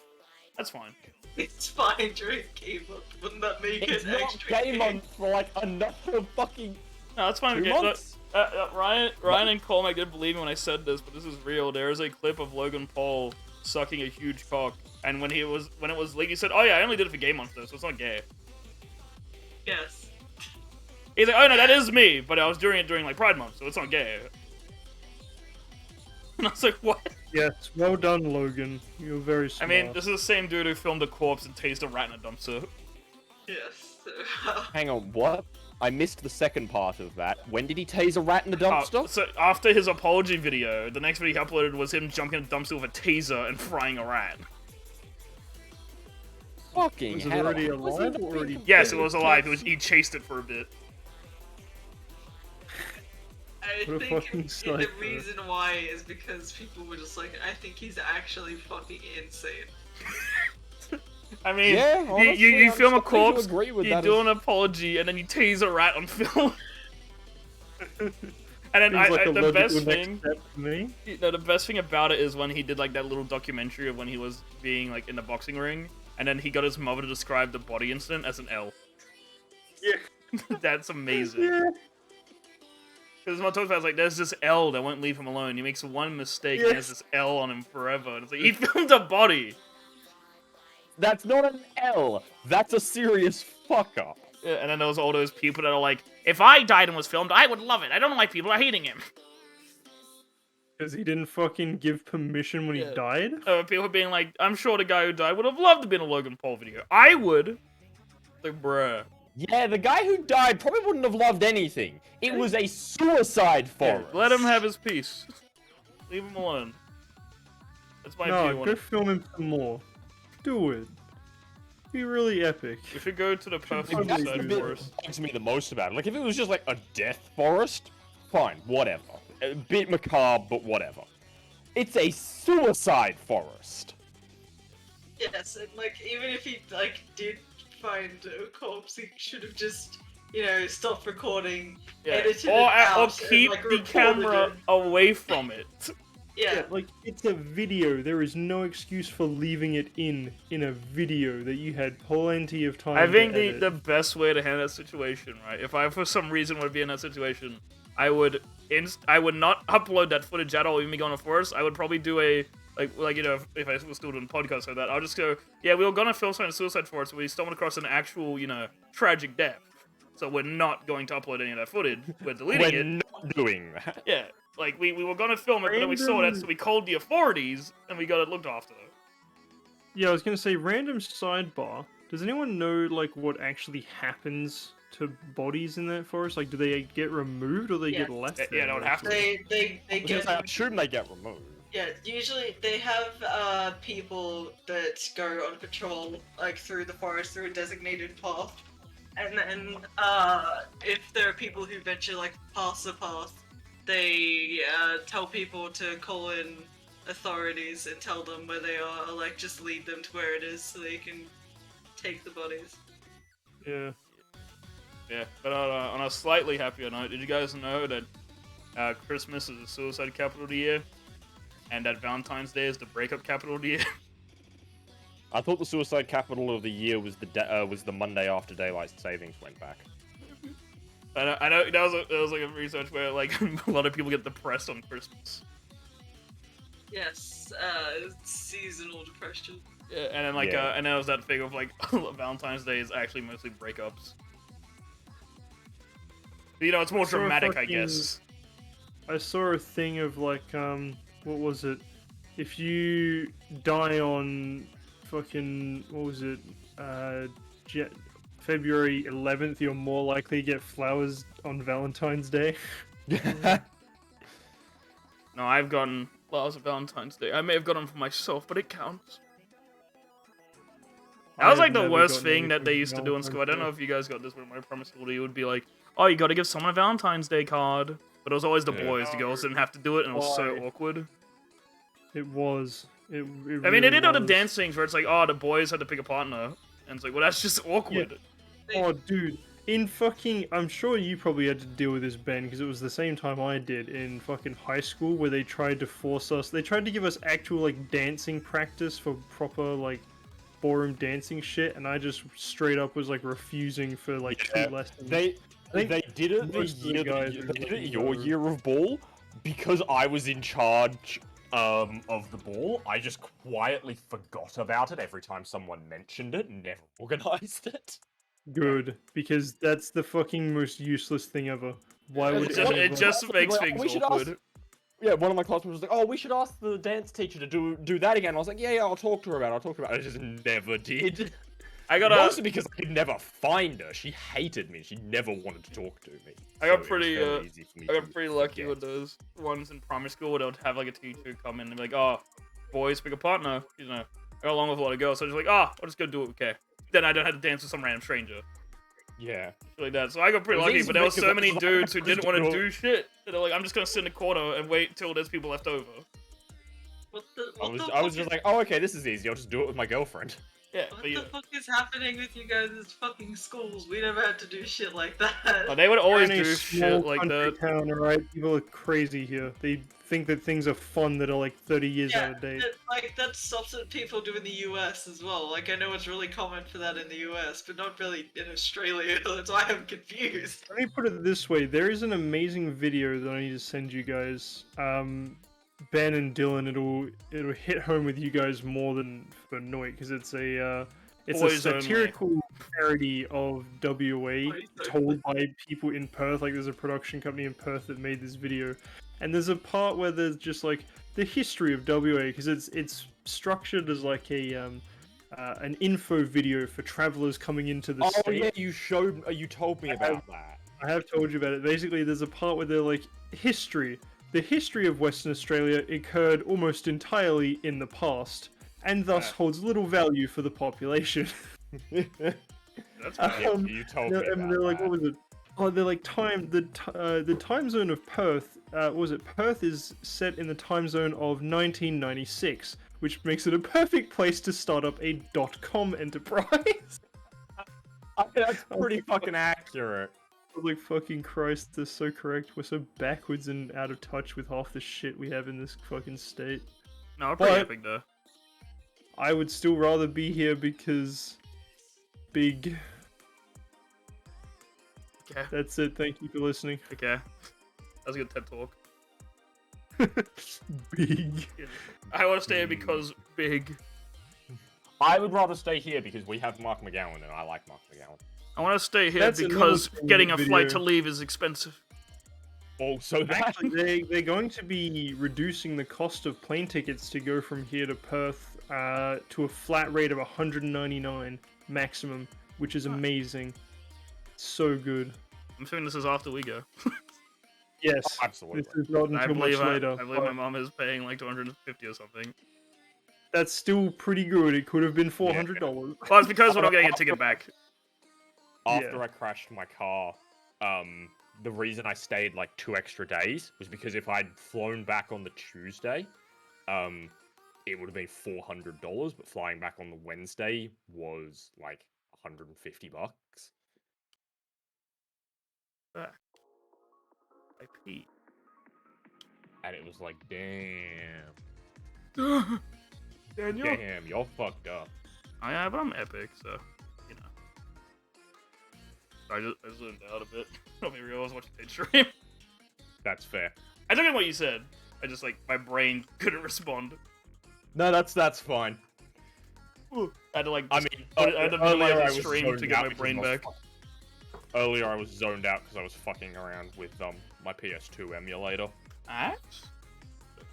That's fine. It's fine during gay month. Wouldn't that make It's it not extra gay month for like another fucking No, that's fine. 2 months. Ryan and Colmac didn't believe me when I said this, but this is real. There is a clip of Logan Paul sucking a huge cock, and when it was leaked, he said, "Oh yeah, I only did it for gay month though, so it's not gay." Yes. He's like, "Oh no, that is me, but I was doing it during like Pride Month, so it's not gay." And I was like, "What?" Yes, well done, Logan. You're very smart. I mean, this is the same dude who filmed a corpse and tased a rat in a dumpster. Yes. Hang on, what? I missed the second part of that. When did he tase a rat in the dumpster? So after his apology video, the next video he uploaded was him jumping in a dumpster with a taser and frying a rat. Fucking Was it hell. already Was alive he or already Yes, it was alive. He chased it for a bit. I What a think fucking the psycho. reason why is because people were just like, I think he's actually fucking insane. I mean, Yeah, honestly, you I'm film a starting to corpse, agree with you that do as- an apology, and then you tase a rat on film. And then Seems like a the logical best next thing, step to me. no, the best thing about it is when he did like that little documentary of when he was being like in the boxing ring, and then he got his mother to describe the body incident as an L. Yeah. That's amazing. Yeah. Because his mom talks about, it's like, there's this L that won't leave him alone. He makes one mistake and there's this L on him forever. And it's like, he filmed a body. That's not an L. That's a serious fuck up. Yeah, and then there was all those people that are like, if I died and was filmed, I would love it. I don't know why people are hating him. Because he didn't fucking give permission when Yeah. he died? People being like, I'm sure the guy who died would have loved to be in a Logan Paul video. I would. Like, bruh. Yeah, the guy who died probably wouldn't have loved anything. It was a suicide Yeah, forest. let him have his peace. Leave him alone. That's my view No, on go it. film him some more. Do it. Be really epic. We should go to the perfect Probably That's suicide the do bit forest. that bugs me the most about it. Like, if it was just like a death forest, fine, whatever. A bit macabre, but whatever. It's a suicide forest. Yes, and like even if he like did find a corpse, he should have just, you know, stopped recording, Yeah. edited Or it out, keep and, like, the recorded camera it. away from it. Yeah. Like, it's a video. There is no excuse for leaving it in a video that you had plenty of time I think to the edit. best way to handle that situation, right? If I for some reason would be in that situation, I would not upload that footage at all, even me going to forest. I would probably do a like you know, if I was still doing podcasts like that, I'll just go, yeah, we were gonna film something in Suicide Forest, but we stumbled across an actual, you know, tragic death. So we're not going to upload any of that footage. We're deleting We're it. not doing that. Yeah. Like we were gonna film it, but then we saw that, so we called the authorities and we got it looked after. Yeah, I was gonna say, random sidebar. Does anyone know, like, what actually happens to bodies in that forest? Like, do they get removed or they Yeah. get left Yeah, there? they would have to. They Because get I assume they get removed. Yeah, usually they have people that go on patrol like through the forest through a designated path, and then if there are people who venture like past the path, they tell people to call in authorities and tell them where they are, or like just lead them to where it is so they can take the bodies. Yeah. Yeah, but on a slightly happier note, did you guys know that Christmas is the suicide capital of the year, and that Valentine's Day is the breakup capital of the year? I thought the suicide capital of the year was the Monday after daylight savings went back. I know that was like a research where like a lot of people get depressed on Christmas. Yes, seasonal depression. Yeah, and then like Yeah. and then there was that thing of like Valentine's Day is actually mostly breakups. You know, it's more Sort of dramatic, I fucking- guess. I saw a thing of, like, what was it? If you die on fucking, what was it? February 11th, you're more likely to get flowers on Valentine's Day. No, I've gotten flowers on Valentine's Day. I may have gotten them for myself, but it counts. That was I've like the never worst gotten thing that anything they for used to do in school. I don't know Valentine's if you guys got this, but in my primary school, it would be like, oh, you gotta give someone a Valentine's Day card. But it was always the Yeah. boys. The girls didn't have to do it, and it was so Why? awkward. It was. It I mean, really they did all the was. dance things where it's like, oh, the boys had to pick a partner. And it's like, well, that's just awkward. Oh, dude. In fucking... I'm sure you probably had to deal with this, Ben, because it was the same time I did in fucking high school, where they tried to force us... They tried to give us actual, like, dancing practice for proper, like, ballroom dancing shit, and I just straight up was, like, refusing for, like, Yeah. 2 lessons. They did it the most of the year guys that are they did it looking your for- year of ball because I was in charge of the ball. I just quietly forgot about it every time someone mentioned it and never organized it. Good, because that's the fucking most useless thing ever. Why would It just makes Like, things we should awkward. ask- Yeah, one of my classmates was like, "Oh, we should ask the dance teacher to do that again." I was like, "Yeah, I'll talk to her about it. I'll talk to her about it." I just never did. I got Mostly because I could never find her. She hated me. She never wanted to talk to me. I got So it was pretty, very easy for me I got to pretty lucky forget. with those ones in primary school where they would have like a teacher come in and be like, oh, boys, pick a partner. You know, I got along with a lot of girls, so I was just like, oh, I'll just go do it, okay. Then I don't have to dance with some random stranger. Yeah. Shit like that. So I got pretty It was lucky, easy but there were because so I many was like, dudes who just didn't want to do it. do shit. So they're like, I'm just gonna sit in the corner and wait till there's people left over. What the, I what was the I was fuck just like, oh, okay, this is easy. I'll just do it with my girlfriend. Yeah, What but yeah. the fuck is happening with you guys' fucking schools? We never had to do shit like that. Oh, they would always We're in a do small shit like country that. town, alright? People are crazy here. They think that things are fun that are like 30 years out of date. That's something people do in the US as well. Like, I know it's really common for that in the US, but not really in Australia. That's why I'm confused. Let me put it this way: there is an amazing video that I need to send you guys. Ben and Dylan, it'll hit home with you guys more than for Noit because it's a Boys only. satirical parody of WA Boys told by people in Perth. Like, there's a production company in Perth that made this video, and there's a part where there's just like the history of WA because it's structured as like a an info video for travelers coming into the Oh state. yeah, you told me about that. I have told you about it. Basically, there's a part where they're like, history. The history of Western Australia occurred almost entirely in the past, and thus Yeah. holds little value for the population. That's Yeah, Um, you told No, me and about they're like, that. what was it? Oh, they're like the time zone of Perth. What was it? Perth is set in the time zone of 1996, which makes it a perfect place to start up a .com enterprise. That's pretty fucking accurate. Like, fucking Christ, they're so correct. We're so backwards and out of touch with half the shit we have in this fucking state. No, pretty But- epic though. I would still rather be here because big. Okay, That's it. Thank you for listening. okay. That was a good TED talk. Big. I want to stay here because big. I would rather stay here because we have Mark McGowan and I like Mark McGowan. I want to stay here That's another because thing in getting the a flight video. to leave is expensive. Also, that Actually, they're going to be reducing the cost of plane tickets to go from here to Perth to a flat rate of 199 maximum, which is amazing. So good. I'm assuming this is after we go. Yes. absolutely. This is not I until much believe later. I believe my but mom is paying like 250 or something. that's still pretty good. It could have been $400. Well, it's because we're not getting a ticket back. After Yeah. I crashed my car, the reason I stayed like 2 extra days was because if I'd flown back on the Tuesday, it would have been $400, but flying back on the Wednesday was like $150. I pee. And it was like, damn, Daniel. damn, you're fucked up. Oh, yeah, but I'm epic, so you know. I just zoomed out a bit. Help me realize watching the stream. That's fair. I took in what you said. I just like my brain couldn't respond. No, that's fine. I had to like. I mean, put it out of the middle earlier of I the was stream zoned to get out my because brain I was back. Earlier I was zoned out because I was fucking around with my PS2 emulator. Axe?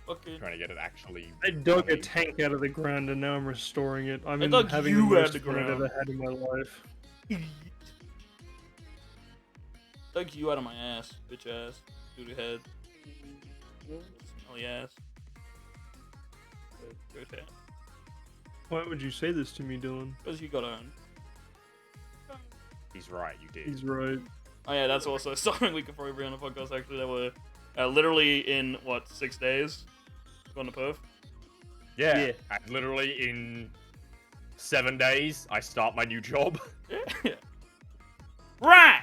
Fucking. Trying to get it actually. I dug a running. tank out of the ground and now I'm restoring it. I'm dug having you the out most of the fun I've ground. ever had in my life. Dug you out of my ass, bitch ass, duty head, smelly ass. Good ass. Why would you say this to me, Dylan? Because you got owned. He's right, you did. He's right. Oh yeah, that's also something we could probably bring on the podcast. Actually, that were literally in what 6 days going to Perth. Yeah. Yeah. And literally in 7 days, I start my new job. Yeah. Right.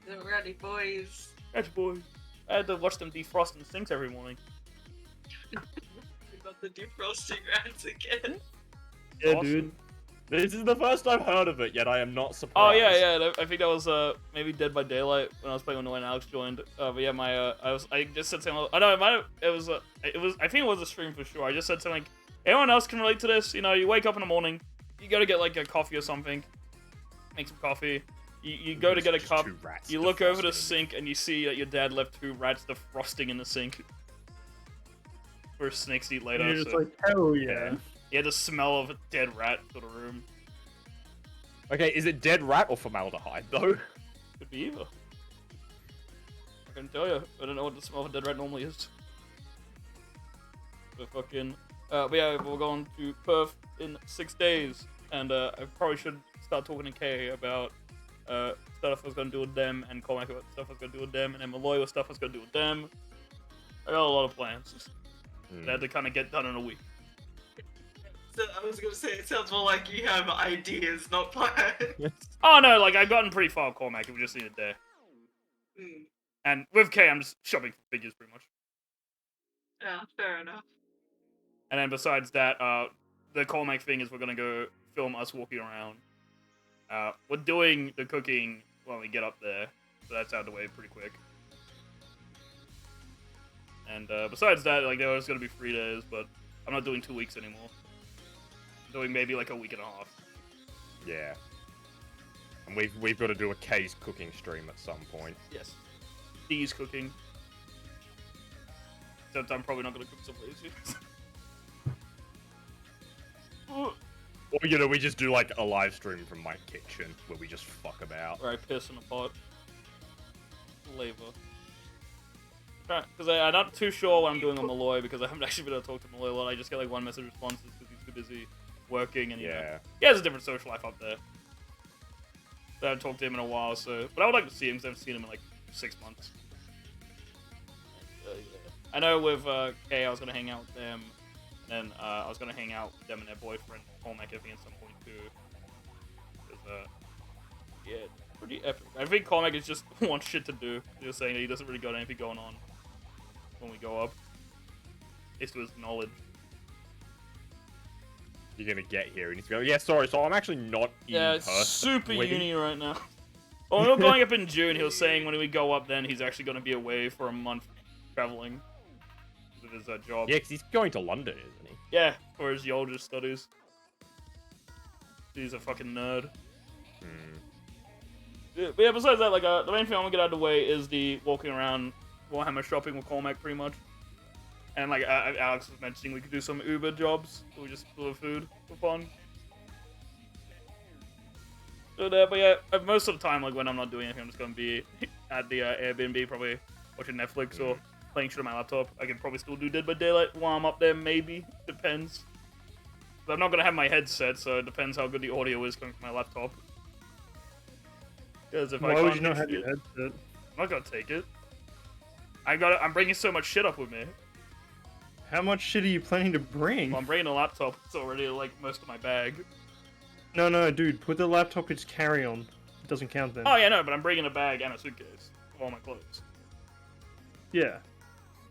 Get ready, boys. That's boy. I had to watch them defrost in the sinks every morning. We got the defrosting rats again. Yeah, Awesome. dude. This is the first I've heard of it, yet I am not Oh surprised. yeah. I think that was maybe Dead by Daylight when I was playing when Noah and Alex joined. But yeah, I just said something. I know it was I think it was a stream for sure. I just said something like, anyone else can relate to this? You know, you wake up in the morning, you go to get like a coffee or something, make some coffee. You go to get a Just cup. 2 rats You look over the defrosting. sink and you see that your dad left 2 rats defrosting in the sink for snakes to eat later. And you're just So like, hell yeah. you had the smell of a dead rat for the room. Okay, is it dead rat or formaldehyde, though? Could be either. I can tell you. I don't know what the smell of a dead rat normally is. But fucking. But yeah, we're going to Perth in 6 days. And I probably should start talking to Kay about stuff I was going to do with them, and Cormac about stuff I was going to do with them, and then Malloy with stuff I was going to do with them. I got a lot of plans that I had to kind of get done in a week. So I was gonna say, it sounds more like you have ideas, not plans. Oh no, like I've gotten pretty far with Cormac, we just need a day. Hmm. And with Kay, I'm just shopping for figures pretty much. Yeah, fair enough. And then besides that, the Cormac thing is we're gonna go film us walking around. We're doing the cooking when we get up there, so that's out of the way pretty quick. And besides that, like there was gonna be 3 days, but I'm not doing 2 weeks anymore. I'm doing maybe like a week and a half. Yeah. And we've got to do a K's cooking stream at some point. Yes. D's cooking. Except I'm probably not gonna cook some lazy. Or, you know, we just do like a live stream from my kitchen where we just fuck about. Where I piss in a pot. Flavor. Because I'm not too sure what I'm doing on Malloy, because I haven't actually been able to talk to Malloy a lot. I just get like 1 message responses because he's too busy working, and you know, Yeah. he has a different social life up there. So I haven't talked to him in a while, so... But I would like to see him, because I haven't seen him in like 6 months. And, yeah. I know with Kay, I was going to hang out with them, and then I was going to hang out with them and their boyfriend, Cormac, I think, at some point too. Because, yeah, pretty epic. I think Cormac is just wants shit to do. He was saying that he doesn't really got anything going on when we go up. It's to his knowledge. You're gonna get here and he's going, yeah, sorry, so I'm actually not in Yeah, person. it's super Wait. uni right now. Well, we're going up in June. He was saying when we go up then, he's actually going to be away for a month traveling because of his job. Yeah, because he's going to London, isn't he? Yeah, for his geologist studies. He's a fucking nerd. Hmm. Yeah, but yeah, besides that, like, the main thing I want to get out of the way is the walking around Warhammer shopping with Cormac, pretty much. And, like, Alex was mentioning, we could do some Uber jobs, so we just deliver food for fun. So, but yeah, most of the time, like, when I'm not doing anything, I'm just going to be at the Airbnb, probably watching Netflix or playing shit on my laptop. I can probably still do Dead by Daylight while I'm up there, maybe. Depends. But I'm not going to have my headset, so it depends how good the audio is coming from my laptop. Because if Why I would can't you not do have shit, your headset? I'm not gonna take it. I'm bringing so much shit up with me. How much shit are you planning to bring? Well, I'm bringing a laptop. It's already like most of my bag. No, dude, put the laptop in its carry-on. It doesn't count then. Oh yeah, no, but I'm bringing a bag and a suitcase of all my clothes. Yeah.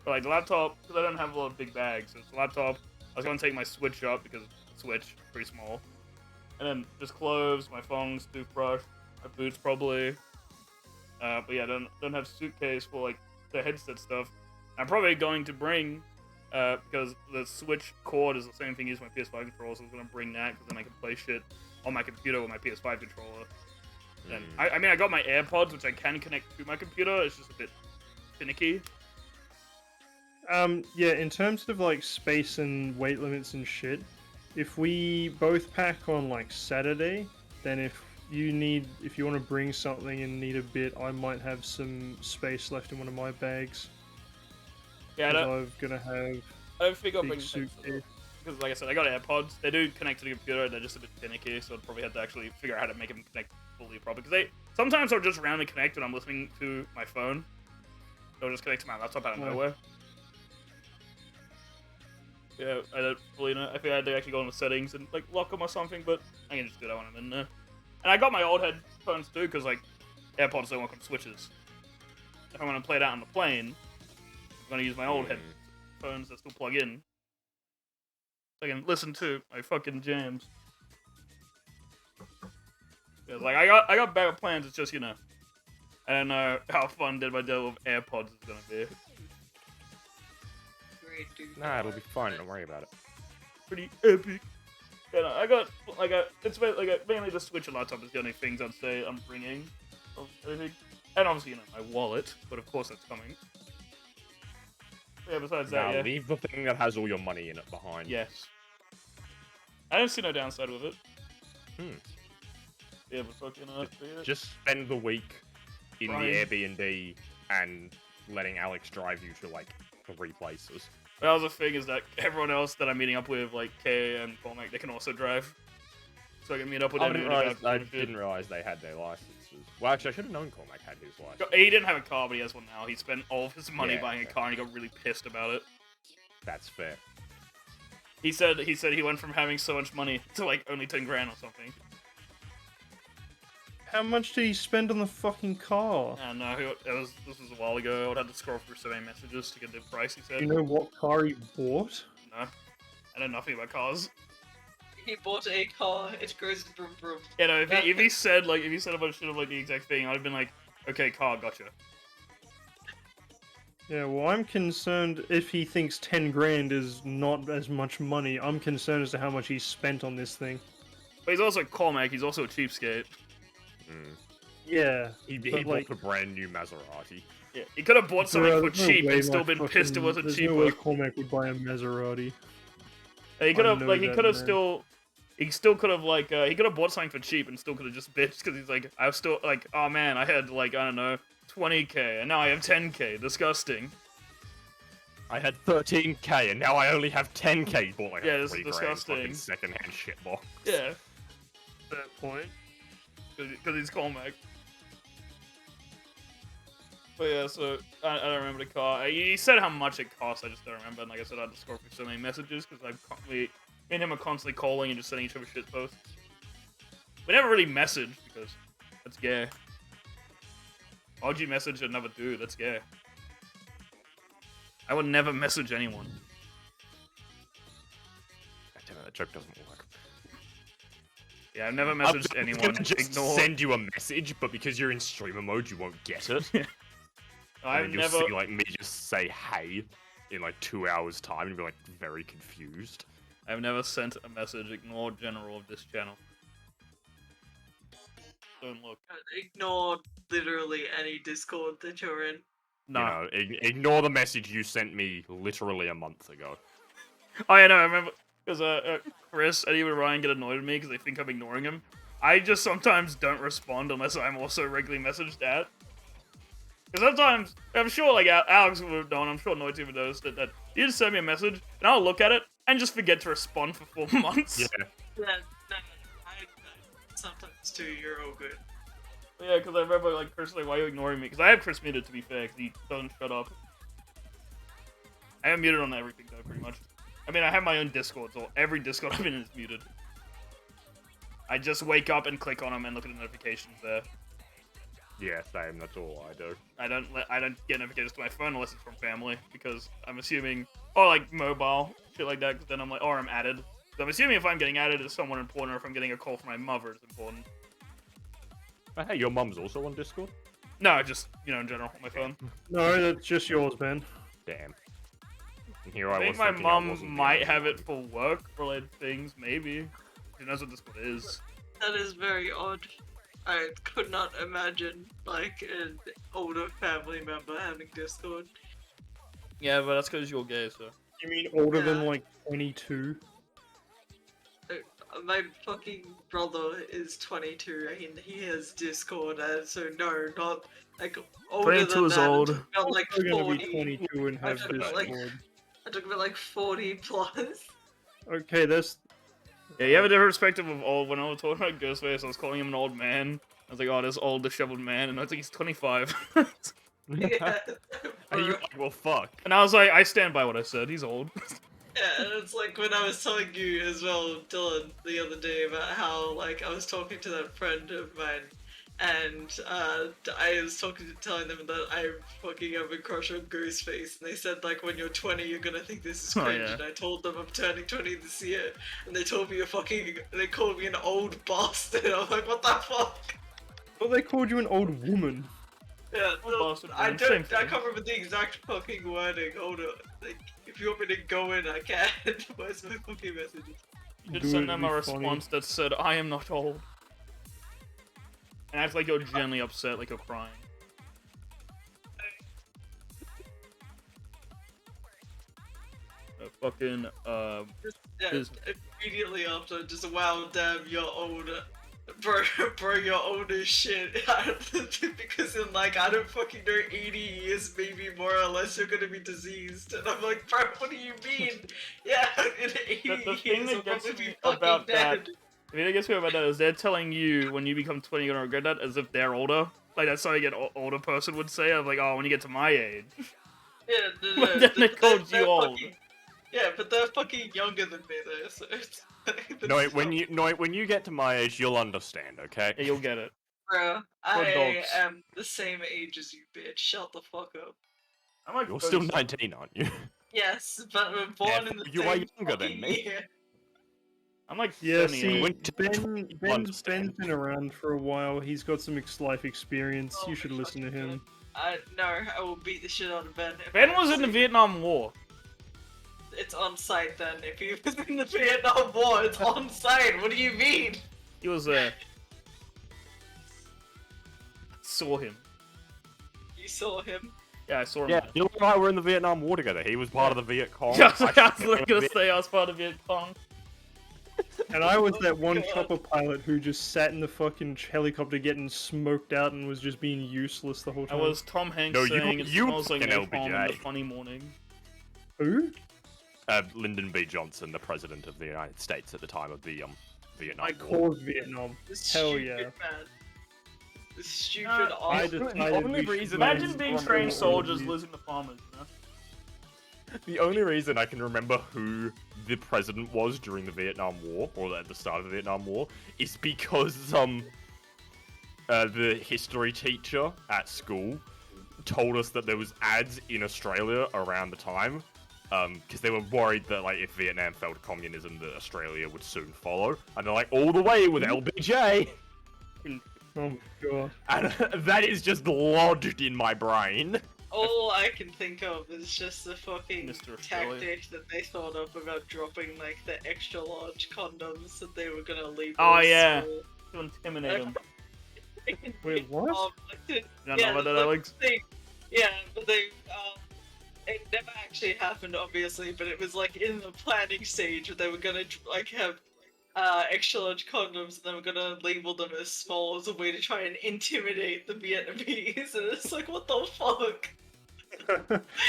But like the laptop, because I don't have a lot of big bags, so it's a laptop. I was gonna take my Switch up because Switch pretty small, and then just clothes, my phones, toothbrush, my boots probably. But yeah, don't have suitcase for like the headset stuff. I'm probably going to bring because the Switch cord is the same thing as my PS5 controller, so I was gonna bring that because then I can play shit on my computer with my PS5 controller. Then I mean I got my AirPods which I can connect to my computer. It's just a bit finicky. Yeah, in terms of like space and weight limits and shit, if we both pack on like Saturday, then if you want to bring something and need a bit, I might have some space left in one of my bags. Yeah, I 'Cause don't, I'm gonna have I don't think I'll big bring things suitcase. because, like I said, I got AirPods. They do connect to the computer. They're just a bit finicky, so I'd probably have to actually figure out how to make them connect fully properly. Because sometimes they'll just randomly connect when I'm listening to my phone. They'll just connect to my laptop out of Oh. nowhere. Yeah, I don't fully know. I think I had to actually go into settings and like lock them or something, but I can just do that when I'm in there. And I got my old headphones too, because like AirPods don't work on switches. If I'm gonna play it out on the plane, I'm gonna use my old headphones that still plug in. So I can listen to my fucking jams. Yeah, like I got better plans. It's just, you know, I don't know how fun Dead by Daylight with AirPods is gonna be. Great, dude. Nah, it'll be fine. Don't worry about it. Pretty epic. Yeah, no, I got it's mainly the Switch and laptop is the only things I'd say I'm bringing. Of anything. And obviously, you know, my wallet, but of course that's coming. Yeah, besides that, Now yeah. leave the thing that has all your money in it behind. Yes. I don't see no downside with it. Hmm. Yeah, but fucking yeah. Just spend the week in Right. the Airbnb and letting Alex drive you to like 3 places. That was the thing, is that everyone else that I'm meeting up with, like Kay and Cormac, they can also drive. So I can meet up with I them. didn't realize they had their licenses. Well, actually, I should have known Cormac had his license. He didn't have a car, but he has one now. He spent all of his money Yeah, buying a okay. car, and he got really pissed about it. That's fair. He said he went from having so much money to like only 10 grand or something. How much did he spend on the fucking car? And this was a while ago. I would have to scroll through so many messages to get the price he said. Do you know what car he bought? No, I know nothing about cars. He bought a car. It goes vroom vroom. Yeah, no. If he said a bunch of shit of like the exact thing, I'd have been like, okay, car, gotcha. Yeah, well, I'm concerned if he thinks 10 grand is not as much money. I'm concerned as to how much he spent on this thing. But he's also Cormac. He's also a cheapskate. Mm. Yeah, He but, bought like, a brand new Maserati. Yeah, he could have bought something for there's no cheap way and still my been pissed it fucking- wasn't there's cheaper. no way Cormac would buy a Maserati. He could I have know like he that, could have man. still. He still could have like he could have bought something for cheap and still could have just bitched because he's like, I was still like, oh man, I had like, I don't know, 20k and now I have 10k. Disgusting. I had 13k and now I only have 10k. He bought like Yeah, a this is 3 grand disgusting. fucking secondhand shit box. Yeah, Fair point. because he's Cormac. But yeah, so I don't remember the car. He said how much it cost. I just don't remember. And like I said, I had to scroll through so many messages because me and him are constantly calling and just sending each other shit posts. We never really messaged because that's gay. Why would you message another dude? That's gay. I would never message anyone. Damn it, that joke doesn't work. Yeah, I've never I'm messaged anyone. gonna just Ignore. send you a message, but because you're in streamer mode, you won't get it. I've and then never. you'll see like me just say hey in like 2 hours time, and you'll be like very confused. I've never sent a message. Ignore general of this channel. Don't look. Ignore literally any Discord that you're in. No. You know, ignore the message you sent me literally a month ago. Oh yeah, no, I remember because Chris and even Ryan get annoyed at me because they think I'm ignoring him. I just sometimes don't respond unless I'm also regularly messaged at. Because sometimes I'm sure like Alex would have known. I'm sure Noitz even noticed that you just send me a message and I'll look at it and just forget to respond for 4 months. Yeah. I sometimes too. You're all good. Yeah, because I remember like Chris like, why are you ignoring me? Because I have Chris muted to be fair, because he doesn't shut up. I am muted on everything though, pretty much. I mean, I have my own Discord, so every Discord I'm in is muted. I just wake up and click on them and look at the notifications there. Yeah, same. That's all I do. I don't get notifications to my phone unless it's from family, because I'm assuming, or like mobile shit like that. Because then I'm like, or I'm added. So I'm assuming if I'm getting added as someone important, or if I'm getting a call from my mother, it's important. But hey, your mum's also on Discord? No, just in general on my phone. No, that's just yours, man. Damn. And here I I think was my thinking I mom wasn't the might only have one. it for work-related things, maybe. She knows what Discord is. That is very odd. I could not imagine like an older family member having Discord. Yeah, but that's because you're gay, so. You mean older than Yeah. like 22? My fucking brother is 22 and he has Discord, and so no, not like older 22 than is that. old. I'm talking about like We're gonna 40. be 22 and I'm have talking about Discord. I'm talking about like 40 plus. Okay, that's Yeah, you have a different perspective of old. When I was talking about Ghostface, I was calling him an old man. I was like, oh, this old disheveled man, and I think he's 25. Yeah. And you're Bro. like, well, fuck. And I was like, I stand by what I said. He's old. Yeah, and it's like when I was telling you as well, Dylan, the other day about how like I was talking to that friend of mine, and I was telling them that I fucking have a crush on Ghostface, and they said like when you're 20 you're gonna think this is Oh, cringe, yeah. and I told them I'm turning 20 this year, and they told me they called me an old bastard. I'm like, what the fuck? well, they called you an old woman. Yeah, Old no, bastard, I man, same don't. I thing. can't remember the exact fucking wording. Hold on. Like, if you want me to go in, I can. Where's my fucking messages? You should Do send it, them it'd a be funny. response that said, I am not old. And act like you're genuinely upset, like you're crying. Fucking, Yeah, Is- immediately after, just wow, damn, you're old. Bro, you're old as shit. Because in like, I don't fucking know, 80 years, maybe more or less, you're gonna be diseased. And I'm like, bro, what do you mean? Yeah, in 80 the thing years, that I'll gets probably be me fucking about dead. that- the thing that gets me about that is they're telling you when you become 20 you're gonna regret that as if they're older. Like that's something an older person would say. I'm like, oh, when you get to my age. Yeah, But then they called you old. Yeah, but they're fucking younger than me though, so it's No, when you get to my age, you'll understand, okay? Yeah, you'll get it. Bro, I adults. am the same age as you, bitch. Shut the fuck up. I'm like You're still 37. 19, aren't you? Yes, but we're born in the You are same younger than fucking me. year. I'm like Yeah, 78. see, Went to Ben's understand. been around for a while. He's got some life experience. Oh You should my listen to fucking him. No, I will beat the shit out of Ben. if Ben I was in the see- Vietnam War. It's on site then. If he was in the Vietnam War, it's on site. What do you mean? He was there. Saw him. You saw him. Yeah, I saw him. Yeah, there. Dylan and I were in the Vietnam War together. He was part of the Viet Cong. Yeah, I was I literally gonna say I was part of Viet Cong. And I was Oh that my one God. chopper pilot who just sat in the fucking helicopter getting smoked out and was just being useless the whole I time. was Tom Hanks No, you- saying it you smells like fucking napalm in LBJ. the funny morning. Who? Lyndon B. Johnson, the president of the United States at the time of the Vietnam I War. caused Vietnam. This Hell stupid yeah. man. This stupid I ass. decided only we should reason- ban Imagine being Trump trained from soldiers these. losing to farmers, you know? The only reason I can remember who the president was during the Vietnam War, or at the start of the Vietnam War, is because the history teacher at school told us that there was ads in Australia around the time, because they were worried that like if Vietnam fell to communism, that Australia would soon follow, and they're like all the way with LBJ, Oh my god. and that is just lodged in my brain. All I can think of is just the fucking Mr. Australia. tactic that they thought of about dropping like the extra large condoms that they were gonna leave. Oh, yeah. To intimidate them. Wait, what? You don't know about that, Alex? Yeah, but they it never actually happened, obviously, but it was like in the planning stage where they were gonna like have extra large condoms and they were gonna label them as small as a way to try and intimidate the Vietnamese, and it's like, what the fuck?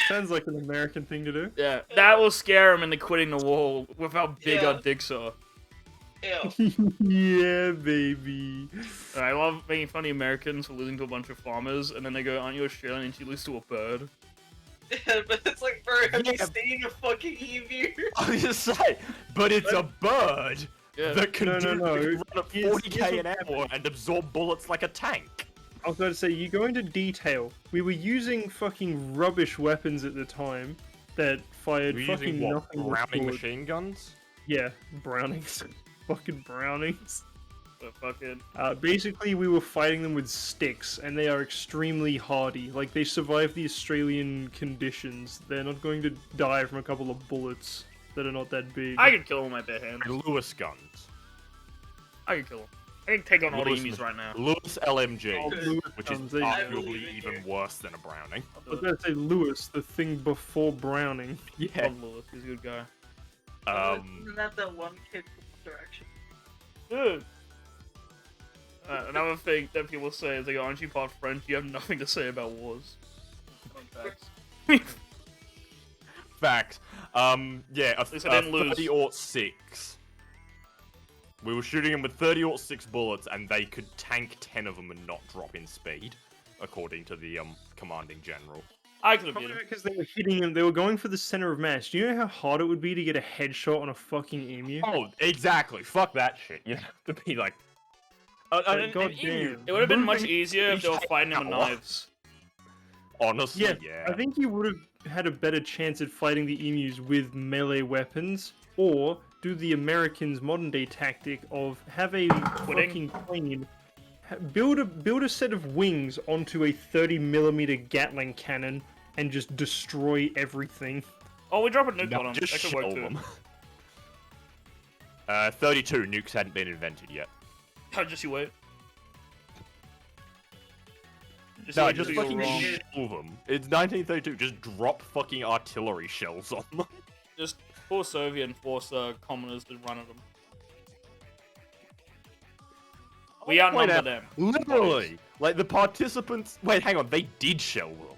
Sounds like an American thing to do. Yeah, that will scare them into quitting the war with how big Yeah. our dicks are. Ew. Yeah, baby. I love making fun of Americans for losing to a bunch of farmers, and then they go, aren't you Australian? And you lose to a bird. Yeah, but it's like, bro, have you Yeah. seen a fucking emu? I was just say, but it's a bird Yeah. that can No, no, no. run at Here's- 40k here's an hour and absorb bullets like a tank. I was about to say, you go into detail. We were using fucking rubbish weapons at the time that fired We're fucking using what? nothing. but Browning bullets. machine guns? Yeah, Brownings. Fucking Brownings. But fucking. Basically, we were fighting them with sticks, and they are extremely hardy. Like, they survive the Australian conditions. They're not going to die from a couple of bullets that are not that big. I could kill him with my bare hands. Lewis guns. I could kill him. I can take on all the Lewis emus right now. Lewis LMG, Oh, Good. Lewis which is comes, there you go. I believe arguably in even you. worse than a Browning. I'll I do was it. gonna say Lewis, the thing before Browning. Yeah. Love Lewis. He's a good guy. Isn't that one kid from Direction? Dude. Another thing that people say is like, aren't you part French? You have nothing to say about wars. Facts. Facts. Yeah, a least I didn't lose. 30-06. We were shooting them with 30-06 bullets, and they could tank 10 of them and not drop in speed, according to the commanding general. I could have beat Probably him. because they were hitting him. They were going for the center of mass. Do you know how hard it would be to get a headshot on a fucking emu? Oh, exactly. Fuck that shit. You have to be like. Like, An emu goddamn. It would have been much moving easier if they were each fighting him with hour. knives. Honestly, Yeah, yeah. I think you would have had a better chance at fighting the emus with melee weapons, or do the Americans' modern day tactic of have a Quitting? fucking plane, build a set of wings onto a 30mm Gatling cannon, and just destroy everything. Oh, we drop a nuke No, on him. just That could work shell too. them. 32 nukes hadn't been invented yet. Oh, just you wait. Just No, you just do your fucking wrong. shell them. It's 1932. Just drop fucking artillery shells on them. Just force Soviet and force commoners to run at them. We Point outnumber out, them. Literally, like the participants. Wait, hang on. They did shell them.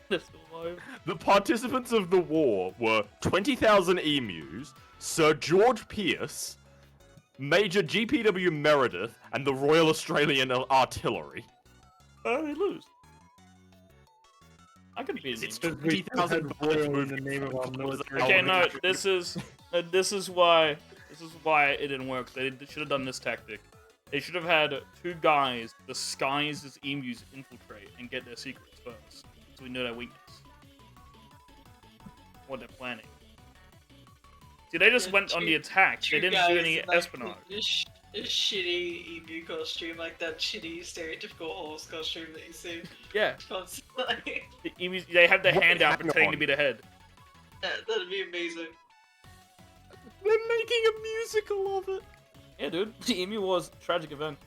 They're still alive. The participants of the war were 20,000 emus, Sir George Pierce, Major GPW Meredith, and the Royal Australian Artillery. They lose. I could beat It's them. We 20,000 had royal in the name of our military. Okay, no, this is why it didn't work. They should have done this tactic. They should have had two guys disguised as emus infiltrate and get their secrets first, so we know their weakness. What they're planning. See, they just Yeah, went on two- the attack. They Two didn't guys do any in, like, espionage. A shitty emu costume, like that shitty stereotypical horse costume that you see Yeah, constantly. the emus. They have their Wait, hand out hang pretending to on. be the head. That'd be amazing. They're making a musical of it. Yeah, dude. The emu was a tragic event.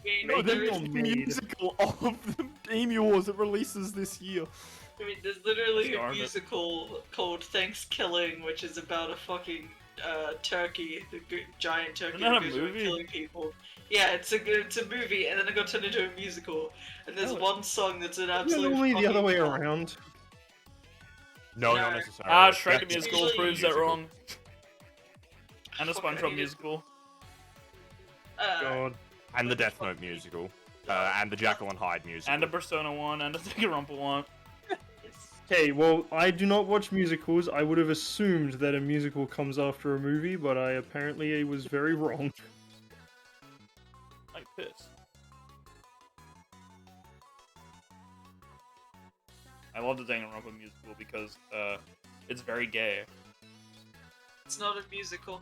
Yeah, you No, know, they're there is- making a musical of the Emu Wars that releases this year. I mean, there's literally Star a of it. musical called Thanksgiving, which is about a fucking turkey, giant turkey Isn't that a goes around movie? killing people. Yeah, it's a movie, and then it got turned into a musical. And there's Oh. one song that's an Isn't it absolute. normally the other fucking way bop. around? No, No. not necessarily. Ah, Shrek the That's musical usually proves that musical. wrong. And the Fuck, I SpongeBob hate it. musical. God. And the Death Note musical. And the Jekyll and Hyde musical. And the Persona one, and the Danganronpa one. Okay, well, I do not watch musicals. I would have assumed that a musical comes after a movie, but I apparently was very wrong. Like this. I love the Danganronpa musical because it's very gay. It's not a musical.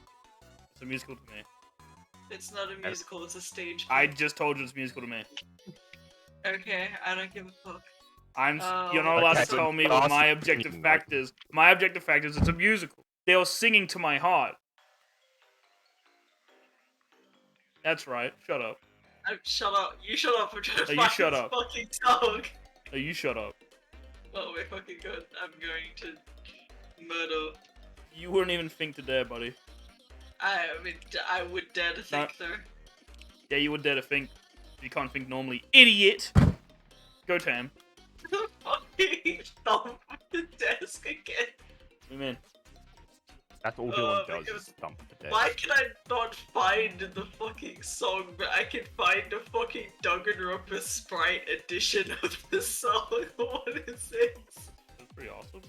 It's a musical to me. It's not a musical. It's a stage. I play. just told you it's musical to me. Okay, I don't give a fuck. You're not allowed Okay, to tell me what my objective fact is. My objective fact is it's a musical. They are singing to my heart. That's right. Shut up. Shut up. You shut up. I'm trying to Oh, you find shut this up. fucking song. No, you shut up. Oh, we're fucking good. I'm going to murder. You wouldn't even think to dare, buddy. I mean, I would dare to think though. Yeah, you would dare to think. You can't think normally. Idiot! Go, Tam. Fucking thump the desk again. What do you mean? That's all Oh Dylan my does God. is thump the desk. Why can I not find the fucking song, but I can find the fucking Danganronpa Sprite edition of the song? What is this? That's pretty awesome.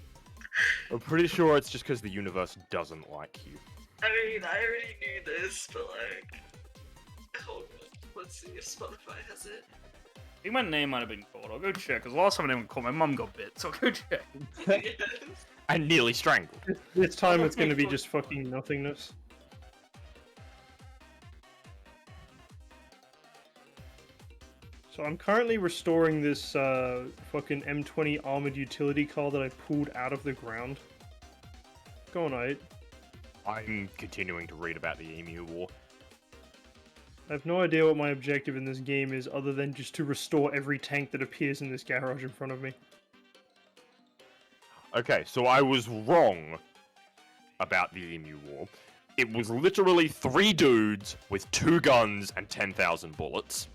I'm pretty sure it's just because the universe doesn't like you. I mean, I already knew this, but like, hold on. Let's see if Spotify has it. I think my name might have been called. I'll go check, because last time I didn't call, my mum got bit, so I'll go check. Yes. And nearly strangled. This time it's going to be just fucking nothingness. So I'm currently restoring this fucking M20 armored utility car that I pulled out of the ground. Go on, 8. I'm continuing to read about the Emu War. I have no idea what my objective in this game is other than just to restore every tank that appears in this garage in front of me. Okay, so I was wrong about the Emu War. It was literally 3 dudes with 2 guns and 10,000 bullets.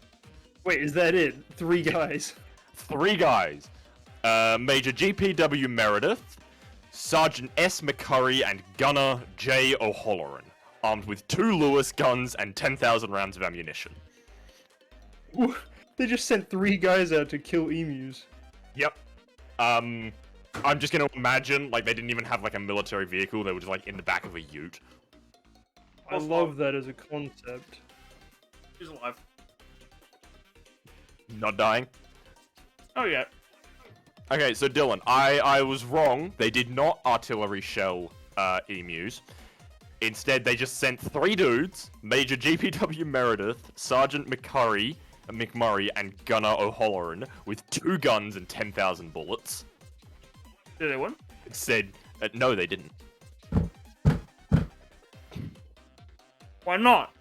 Wait, is that it? 3 guys? 3 guys. Major GPW Meredith, Sergeant S. McCurry, and Gunner J. O'Halloran, armed with 2 Lewis guns and 10,000 rounds of ammunition. Ooh, they just sent 3 guys out to kill emus. Yep. I'm just gonna imagine, like, they didn't even have, like, a military vehicle, they were just, like, in the back of a ute. I love that as a concept. He's alive. Not dying. Oh yeah. Okay, so Dylan, I was wrong. They did not artillery shell emus. Instead, they just sent 3 dudes, Major GPW Meredith, Sergeant McMurray, and Gunner O'Halloran, with 2 guns and 10,000 bullets. Did they win? It said, no, they didn't. Why not?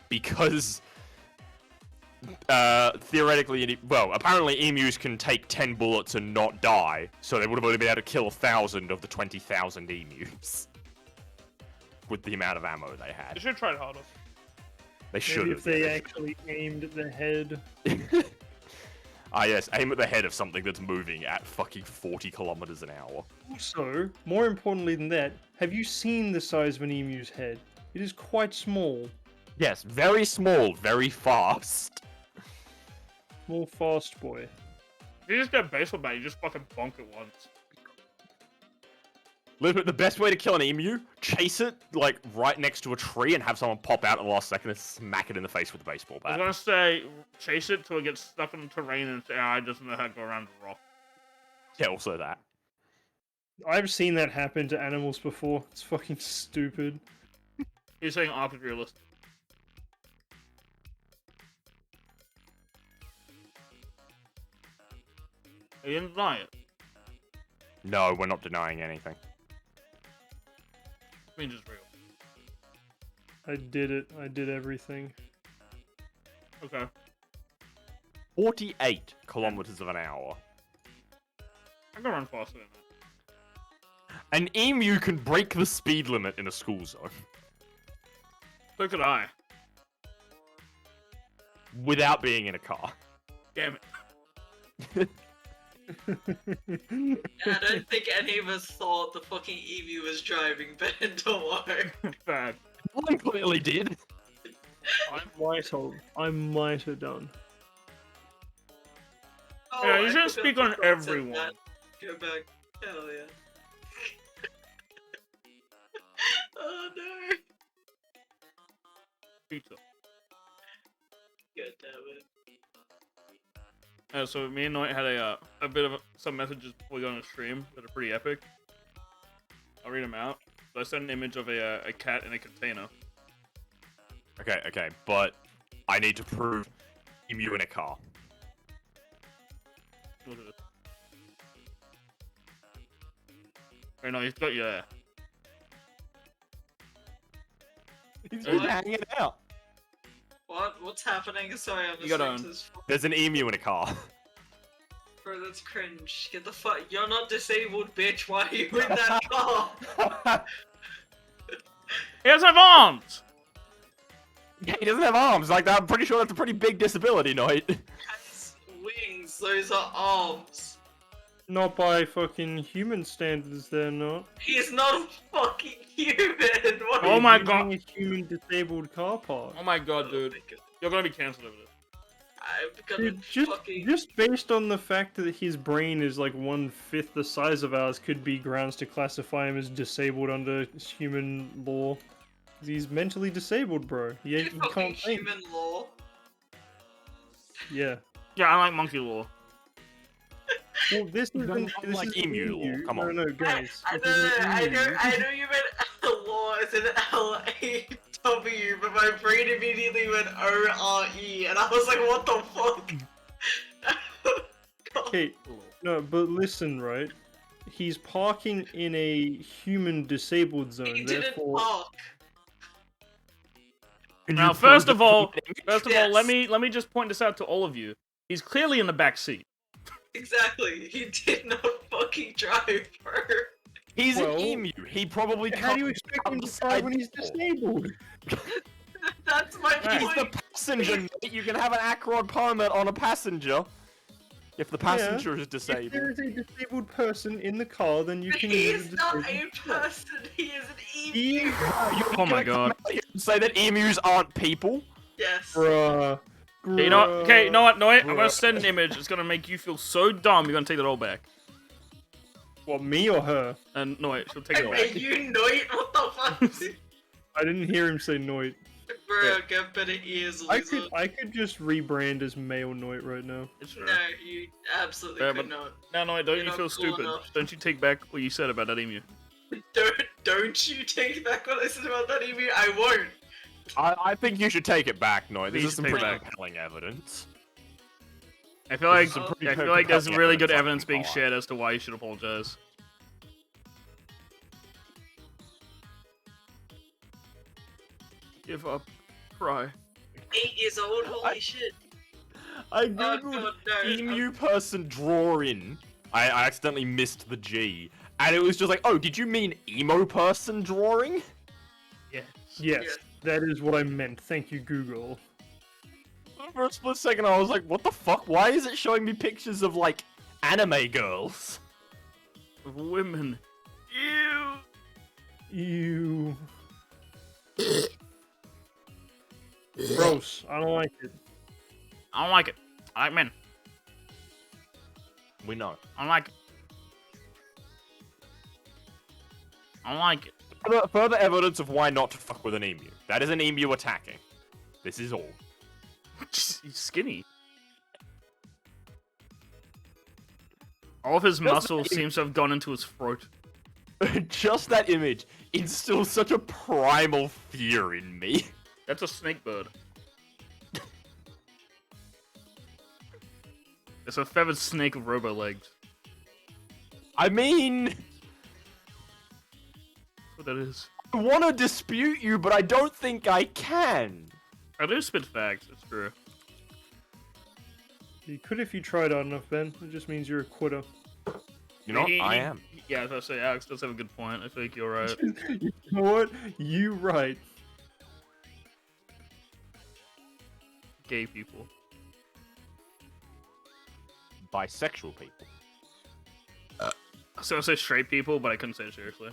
Because theoretically, well, apparently emus can take 10 bullets and not die, so they would have only been able to kill 1,000 of the 20,000 emus with the amount of ammo they They had. should have tried harder. They should Maybe have. if they actually aimed at the head. Ah, yes, aim at the head of something that's moving at fucking 40 kilometers an hour. Also, more importantly than that, have you seen the size of an emu's head? It is quite small. Yes, very small, very fast. Small fast boy. You just get baseball bat, you just fucking bonk it once. Literally, the best way to kill an emu, chase it, like, right next to a tree and have someone pop out at the last second and smack it in the face with a baseball I was bat. gonna say, chase it till it gets stuck in the terrain and say, I just know how to go around the rock. Yeah, also that. I've seen that happen to animals before. It's fucking stupid. You're saying arc is realistic. You didn't deny it. No, we're not denying anything. I mean, just real. I did it. I did everything. Okay. 48 kilometers of an hour. I can run faster than that. An emu can break the speed limit in a school zone So could I. without being in a car. Damn it. And I don't think any of us thought the fucking emu was driving, Ben, don't worry. Bad. I clearly did. I might have done. Oh, Yeah, you I shouldn't forgot speak to on concept everyone. that. Go back. Hell yeah. Oh no. Pizza. God damn it. So me and Noit had a bit of some messages before we got on the stream that are pretty epic. I'll read them out. So I sent an image of a cat in a container. Okay, but I need to prove emu in a car. Look at this. Wait, no, he's got you there. He's just hanging out. What? What's happening? Sorry, I'm You got listening on. to this. There's an emu in a car. Bro, that's cringe. Get the fuck. You're not disabled, bitch. Why are you in that car? He doesn't have arms! Yeah, he doesn't have arms. Like, I'm pretty sure that's a pretty big disability, Noit. Has wings. Those are arms. Not by fucking human standards, they're not. He's not a fucking human. What Oh are my you- god. A human disabled car park. Oh my god, dude. my God. You're gonna be cancelled over this. I'm gonna Dude, just fucking. based on the fact that his brain is like 1/5 the size of ours could be grounds to classify him as disabled under human law. He's mentally disabled, bro. He fucking can't think. human law. Yeah. Yeah, I like monkey law. Well, this isn't Not like isn't emu law, come No, on. no, guys. I this isn't know emu. you meant law as in L-A-W, but my brain immediately went O-R-E, and I was like, what the fuck? God. Okay, no, but listen, right? He's parking in a human disabled zone, He didn't therefore. park. Can Now, you first prove of all, it? let Yes. me just point this out to all of you. He's clearly in the back seat. Exactly. He did not fucking drive, bro. He's Well, an emu. He probably How do you can't expect out him the to drive side when he's door. disabled? That's my Right. He's the point. passenger, mate. You can have an acrod permit on a passenger if the passenger is If disabled. there is a disabled person in the car, then you But can he use is a not disabled a car. person. He is an emu. You're Oh my gonna come god. out here and say that emus aren't people? Yes. Bruh. Okay, you know what? Okay, you know what? No, wait. I'm gonna Bruh. send an image. It's gonna make you feel so dumb. You're gonna take that all back. What, me or her? And no, wait. She'll take it all Are back. you Noit? What the fuck? I didn't hear him say Noit. Bro, get better ears, loser. I could just rebrand as male Noit right now. It's true. No, you absolutely Yeah, could but- not. No, wait. Don't You're you not feel cool stupid? enough. Don't you take back what you said about that emu? Don't you take back what I said about that emu? I won't. I think you should take it back, Noy. This You is should some take it pretty back. compelling evidence. I feel like This is some pretty I feel like there's compelling really good evidence evidence being on Colin. shared as to why you should apologize. Give up. Cry. 8 years old. Holy I- shit. I Oh googled god, no. emu person drawing. I accidentally missed the G. And it was just like, oh, did you mean emo person drawing? Yes. Yes, Yes. that is what I meant. Thank you, Google. For a split second, I was like, what the fuck? Why is it showing me pictures of, like, anime girls? Of women. Ew. You. Gross. I don't like it. I don't like it. I like men. We know. I don't like it. I don't like it. Further evidence of why not to fuck with an emu. That is an emu attacking. This is all. He's skinny. All of his muscle seems to have gone into his throat. Just that image instills such a primal fear in me. That's a snake bird. It's a feathered snake with robo legs. I mean, That's what that is. I want to dispute you, but I don't think I can. I do spit facts, it's true. You could if you tried hard enough, Ben. It just means you're a quitter. You know, I am. Yeah, I was about to say, Alex does have a good point. I feel like you're right. You know what? You right. Gay people. Bisexual people. I was gonna say straight people, but I couldn't say it seriously.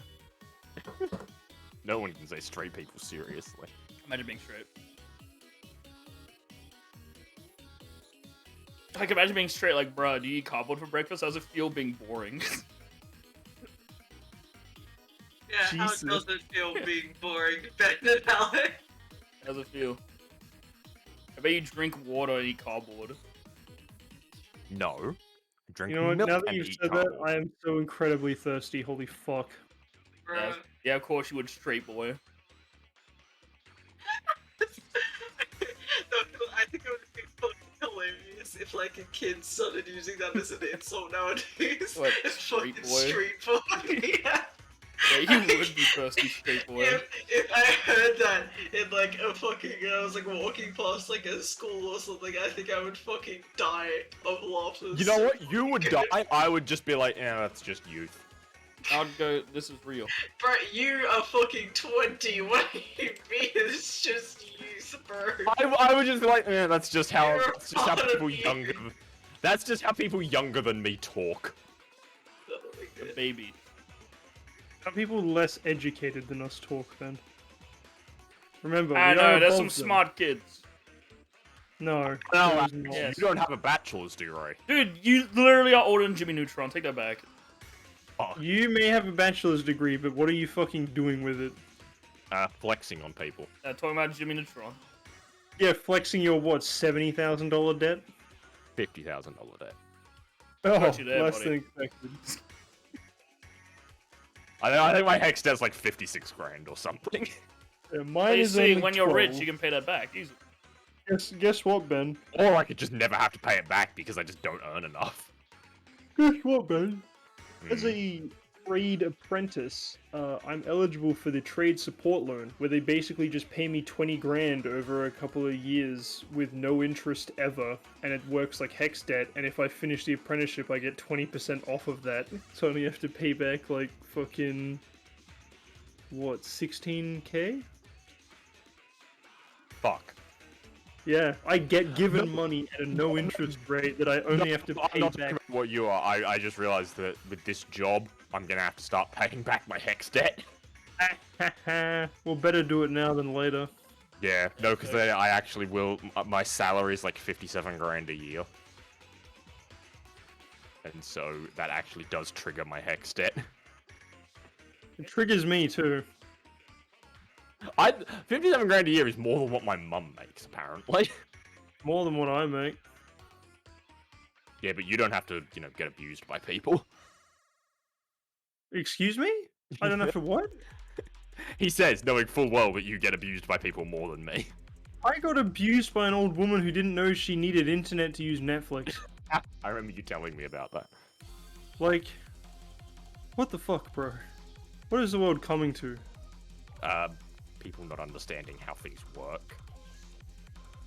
No one can say straight people seriously. Imagine being straight. Like, imagine being straight, like, bruh, do you eat cardboard for breakfast? How does it feel being boring? Yeah, Jesus. how does it feel being boring? Better than Alex. How does it feel? I bet you drink water and eat cardboard. No. Drink You know what? milk Now that and you've eat said that, cardboard. I am so incredibly thirsty. Holy fuck. Yeah, Bruh. yeah, of course you would, straight boy. I think it would be fucking hilarious if like a kid started using that as an insult nowadays. What, It's street fucking boy? street boy. Yeah. Yeah, you would be thirsty, straight boy. If I heard that in like a fucking, I was like walking past like a school or something, I think I would fucking die of laughter. You know what? You would die. I would just be like, yeah, that's just youth. I'd go, this is real. Bro, you are fucking 20. What do you mean? It's just you, bro. I would just be like, yeah, that's just how. You're That's just how part of people you. younger. That's just how people younger than me talk. Oh my A God. baby. How people less educated than us talk, Ben? Remember, I we know, are there's some above them. smart kids. No, No, there is not. Yes. You don't have a bachelor's degree. Dude, you literally are older than Jimmy Neutron. Take that back. You may have a bachelor's degree, but what are you fucking doing with it? Flexing on people. Talking about Jimmy Neutron. Yeah, flexing your what, $70,000 debt? $50,000 debt. Oh, Got you there, less buddy. than expected. I think my hex debt's like 56 grand or something. Yeah, But mine you is see, only when you're rich, 12. you can pay that back. Easy. Guess what, Ben? Or I could just never have to pay it back because I just don't earn enough. Guess what, Ben? As Hmm. a trade apprentice, I'm eligible for the trade support loan, where they basically just pay me 20 grand over a couple of years with no interest ever, and it works like hex debt. And if I finish the apprenticeship, I get 20% off of that. So I only have to pay back like fucking what, 16k? Fuck. Yeah, I get given money at a no interest rate that I only have to I'm pay not talking back. about what you are. I just realized that with this job, I'm gonna have to start paying back my hex debt. Well, better do it now than later. Yeah, no, because I actually will. My salary is like 57 grand a year. And so that actually does trigger my hex debt. It triggers me too. 57 grand a year is more than what my mum makes, apparently. More than what I make. Yeah, but you don't have to, get abused by people. Excuse me? I don't have to what? He says, knowing full well that you get abused by people more than me. I got abused by an old woman who didn't know she needed internet to use Netflix. I remember you telling me about that. Like, what the fuck, bro? What is the world coming to? People not understanding how things work.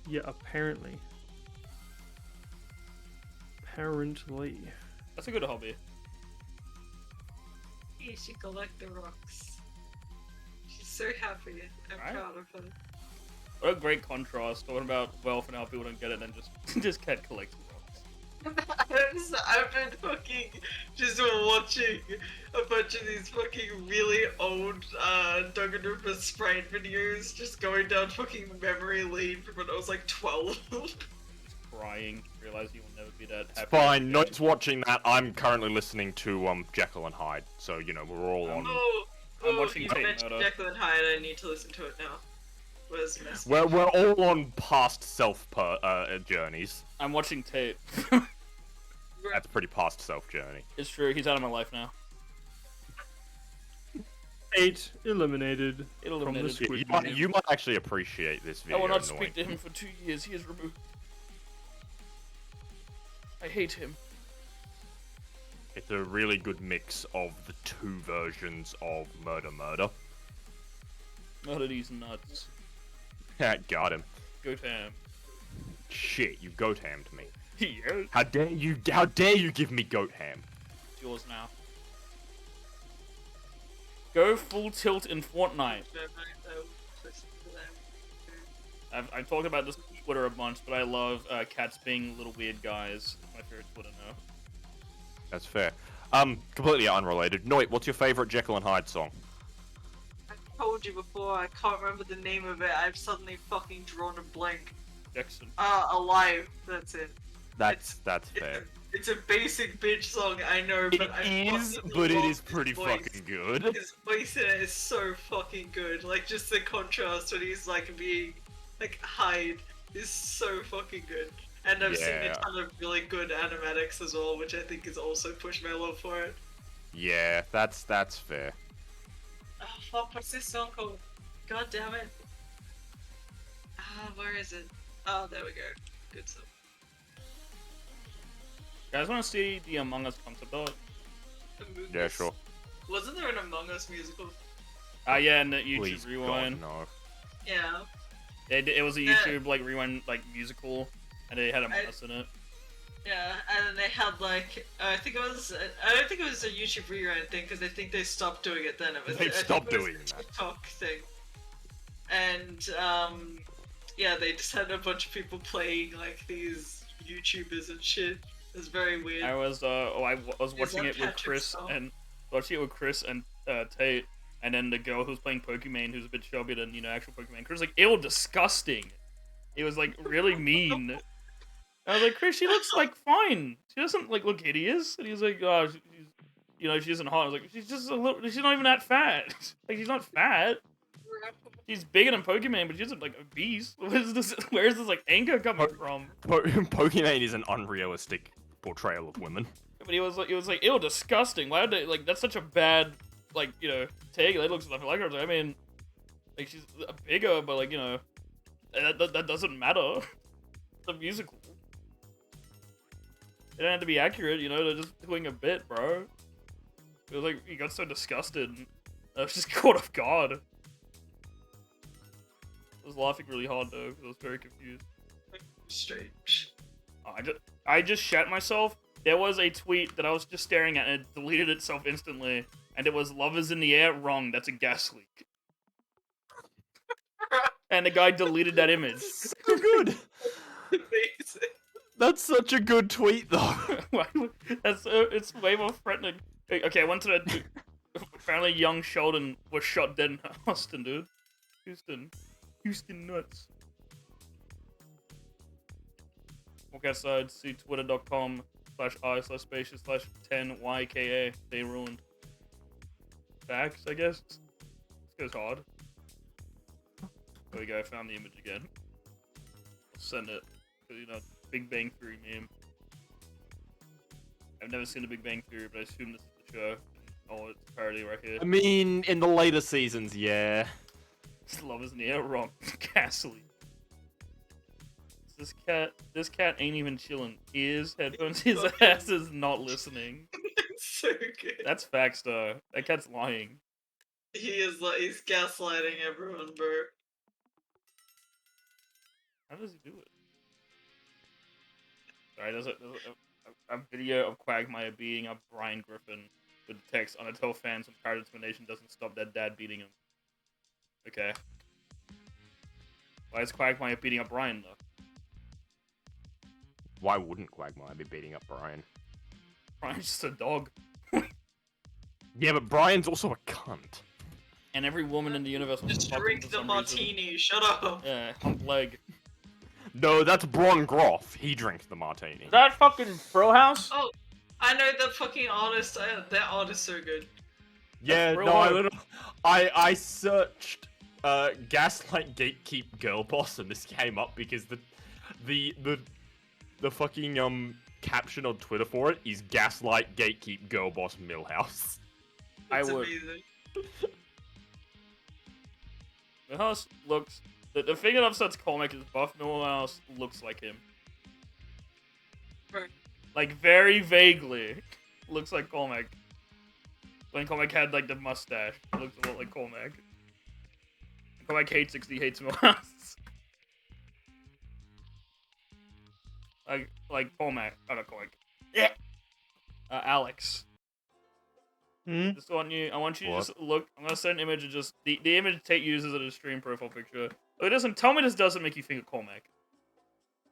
Yeah, apparently. Apparently. That's a good hobby. You should collect the rocks. She's so happy. I'm Right? proud of her. What a great contrast, talking about wealth and how people don't get it, and just cat collecting rocks. I've been fucking just watching a bunch of these fucking really old Danganronpa Sprite videos, just going down fucking memory lane from when I was like 12. Crying, realize you will never be that happy. Fine, again. not watching that. I'm currently listening to Jekyll and Hyde, so we're all on. I'm watching you Tate mentioned Murder. Jekyll and Hyde. I need to listen to it now. Where's the message? We're all on past self journeys. I'm watching Tate. That's pretty past self journey. It's true, he's out of my life now. 8 eliminated. Eliminated. From the You Squid Game. might actually appreciate this video. I will not knowing- speak to him for 2 years. He is removed. I hate him. It's a really good mix of the two versions of Murder. Not that he's nuts. Got him. Go to him. Shit, you goat hammed me. Yeah. How dare you give me goat ham? It's yours now. Go full tilt in Fortnite. I've talked about this on Twitter a bunch, but I love cats being little weird guys. It's my favorite Twitter now. That's fair. Completely unrelated. Noit, what's your favorite Jekyll and Hyde song? I told you before, I can't remember the name of it. I've suddenly fucking drawn a blank. Jackson. Alive. That's it. That's fair. It's a basic bitch song, I know, It but I is, fucking but it love is his pretty voice. fucking good. His voice in it is so fucking good. Like, just the contrast when he's like being like Hyde is so fucking good. And I've seen Yeah. a ton of really good animatics as well, which I think has also pushed my love for it. Yeah, that's fair. Oh fuck, what's this song called? God damn it. Where is it? Oh, there we go. Good song. You guys want to see the Among Us concept art? Among Yeah, Us. sure. Wasn't there an Among Us musical? Yeah, and the YouTube Please, Rewind. God, no. Yeah. It was a Yeah. YouTube like Rewind like musical, and they had Among Us in it. Yeah, and then they had like I don't think it was a YouTube rerun thing because I think they stopped doing it then. It was They've I think stopped it was doing a that. TikTok thing, and yeah, they just had a bunch of people playing like these YouTubers and shit. It was very weird. I was watching that it with Patrick's Chris song? and Tate, and then the girl who's playing Pokemon, who's a bit chubbier than actual Pokemon. Chris was like, ew, disgusting. It was like really mean. I was like, Chris, she looks like fine. She doesn't like look hideous. And he was like, oh, she isn't hot. I was like, she's just a little. She's not even that fat. Like she's not fat. She's bigger than Pokemon, but she's like obese. Where's this like anger coming from? Pokemon is an unrealistic portrayal of women. But he was like, ew, disgusting. Why would they like? That's such a bad take. That looks nothing like her. I mean, like she's bigger, but like that doesn't matter. It's a musical. They don't have to be accurate. They're just doing a bit, bro. It was like he got so disgusted. And I was just caught off guard. I was laughing really hard though, because I was very confused. Strange. I just shat myself. There was a tweet that I was just staring at, and it deleted itself instantly. And it was "Love is in the air." Wrong. That's a gas leak. And the guy deleted that image. So good. Amazing. That's such a good tweet, though. It's way more threatening. Okay, I went to the. Apparently, young Sheldon was shot dead in Austin, dude. Houston nuts. Walk outside. See twitter.com/i/spacious/10yka. They ruined. Facts, I guess. This goes hard. There we go. I found the image again. I'll send it. You know, Big Bang Theory meme. I've never seen a Big Bang Theory, but I assume this is the show. Oh, it's a parody right here. I mean, in the later seasons, yeah. Love is in the air. Wrong. Ghastly. This cat ain't even chilling. Ears, headphones, his ass is not listening. So good. That's facts, though. That cat's lying. He's gaslighting everyone, bro. How does he do it? Sorry, there's a video of Quagmire beating up Brian Griffin with the text, "On a tell fans when power determination doesn't stop that dad beating him." Okay. Why is Quagmire beating up Brian, though? Why wouldn't Quagmire be beating up Brian? Brian's just a dog. Yeah, but Brian's also a cunt. And every woman in the universe wants Just to fuck him drink for the some martini. reason. Shut up. Yeah, hump leg. No, that's Bron Groff. He drinks the martini. Is that fucking Bro House? Oh, I know that fucking artist. That artist's so good. Yeah, real no, hard. I searched Gaslight Gatekeep Girl Boss, and this came up because the fucking caption on Twitter for it is Gaslight Gatekeep Girl Boss Millhouse. I It's would. amazing. Millhouse looks... The thing that upsets Cormac is Buff Millhouse looks like him. Right. Like, very vaguely looks like Cormac. When Cormac had, like, the mustache, it looks a lot like Cormac. Cormac hates 60, hates Millhouse. like Cormac. Oh, not Cormac. Yeah. Alex. Hmm? Just want you. I want you to What? just look. I'm gonna send an image of just the image Tate uses as a stream profile picture. Oh, it doesn't. Tell me this doesn't make you think of Cormac.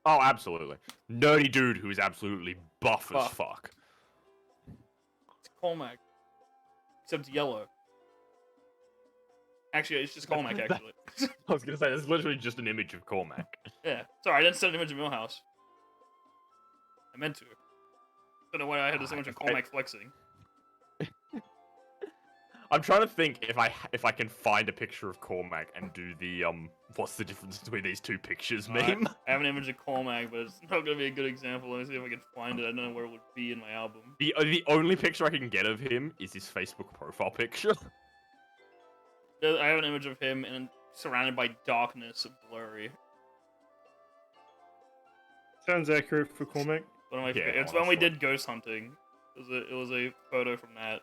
Oh, absolutely. Nerdy dude who is absolutely buff as Buff. fuck. It's Cormac, except yellow. Actually, it's just Cormac. Actually, I was gonna say, it's literally just an image of Cormac. yeah. Sorry, I didn't send an image of Millhouse. I meant to. Don't know why I had this image of Cormac flexing. I'm trying to think if I can find a picture of Cormac and do the what's the difference between these two pictures Alright, meme. I have an image of Cormac, but it's not gonna be a good example. Let me see if I can find it. I don't know where it would be in my album. The only picture I can get of him is his Facebook profile picture. I have an image of him and surrounded by darkness, blurry. Sounds accurate for Cormac. One of my Yeah, it's when we honestly. did ghost hunting. It was a photo from that.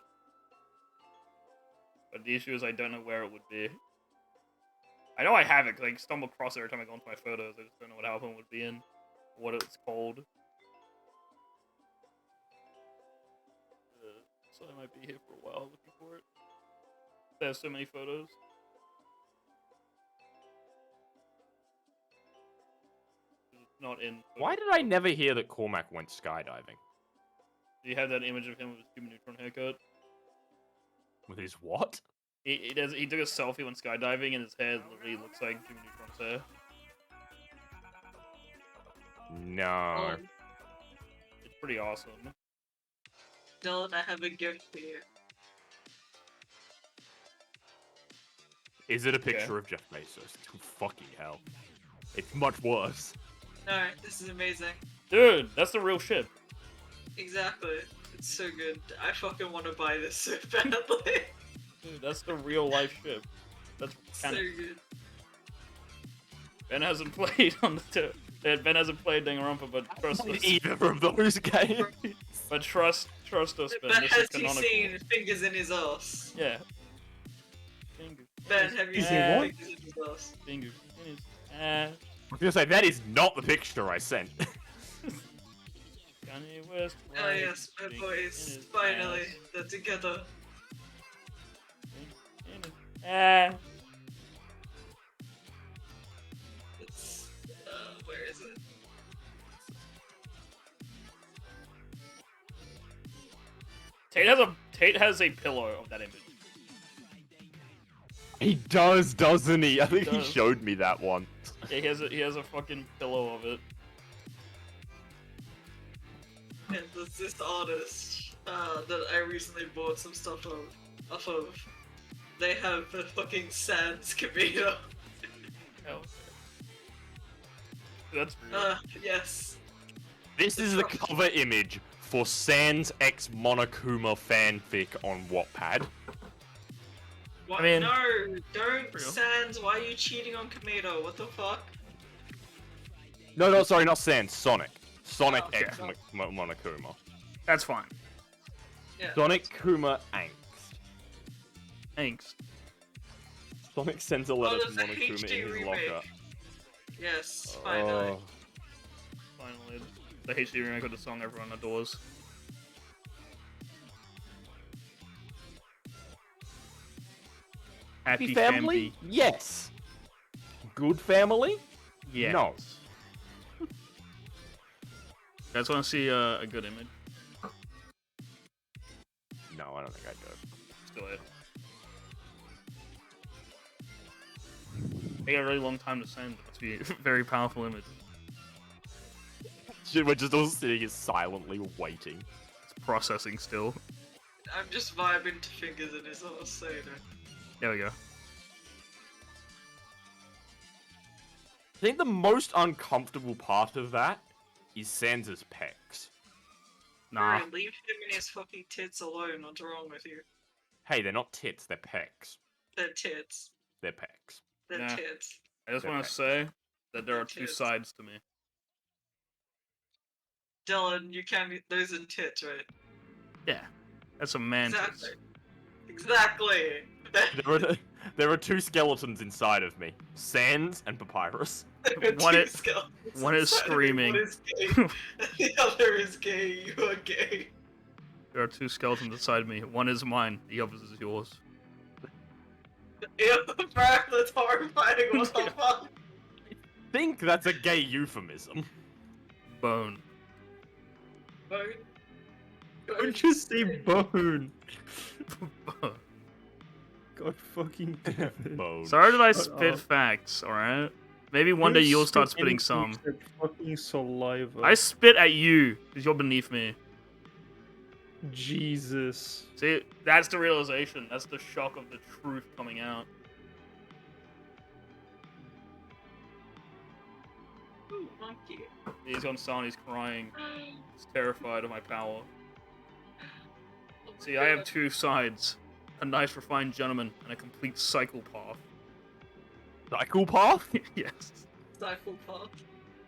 But the issue is I don't know where it would be. I know I have it because I stumble across it every time I go into my photos. I just don't know what album it would be in, what it's called. So I might be here for a while looking for it. They have so many photos. It's not in. Why did I never hear that Cormac went skydiving? Do you have that image of him with his Jimmy Neutron haircut? With his what? He took a selfie when skydiving, and his hair literally looks like Jimmy Neutron's hair. No. It's pretty awesome. Dylan, I have a gift for you. Is it a picture of Jeff Bezos? Fucking hell. It's much worse. No, this is amazing. Dude, that's the real shit. Exactly. It's so good. I fucking want to buy this so badly. Dude, that's the real life shit. That's So canon. good. Ben hasn't played on the Ben hasn't played Danganronpa, but trust us. Either of those games. But trust us, Ben. Ben, This has is he canonical. seen fingers in his ass? Yeah. Finger. Ben, have you He's seen seen what? fingers in his ass? Finger. In his ass. I was gonna say that is not the picture I sent. Kanye West. Oh right, yes, my finger in boys, his finally, ass. they're together. Finger in his ass. It's, where is it? Tate has a pillow of that image. He does, doesn't he? I think he does. showed me that one. Yeah, he has a fucking pillow of it. And there's this artist that I recently bought some stuff off of. They have the fucking Sans Camino. Hell. That's real. Yes. This is the cover image for Sans X Monokuma fanfic on Wattpad. What? I mean- No, don't Real. Sans. Why are you cheating on Camino? What the fuck? No, sorry, not Sans. Sonic. Sonic Oh, X okay. Monokuma. That's fine. Yeah. Sonic Kuma Angst. Thanks. Sonic sends a letter to there's a Monokuma HD in his remake. locker. Yes, finally. Oh. Finally, the HD remake of the song everyone adores. Happy Family? Yes. Good family? Yeah. No. You guys want to see a good image? No, I don't think I do. Let's do it. They got a really long time to send. It must be a very powerful image. We're just all sitting here silently waiting. It's processing still. I'm just vibing to fingers in his ass, so you know. There we go. I think the most uncomfortable part of that is Sans's pecs. Nah. Bro, leave him and his fucking tits alone. What's wrong with you? Hey, they're not tits, they're pecs. They're tits. They're pecs. They're Nah. tits. I just Okay. want to say that there are two Tits. sides to me. Dylan, you can. Those are tits, right? Yeah. That's a man. Exactly. Exactly. There are two skeletons inside of me. Sans and Papyrus. One Two is- skeletons one is inside of me. screaming. One is gay. The other is gay. You are gay. There are two skeletons inside me. One is mine. The other is yours. Ew, bro, that's horrifying. What the fuck? Think that's a gay euphemism. Bone. Bone? Don't just say bone. Bone. God fucking damn it. Bone. Sorry that I Shut spit up. facts, alright? Maybe one day Don't you'll start spit spitting anything some. except fucking saliva. I spit at you, because you're beneath me. Jesus. See, that's the realization. That's the shock of the truth coming out. Ooh, monkey. He's on sound, he's crying. He's terrified of my power. See, I have two sides. A nice refined gentleman and a complete psychopath. Psychopath? Yes. Psychopath.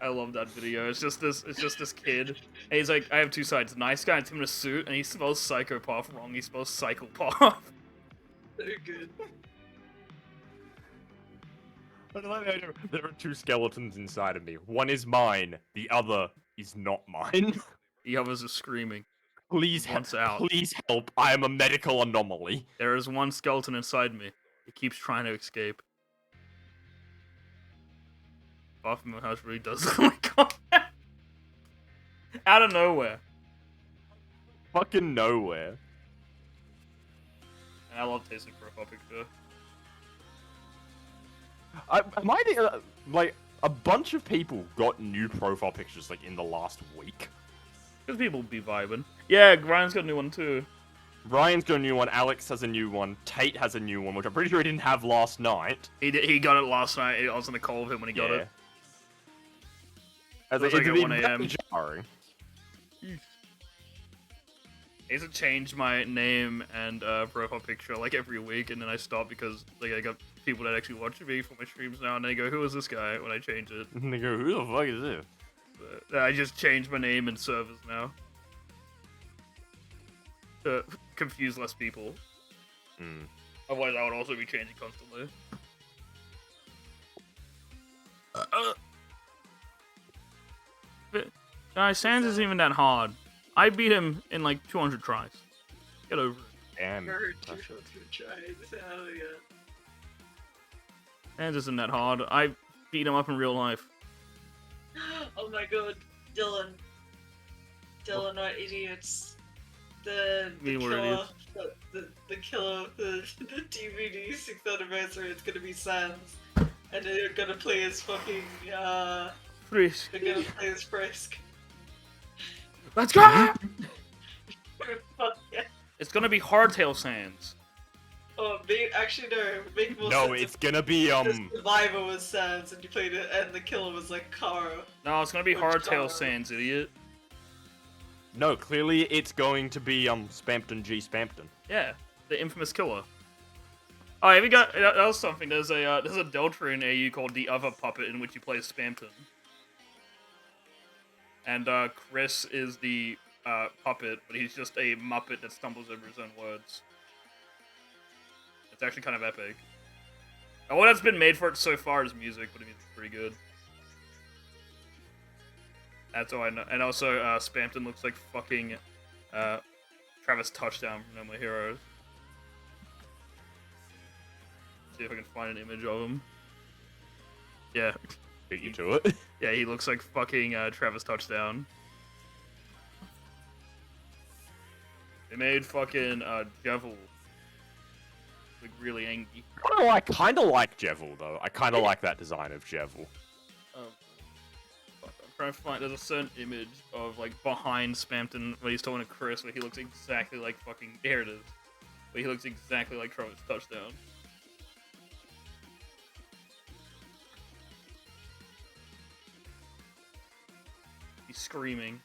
I love that video. It's just this kid. And he's like, I have two sides. Nice guy, it's him in a suit, and he spells psychopath wrong. He spells psychopath. So good. There are two skeletons inside of me. One is mine. The other is not mine. The others are screaming. Please Once help. out. Please help. I am a medical anomaly. There is one skeleton inside me. It keeps trying to escape. Bathroom house really does look like combat. Out of nowhere. Fucking nowhere. And I love tasting profile picture. Am I the, like, a bunch of people got new profile pictures, like, in the last week? Because people be vibing. Yeah, Ryan's got a new one too. Ryan's got a new one, Alex has a new one, Tate has a new one, which I'm pretty sure he didn't have last night. He got it last night. I was on the call with him when he got it. As It was it's like at been 1 very AM. jarring. I used to change my name and profile picture like every week, and then I stopped because like I got people that actually watch me for my streams now, and they go, "Who is this guy?" when I change it. And they go, who the fuck is this? But, I just changed my name and servers now to confuse less people. Hmm. Otherwise, I would also be changing constantly. But, guys, Sans isn't even that hard. I beat him in like 200 tries. Get over it. Damn. Heard that's- 200 tries. Hell yeah. Sans isn't that hard. I beat him up in real life. Oh my god, Dylan. Dylan, what idiots. The mean we're killer, idiots? the killer of the DVD 6th anniversary is gonna be Sans. And they're gonna play as fucking, Frisk. they're gonna play as Frisk. Let's go! Fuck yeah. It's gonna be Hardtail Sans. Oh, actually no, make more No, sense it's gonna be if the survivor was Sans and you played it, and the killer was like Kara. No, it's gonna be Which Hardtail color? Sans, idiot. No, clearly it's going to be Spampton G Spampton. Yeah, the infamous killer. Oh, have you got? That was something. There's a Deltarune AU called the Other Puppet in which you play as Spampton. And Chris is the puppet, but he's just a Muppet that stumbles over his own words. It's actually kind of epic. And what has been made for it so far is music, but the music's pretty good. That's all I know. And also, Spampton looks like fucking Travis Touchdown from No More Heroes. See if I can find an image of him. Yeah. Beat you to it. Yeah, he looks like fucking Travis Touchdown. They made fucking Jevil like really angry. Oh, I kind of like Jevil though. I kind of like that design of Jevil. Fuck, I'm trying to find. There's a certain image of like behind Spampton where he's talking to Chris, where he looks exactly like fucking. Here it is. Where he looks exactly like Travis Touchdown. He's screaming.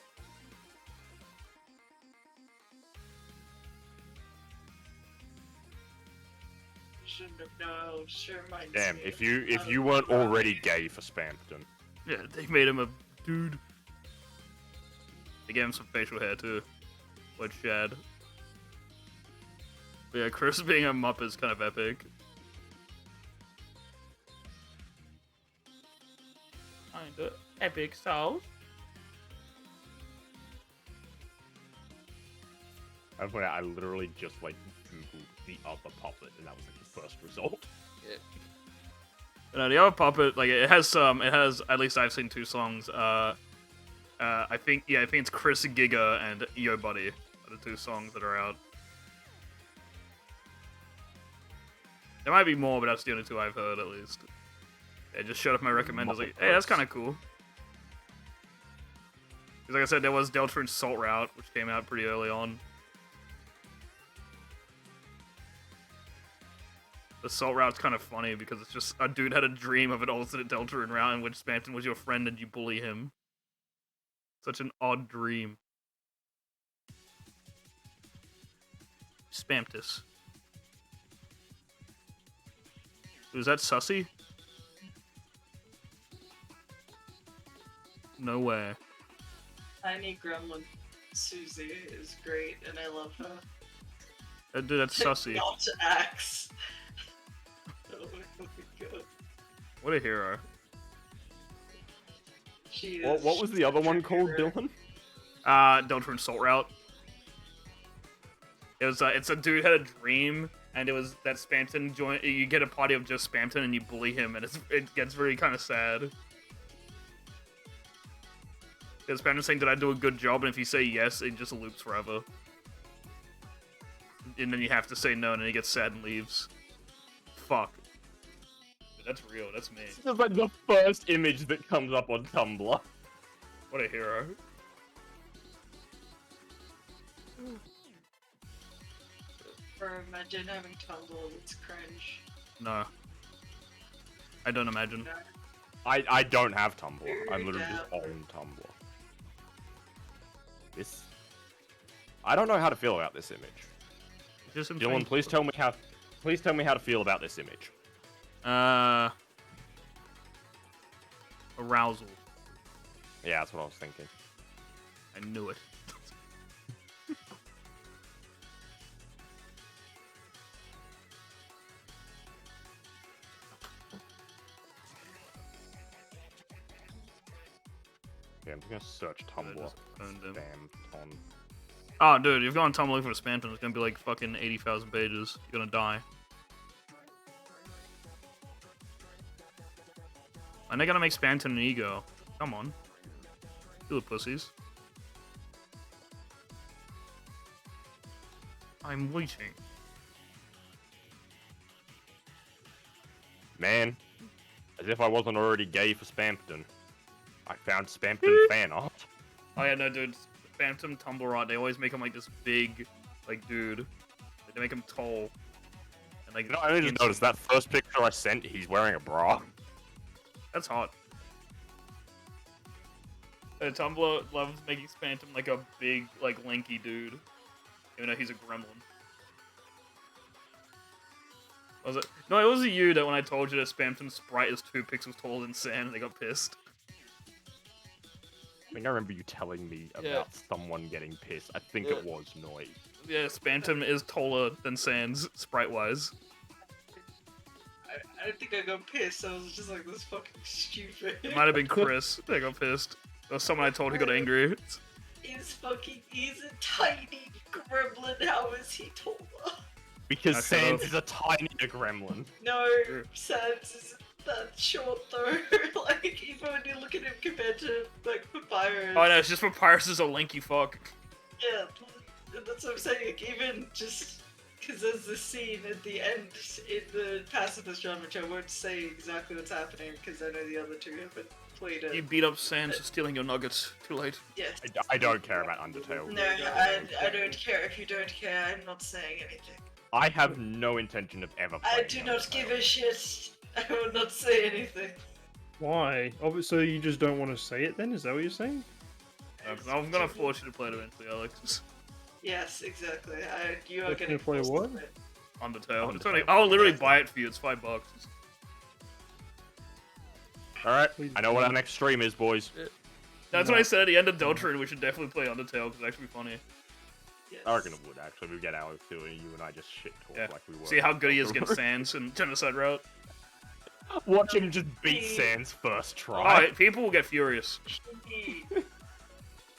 Shouldn't have known. Sure, might. Damn, if you weren't already gay for Spampton. Yeah, they made him a dude. They gave him some facial hair too. Like Shad. But yeah, Chris being a Muppet is kind of epic. Kinda epic sauce. I literally just like googled the other puppet, and that was like the first result. No, the other puppet, like it has at least I've seen 2 songs. I think it's Chris Giga and Yo Buddy are the 2 songs that are out. There might be more, but that's the only 2 I've heard at least. Yeah, just showed up my recommenders like, hey, that's kind of cool. Because like I said, there was Deltarune's Salt Route, which came out pretty early on. The Salt Route's kind of funny because it's just a dude had a dream of an alternate Deltarune route in which Spampton was your friend and you bully him. Such an odd dream. Spamptus. Was that Sussy? No way. Tiny Gremlin Susie is great, and I love her. Dude, that's Sussy. Not Axe. Oh my god. What a hero. She What is. was the other one called, Dylan? Deltarune Salt Route. It was, it's a dude had a dream, and it was that Spampton join. You get a party of just Spampton, and you bully him, and it gets very kind of sad. Because Spampton's saying, "Did I do a good job?" And if you say yes, it just loops forever. And then you have to say no, and then he gets sad and leaves. Fuck. That's real. That's me. This is like the first image that comes up on Tumblr. What a hero. Or imagine having Tumblr, it's cringe. No. I don't imagine. I don't have Tumblr. I'm literally just Yeah. on Tumblr. This I don't know how to feel about this image. Just Dylan, please tell me how. Please tell me how to feel about this image. Arousal. Yeah, that's what I was thinking. I knew it. Yeah, I'm just gonna search Tumblr. just owned him. Spamton. Oh, dude, you've gone Tumblr looking for Spamton. It's gonna be like fucking 80,000 pages. You're gonna die. And they're gonna make Spamton an ego. Come on. You little pussies. I'm waiting. Man, as if I wasn't already gay for Spamton. I found Spamton fan art. Oh yeah, no, dude. Spamton Tumblr art, they always make him like this big, like, dude. They make him tall. And like, You know, I just noticed that first picture I sent, he's wearing a bra. that's hot. Tumblr loves making Spamton like a big, like, lanky dude. Even though he's a gremlin. Was it? No, it was you that when I told you that Spamton's sprite is 2 pixels taller than sand, and they got pissed. I think I remember you telling me about Yeah. someone getting pissed. I think Yeah. it was Noid. Yeah, Spamton is taller than Sans, sprite-wise. I don't think I got pissed. I was just like, this fucking stupid. It might have been Chris that got pissed. Or someone I told who got angry. He's a tiny gremlin. How is he taller? Because Okay, Sans well- is a tinier gremlin. No, Sure. Sans isn't that short though. Like, even when you look at him compared to, like, Papyrus. Oh no, it's just Papyrus is a lanky fuck. Yeah, that's what I'm saying. Like, even just because there's this scene at the end in the Pacifist run, which I won't say exactly what's happening because I know the other two haven't played it. You beat up Sans for stealing your nuggets. Too late. Yes. I don't care about Undertale. No, I don't care if you don't care. I'm not saying anything. I have no intention of ever playing I do not give Undertale. a shit. I will not say anything. Why? Oh, so you just don't want to say it then? Is that what you're saying? I'm gonna force you to play it eventually, Alex. Yes, exactly. You are You're getting gonna play forced what? to play. Undertale. It's Undertale. only, I'll literally buy it for you. It's $5. Alright, I know what our next stream is, boys. That's what I said at the end of Deltarune. We should definitely play Undertale because it's actually funny. Yes. I reckon it would, actually. We get Alex to it, you and I just shit talk Yeah. like we were. See how good he is against Sans and Genocide Route. Watch him just beat Sans first try. Alright, people will get furious.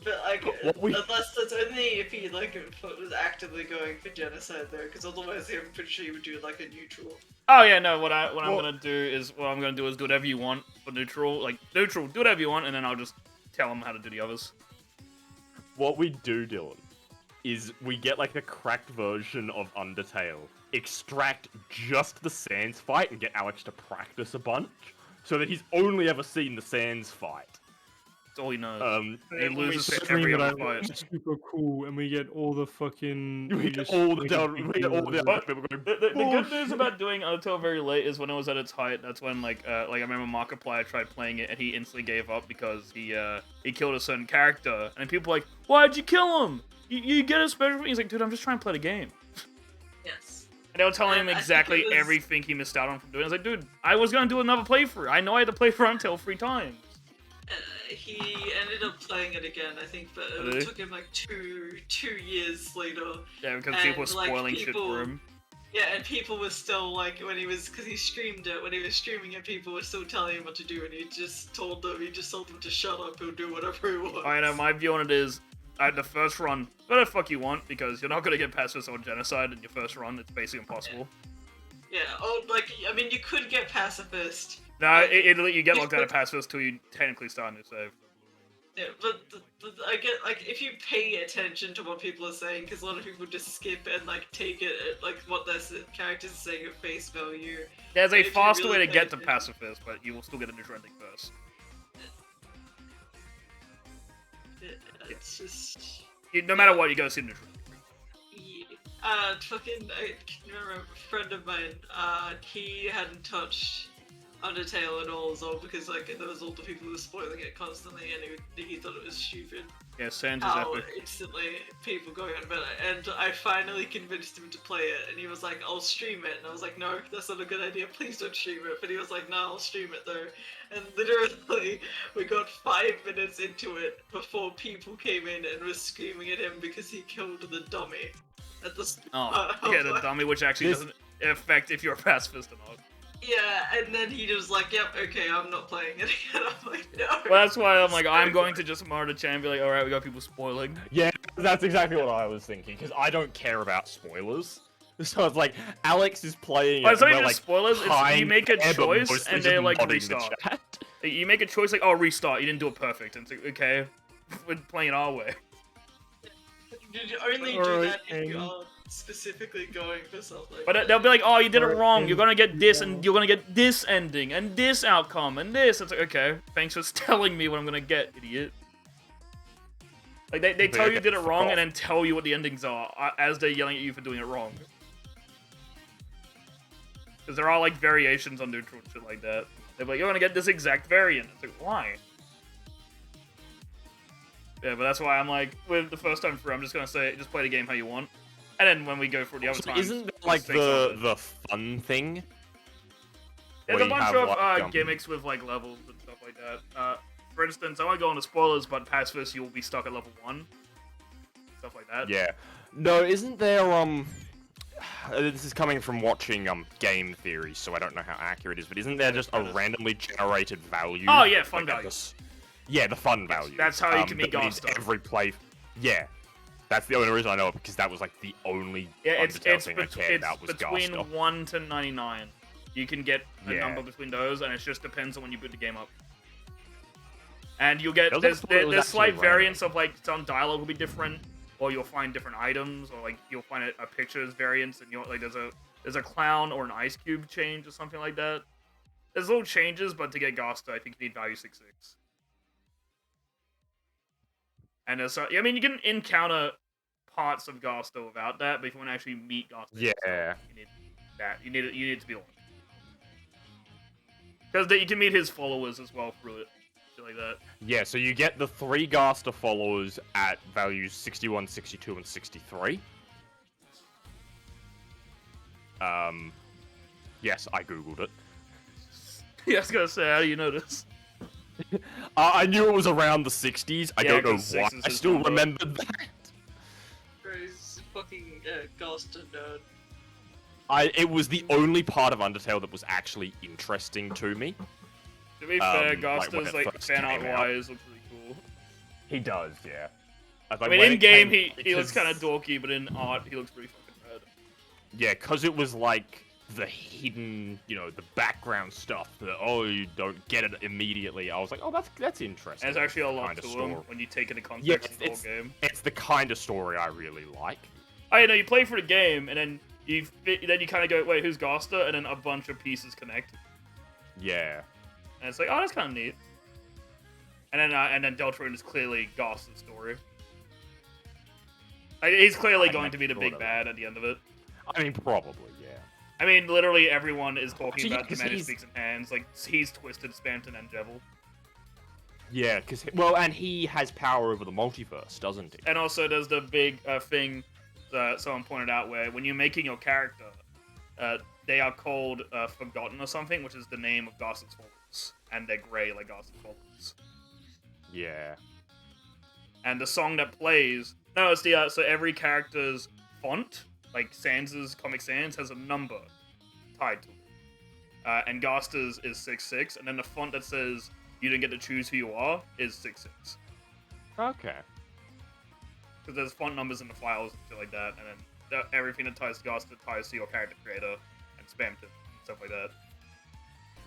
But like, What we- unless that's only if he like was actively going for genocide there, because otherwise I'm pretty sure he would do like a neutral. Oh yeah, no. What I'm gonna do is do whatever you want for neutral. Like neutral, do whatever you want, and then I'll just tell him how to do the others. What we do, Dylan, is we get like a cracked version of Undertale, extract just the Sans fight, and get Alex to practice a bunch, so that he's only ever seen the Sans fight. That's all he knows. He And we loses to scream every it other out, fight. it's super cool, and we get all the fucking. We get just all the make a Del- big we get deal all the of other it. people going. The good news "Bullshit." about doing Undertale very late is when it was at its height. That's when like I remember Markiplier tried playing it and he instantly gave up because he killed a certain character and people were like, why'd you kill him? You get a special. He's like, dude, I'm just trying to play the game. Yes. And they were telling him I think exactly it was- everything he missed out on from doing. I was like, dude, I was gonna do another playthrough. I know I had to play for Undertale 3 times. He ended up playing it again, I think, but Really? it took him like two years later. Yeah, because And, people were like, spoiling shit people- for him. Yeah, and people were still like, because he streamed it, when he was streaming it, people were still telling him what to do, and he just told them to shut up, he'll do whatever he wants. I know, my view on it is, at the first run, whatever the fuck you want, because you're not gonna get past this on genocide in your first run. It's basically impossible. Yeah, I mean, you could get pacifist. No, you get locked out of pacifist till you technically start a new save. Yeah, but I get, like, if you pay attention to what people are saying, because a lot of people just skip and, like, take it at, like, what their characters are saying at face value. There's a If you faster really way to pay get to attention. pacifist, but you will still get a neutral ending first. It's just... No matter what, you gotta see the neutral. fucking, I can remember a friend of mine, he hadn't touched Undertale and all as well, because like there was all the people who were spoiling it constantly, and he thought it was stupid. Yeah, Sans is How epic. instantly people going on about it, and I finally convinced him to play it, and he was like, "I'll stream it," and I was like, "No, that's not a good idea. Please don't stream it." But he was like, "No, I'll stream it though," and literally we got 5 minutes into it before people came in and were screaming at him because he killed the dummy at the start. Oh, yeah, the dummy, which actually doesn't affect if you're a pacifist or not. Yeah, and then he was like, "Yep, okay, I'm not playing it again." I'm like, "No." Well, that's why I'm like, I'm going to just monitor chat and be like, alright, we got people spoiling. Yeah, that's exactly what I was thinking, because I don't care about spoilers. So it's like, Alex is playing Well, it, it's not and even we're, spoilers, it's you make a kind of choice mostly and they just like nodding the restart. chat. You make a choice like, oh, restart, you didn't do it perfect. And it's like, okay, we're playing it our way. You only do Alright, that if you are specifically going for something. But they'll be like, oh, you did it wrong, you're gonna get this, and you're gonna get this ending, and this outcome, and this. It's like, okay, thanks for telling me what I'm gonna get, idiot. Like, they tell you did it wrong, and then tell you what the endings are, as they're yelling at you for doing it wrong. Because there are, like, variations on neutral and shit like that. They're like, you're gonna get this exact variant. It's like, why? Yeah, but that's why I'm like, with the first time through, I'm just gonna say, just play the game how you want. And then when we go through the other times... Isn't that like the fun thing? There's where a you bunch have, of like, gimmicks with, like, levels and stuff like that. For instance, I won't go into spoilers, but pacifist, you'll be stuck at level 1. Stuff like that. Yeah. No, isn't there, this is coming from watching, game theory, so I don't know how accurate it is, but isn't there just a randomly generated value? Oh, yeah, fun like, value. Yeah, the fun value. That's how you can meet that means Gosta. every play... Yeah. That's the only reason I know it, because that was, like, the only Yeah, it's Undertale thing I cared it's about was between Gosta. 1 to 99. You can get a Yeah. number between those, and it just depends on when you boot the game up. And you'll get, Those there's are actually slight random. variants of, like, some dialogue will be different, or you'll find different items, or, like, you'll find a picture's variants, and you'll, like, there's a clown or an ice cube change or something like that. There's little changes, but to get Gosta, I think you need value 6-6. And there's, I mean, you can encounter parts of Gosta without that, but if you want to actually meet Gosta, Yeah. yourself, you need that. You need it to be on. Because you can meet his followers as well through it. Shit like that. Yeah, so you get the 3 Gaster followers at values 61, 62, and 63. Yes, I googled it. Yeah, I was gonna say, how do you know this? I knew it was around the 60s. I Yeah, don't know 'cause why. 6 is I his still number. remembered that. He's fucking Ghost nerd. It was the only part of Undertale that was actually interesting to me. To be fair, like when Gosta's, it like, first fan art came out. wise, looks really cool. He does, yeah. I mean, in game, he looks kind of dorky, but in art, he looks pretty fucking rad. Yeah, because it was like the hidden, the background stuff that, oh, you don't get it immediately. I was like, oh, that's interesting. And there's actually a lot Kind of to story. him when you take into Yeah, context the whole game. it's the kind of story I really like. Oh, you know, you play for the game, and then you kind of go, wait, who's Gosta? And then a bunch of pieces connect. Yeah. And it's like, oh, that's kind of neat. And then Deltarune is clearly Gosta's story. Like, he's clearly going to be the big bad at the end of it. I mean, probably, yeah. I mean, literally everyone is talking Actually, about the yeah, 'cause man who he's- speaks in hands. Like, he's Twisted, Spamton, and Jevil. Yeah, because, well, and he has power over the multiverse, doesn't he? And also, there's the big thing that someone pointed out where when you're making your character, they are called Forgotten or something, which is the name of Gosta's followers. And they're grey like Gosta's followers. Yeah. And the song that plays... No, it's the... so every character's font, like Sans's Comic Sans, has a number tied to it. And Gosta's is 6-6, and then the font that says you didn't get to choose who you are is 6-6. Okay. Because there's font numbers in the files and shit like that, and then everything that ties to Gosta ties to your character creator and Spamton and stuff like that.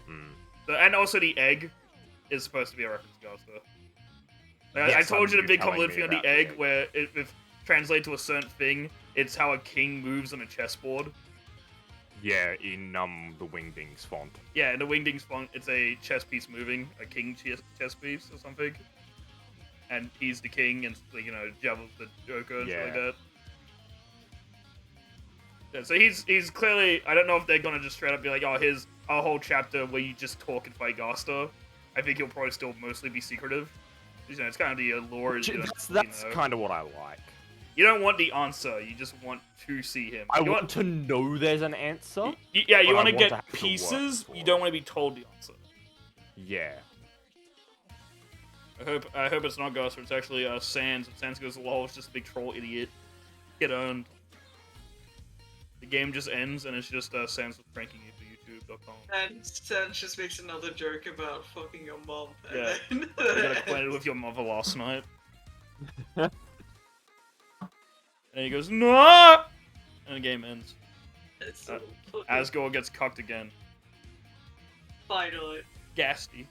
Hmm. And also the egg is supposed to be a reference to Gosta. Like, Yes, I told you the you're big telling convoluted me thing on the about the egg, egg. where if translate to a certain thing, it's how a king moves on a chessboard. Yeah, in, the Wingdings font. Yeah, in the Wingdings font, it's a chess piece moving, a king chess piece or something. And he's the king, and, like, Javel's the Joker and shit like Yeah. that. Yeah, so he's clearly. I don't know if they're gonna just straight up be like, oh, here's a whole chapter where you just talk and fight Gaster. I think he'll probably still mostly be secretive. You know, it's kind of the allure. Is That's kind of what I like. You don't want the answer. You just want to see him. I want to know there's an answer. Yeah, you but want I to want get to have to work pieces. for You it. don't want to be told the answer. Yeah. I hope it's not Gaster. It's actually Sans. If Sans goes, lol, it's just a big troll idiot. Get owned. The game just ends and it's just Sans was pranking you for YouTube.com. And Sans just makes another joke about fucking your mom. Yeah. And You got acquainted with your mother last night. And he goes, no! And the game ends. It's so fucking Asgore gets cucked again. finally. Gasty.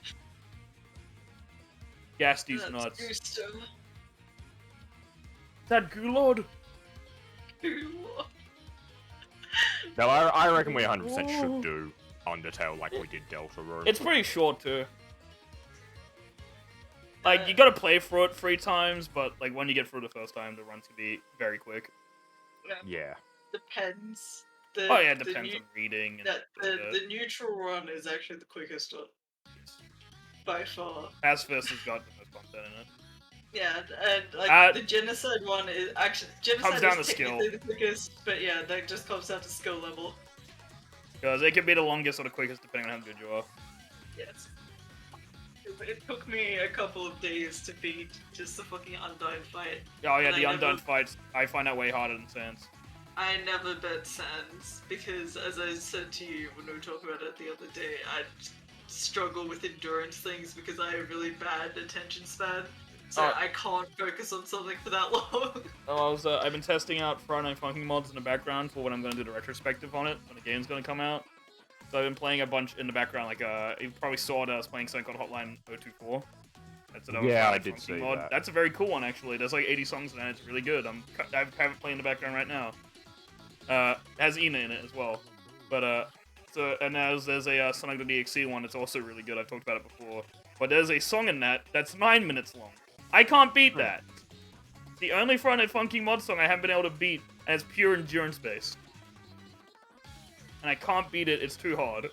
Gasty's That's nuts. Gusto. That Gulod. No, I reckon we 100% should do Undertale like we did Deltarune. It's pretty short too. Like, you gotta play through it 3 times, but like when you get through the first time, the runs can be very quick. Yeah. Depends. Oh yeah, it depends on reading. And The neutral run is actually the quickest one. By far. Asfest has got the most content in it. Yeah, and like the genocide one is actually Comes down is to skill. technically the quickest, but yeah, that just comes down to skill level. Because it can be the longest or the quickest depending on how good you are. Yes. It took me a couple of days to beat just the fucking Undyne fight. Oh yeah, And the I Undone never- fights, I find that way harder than Sans. I never bet Sans because, as I said to you when we were talking about it the other day, I struggle with endurance things because I have really bad attention span. So Oh. I can't focus on something for that long. Oh, I've been testing out Friday Night Funkin' mods in the background for when I'm going to do the retrospective on it, when the game's going to come out. So I've been playing a bunch in the background, like, you probably saw that I was playing something called Hotline 024. That's another Yeah, Friday I Night did Funkin' see mod. that. That's a very cool one, actually. There's like 80 songs in it, it's really good. I have it playing in the background right now. It has Ina in it as well. But, and there's a Sonic the DXC one that's also really good, I've talked about it before. But there's a song in that that's 9 minutes long. I can't beat that. It's the only Friday Night Funkin' mod song I haven't been able to beat, and it's pure endurance based. And I can't beat it, it's too hard.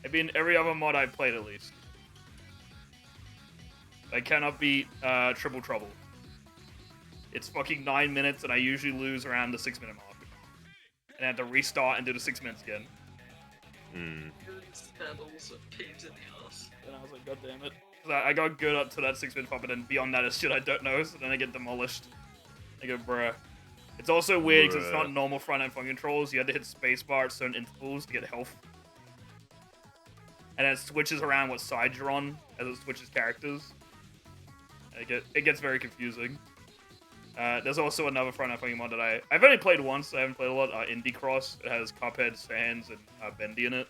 I've been every other mod I've played at least. I cannot beat Triple Trouble. It's fucking 9 minutes, and I usually lose around the 6 minute mark. And I have to restart and do the 6 minutes again. These battles are pains in the ass. And I was like, god damn it. 'Cause I got good up to that 6 minute part, but then beyond that is shit I don't know, so then I get demolished. I go, bruh. It's also weird because it's not normal front end fun controls. You had to hit spacebar at certain intervals to get health. And it switches around what side you're on as it switches characters. And it gets very confusing. There's also another front end fun mod that I've only played once. I haven't played a lot. Indie Cross. It has Cuphead, Sans, and Bendy in it.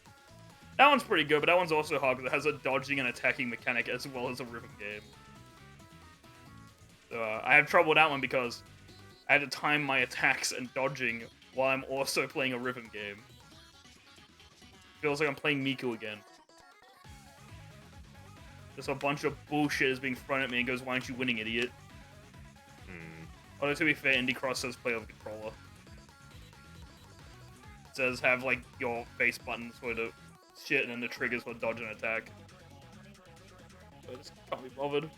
That one's pretty good, but that one's also hard because it has a dodging and attacking mechanic as well as a rhythm game. So I have trouble with that one because I had to time my attacks and dodging while I'm also playing a rhythm game. Feels like I'm playing Miku again. Just a bunch of bullshit is being thrown at me and goes, why aren't you winning, idiot? Although to be fair, Indie Cross says play with a controller. It says have like your face buttons for the shit and then the triggers for dodge and attack. So I just can't be bothered.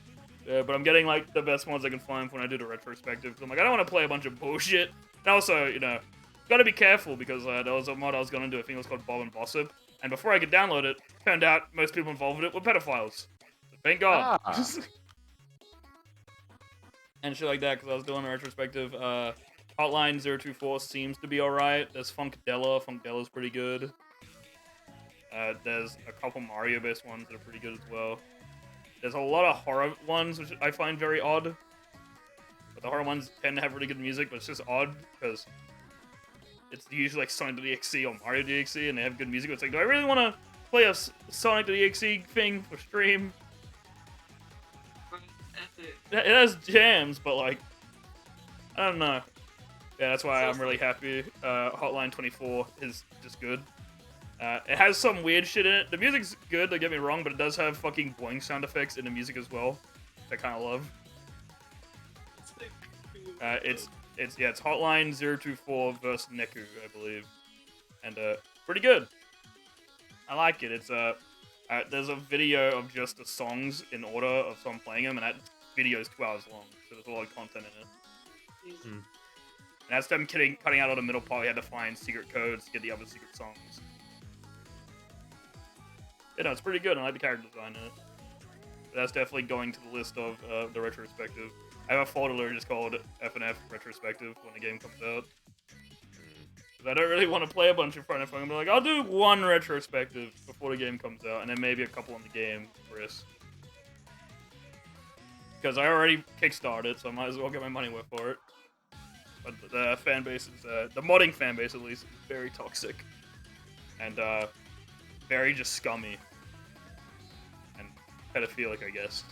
Yeah, but I'm getting like the best ones I can find when I do the retrospective. I'm like, I don't want to play a bunch of bullshit. And also, you know, gotta be careful because there was a mod I was gonna do. I think it was called Bob and Bossip. And before I could download it, turned out most people involved with it were pedophiles. So thank God. And shit like that, because I was doing a retrospective. Hotline 024 seems to be alright. There's Funkadella. Funkadella's pretty good. There's a couple Mario-based ones that are pretty good as well. There's a lot of horror ones, which I find very odd. But the horror ones tend to have really good music, but it's just odd, because it's usually like Sonic the DXC or Mario DXC, and they have good music. It's like, do I really want to play a Sonic the DXC thing for stream? It has jams, but like, I don't know. Yeah, that's why I'm really happy. Hotline 24 is just good. It has some weird shit in it. The music's good, don't get me wrong, but it does have fucking boing sound effects in the music as well. Which I kind of love. It's Hotline 024 versus Neku, I believe. and pretty good. I like it. It's there's a video of just the songs in order of someone playing them, and that video is 2 hours long, so there's a lot of content in it. Mm. And that's them cutting out all the middle part. We had to find secret codes to get the other secret songs. Yeah, no, it's pretty good. I like the character design in it. But that's definitely going to the list of the retrospective. I have a folder just called F&F retrospective when the game comes out. I don't really want to play a bunch in front of them. I'm like, I'll do one retrospective before the game comes out, and then maybe a couple in the game for us. Because I already kickstarted, so I might as well get my money worth for it. But the fan base is, the modding fan base at least, is very toxic. And, very just scummy. And pedophilic, I guess.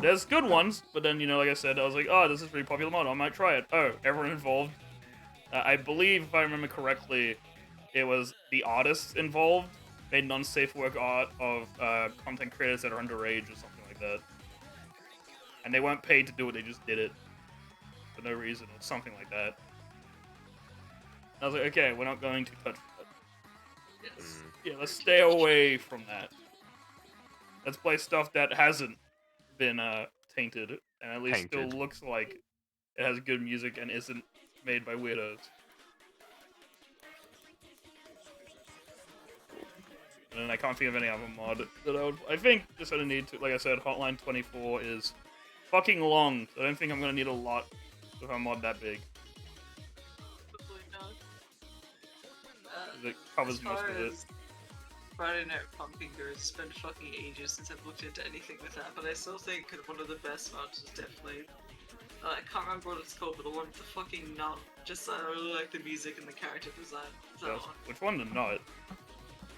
There's good ones, but then, you know, like I said, I was like, oh, this is a pretty popular mod, I might try it. Oh, everyone involved. I believe, if I remember correctly, it was the artists involved made non-safe work art of content creators that are underage or something like that. And they weren't paid to do it, they just did it. For no reason, or something like that. I was like, okay, we're not going to touch that. Yes. Yeah, let's stay away from that. Let's play stuff that hasn't been tainted, and at least still looks like it has good music and isn't made by weirdos. And I can't think of any other mod that I think just gonna need to, like I said, Hotline 24 is fucking long, so I don't think I'm gonna need a lot of a mod that big. Probably not. 'Cause it covers most of it. Friday Night Pumpkin goes, it's been fucking ages since I've looked into anything with that, but I still think one of the best mods is definitely, I can't remember what it's called, but the one with the fucking nun. Just I really like the music and the character design. That Yes. one. Which one? The nut?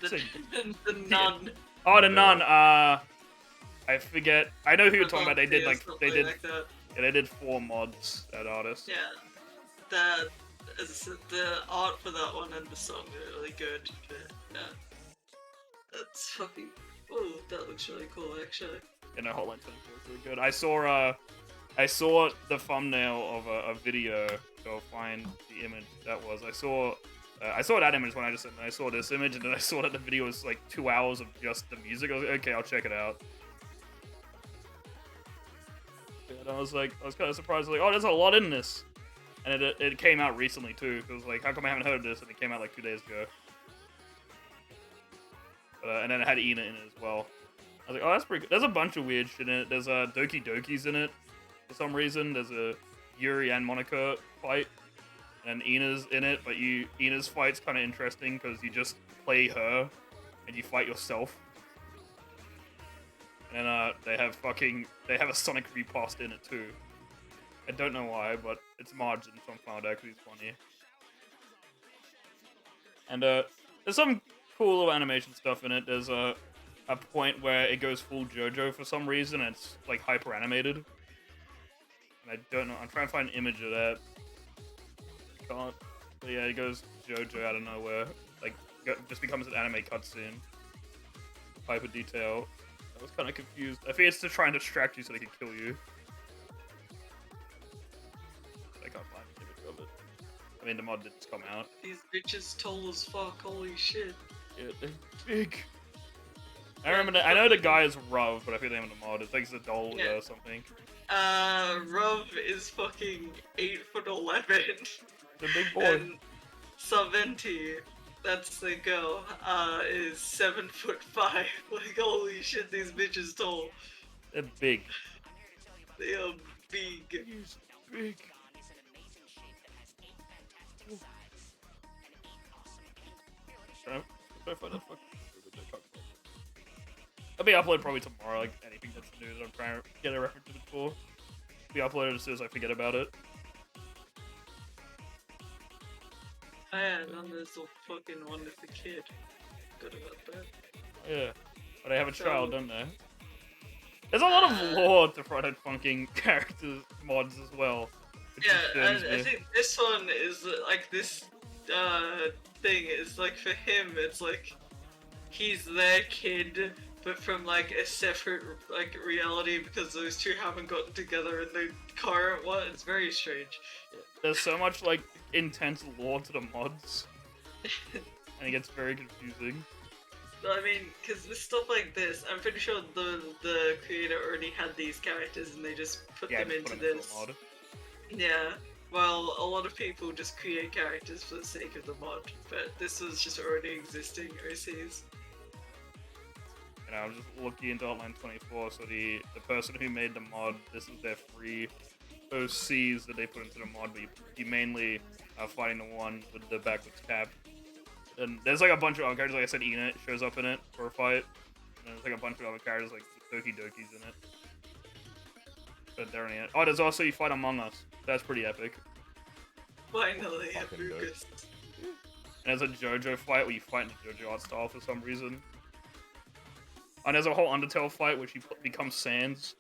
The nun. Oh, the nun. I forget. I know who you're talking about. They did Yeah, like something like that. yeah, they did 4 mods at Artist. Yeah, that as I said, the art for that one and the song are really good. But, yeah, that's fucking. Oh, that looks really cool, actually. You know, Hotline 24 is really good. I saw the thumbnail of a video. Go find the image that was. I saw that image when I just said, I saw this image, and then I saw that the video was like 2 hours of just the music. I was like, okay, I'll check it out. And I was kind of surprised, like, oh, there's a lot in this. And it came out recently too. It was like, how come I haven't heard of this? And it came out like 2 days ago. And then it had Ina in it as well. I was like, oh, that's pretty good. There's a bunch of weird shit in it. There's Doki Doki's in it for some reason. There's a Yuri and Monica fight. And Ina's in it, but Ina's fight's kind of interesting because you just play her and you fight yourself. And they have a Sonic riposte in it too. I don't know why, but it's margin, so I'm found out because he's funny. And there's some cool little animation stuff in it. There's a point where it goes full JoJo for some reason, and it's like hyper animated. And I don't know. I'm trying to find an image of that. Can't. But yeah, it goes JoJo out of nowhere. Like, just becomes an anime cutscene. Hyper detail. I was kind of confused. I think it's to try and distract you so they can kill you. I can't find an image of it. I mean, the mod did just come out. These bitches tall as fuck, holy shit. Yeah, they're big. I remember. I know the guy is Ruv, but I think the name of the mod. It's like Zadol Yeah. or something. Ruv is fucking 8'11". The big boy. And Saventi, that's the girl, is 7'5". Like, holy shit, these bitches tall. They're big. They are big. He's big. I'll be uploaded probably tomorrow, like anything that's new that I'm trying to get a reference to it for. Be uploaded as soon as I forget about it. Oh yeah, and then there's the fucking one with the kid. Good about that. Yeah. But I have a So- child, don't they? There's a lot of lore to Friday Funking characters mods as well. which Yeah, disturbs and I me. think this one is like this thing is like for him, it's like he's their kid, but from like a separate like reality because those two haven't gotten together in the current one. It's very strange. There's so much like intense lore to the mods, and it gets very confusing. I mean, because with stuff like this, I'm pretty sure the creator already had these characters and they just put them just into put 'em into this. a mod. Yeah. Well, a lot of people just create characters for the sake of the mod, but this was just already existing OCs. And I was just looking into Outline 24, so the person who made the mod, this is their free OCs that they put into the mod, but you mainly are fighting the one with the backwards cap. And there's like a bunch of other characters, like I said, Enid shows up in it for a fight. And there's like a bunch of other characters, like Doki Doki's in it. But they're in it. Oh, there's also you fight Among Us. That's pretty epic. Finally, a Fucking dope. Lucas. And there's a JoJo fight where you fight in the JoJo art style for some reason. And there's a whole Undertale fight which you become Sans.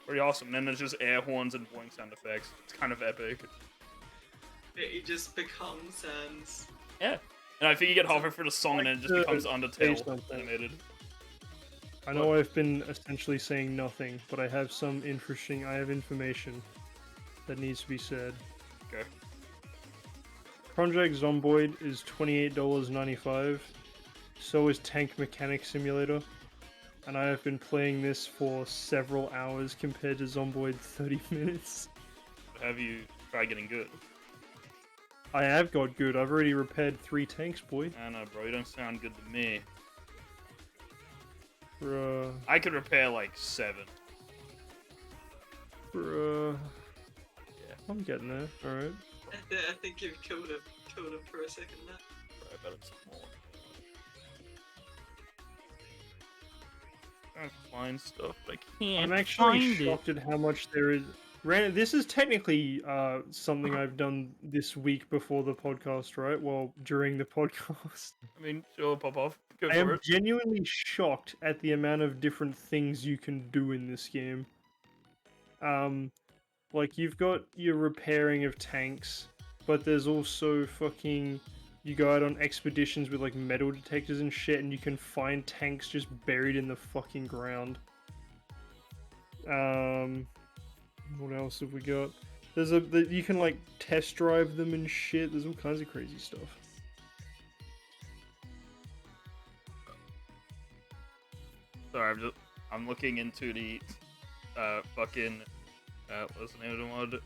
Pretty awesome. And then there's just air horns and boing sound effects. It's kind of epic. You just become Sans. Yeah. And I think you get halfway through the song and then it just becomes say Undertale something. animated. I know I've been essentially saying nothing, but I have some interesting. I have information that needs to be said. Okay. Project Zomboid is $28.95. So is Tank Mechanic Simulator. And I have been playing this for several hours compared to Zomboid 30 minutes. Have you tried getting good? I have got good. I've already repaired 3 tanks, boy. I know, bro. You don't sound good to me. Bruh. I could repair like 7. Bruh. Yeah. I'm getting there. Alright. I think you've killed him for a second there. I bet it's more. Trying to find stuff, but I can't. I'm actually find shocked at how much there is. This is technically something I've done this week before the podcast, right? Well, during the podcast. I mean, sure, pop off. Go I for am it. genuinely shocked at the amount of different things you can do in this game. Like you've got your repairing of tanks, but there's also fucking you go out on expeditions with like metal detectors and shit, and you can find tanks just buried in the fucking ground. What else have we got? You can like test drive them and shit. There's all kinds of crazy stuff. Sorry, I'm looking into the fucking what's the name of the mod?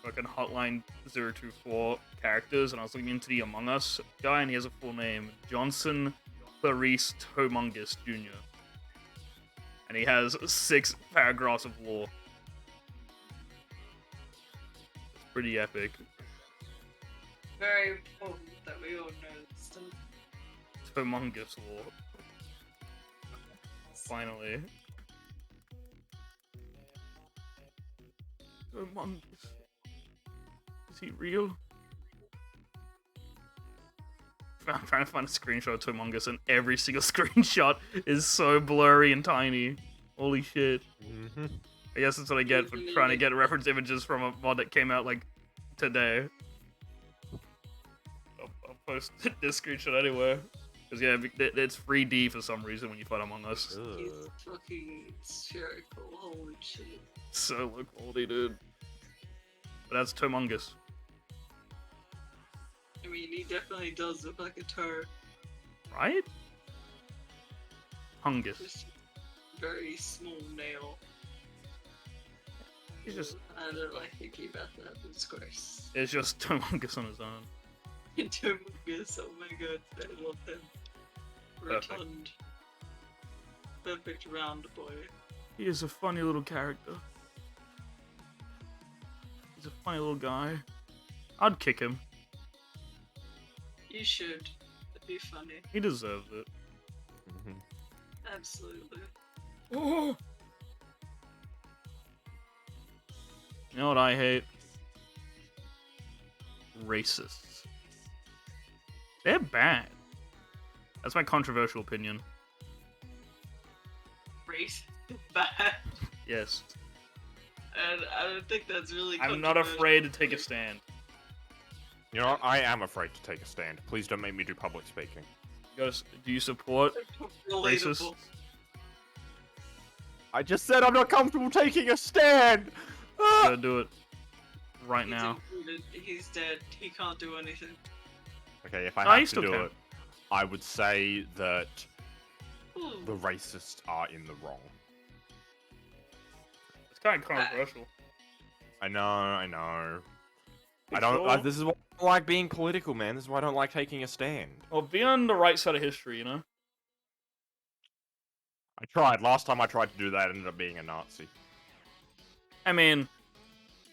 Fucking Hotline 024 characters, and I was looking into the Among Us guy, and he has a full name, Johnson Clarice Tomungus Jr. And he has 6 paragraphs of lore. It's pretty epic. Very important that we all know this stuff. Tomungus lore. Finally. Tomungus. Is he real? I'm trying to find a screenshot of Tomungus, and every single screenshot is so blurry and tiny. Holy shit. Mm-hmm. I guess that's what I get for trying to get reference images from a mod that came out, like, today. I'll post this screenshot anywhere. Because, yeah, it's 3D for some reason when you fight Among Us. He's fucking spherical, holy shit. So low quality, dude. But that's Tomungus. I mean, he definitely does look like a turd. Right? Hungus. Just very small nail. He's just, I don't like thinking about that, it's gross. it's just Tomungus on his own. Tomungus, oh my god, I love him. Perfect. Rotund. Perfect round boy. He is a funny little character. He's a funny little guy. I'd kick him. You should. That'd be funny. He deserves it. Mm-hmm. Absolutely. You know what I hate? Racists. They're bad. That's my controversial opinion. Race bad. Yes. And I don't think that's really I'm not afraid to take a stand. You know what? I am afraid to take a stand. Please don't make me do public speaking. Do you support racists? Relatable. I just said I'm not comfortable taking a stand! You Ah! gotta do it. right He's now. included. He's dead. He can't do anything. Okay, if I No, he have to still do can. it, I would say that Ooh. the racists are in the wrong. It's kind of controversial. I know, I know. You I don't. sure? This is why I don't like being political, man. This is why I don't like taking a stand. Well, be on the right side of history, you know? I tried. Last time I tried to do that, I ended up being a Nazi. I mean,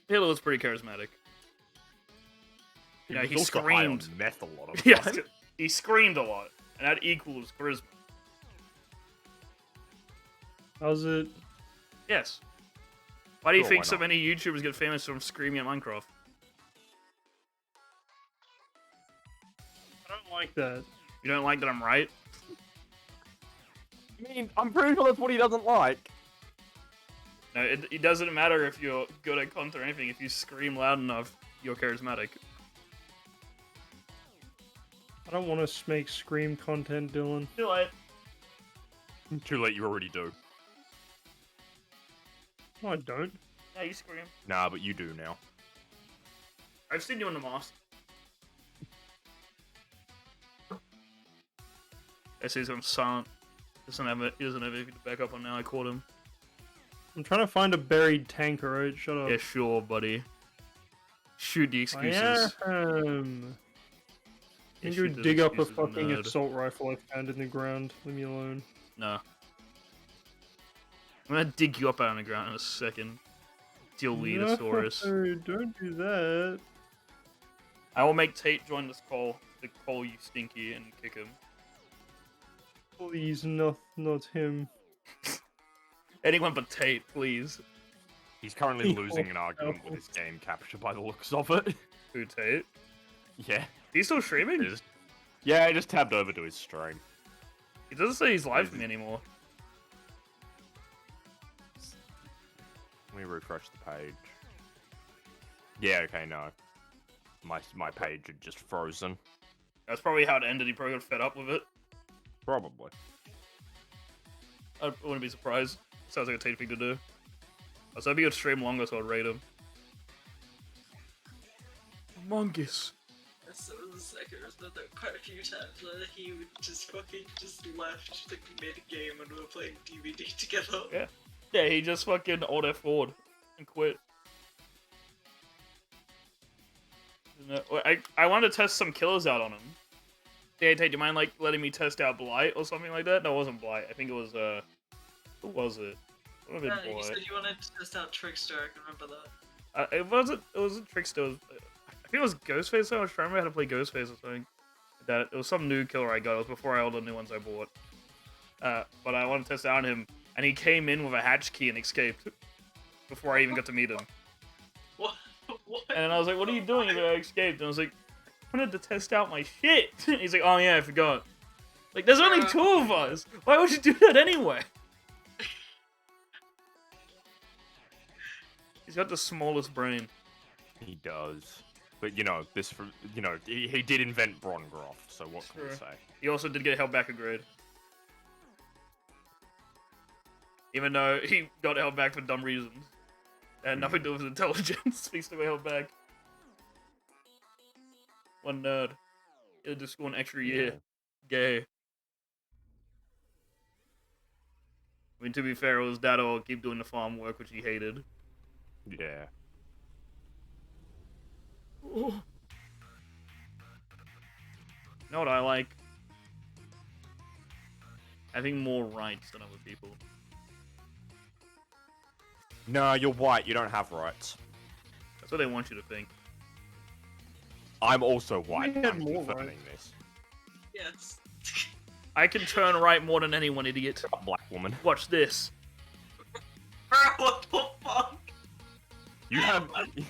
Hitler was pretty charismatic. He Yeah, was he also high on screamed. meth a lot of Yes, time. he screamed a lot, and that equals charisma. How's it? Yes. Why do you Sure, think why so not? many YouTubers get famous from screaming at Minecraft? I don't like that. You don't like that I'm right? I mean, I'm pretty sure that's what he doesn't like. No, it doesn't matter if you're good at content or anything. If you scream loud enough, you're charismatic. I don't want to make Scream content, Dylan. Too late. Too late, you already do. No, I don't. Yeah, you scream. Nah, but you do now. I've seen you in the mask. I see him silent. He doesn't have anything to back up on now. I caught him. I'm trying to find a buried tank, alright? Shut up. Yeah, sure, buddy. Shoot the excuses. I am. Yeah, You shoot go those dig up a excuses, fucking nerd. assault rifle I found in the ground. Leave me alone. No. I'm gonna dig you up out of the ground in a second. Diletosaurus. No, don't do that. I will make Tate join this call to call you stinky and kick him. Please, not him. Anyone but Tate, please. He's currently Yeah. losing an argument with his game capture by the looks of it. Who, Tate? Yeah. He's still streaming? Yeah, I just tabbed over to his stream. He doesn't say he's live for me anymore. Let me refresh the page. Yeah, okay, no. My page had just frozen. That's probably how it ended. He probably got fed up with it. Probably. I wouldn't be surprised. Sounds like a Tate thing to do. Also, I'd be good stream longer, so I'd rate him. Mongus. So the second that there were quite a few times where he would just fucking just left like mid-game and we were playing DVD together. Yeah. Yeah, he just fucking alt F4'd and quit. I wanted to test some killers out on him. Hey, Tate, do you mind like letting me test out Blight or something like that? No, it wasn't Blight. I think it was who was it? It would have been You Blight. said you wanted to test out Trickster, I can remember that. It wasn't Trickster. It was, I think it was Ghostface. I was trying to remember how to play Ghostface or something. That it was some new killer I got. It was before all the new ones I bought. But I wanted to test out on him, and he came in with a hatch key and escaped before I even got to meet him. What? What? And I was like, "What are you doing?" He's like, "I escaped." And I was like, "I wanted to test out my shit." He's like, "Oh yeah, I forgot." Like, there's only two of us. Why would you do that anyway? He's got the smallest brain. He does. But, you know, he did invent Brongroff, so what can we Sure. say? He also did get held back a grade. Even though he got held back for dumb reasons. It had nothing to do with his intelligence. He still got held back. One nerd. He had to school an extra year. Gay. I mean, to be fair, it was dad or keep doing the farm work, which he hated. Yeah. You know what I like? Having more rights than other people. No, you're white. You don't have rights. That's what they want you to think. I'm also white. had I'm more confirming this. Yes. I can turn right more than anyone, idiot. A black woman. Watch this. Bro, what the fuck? You have What you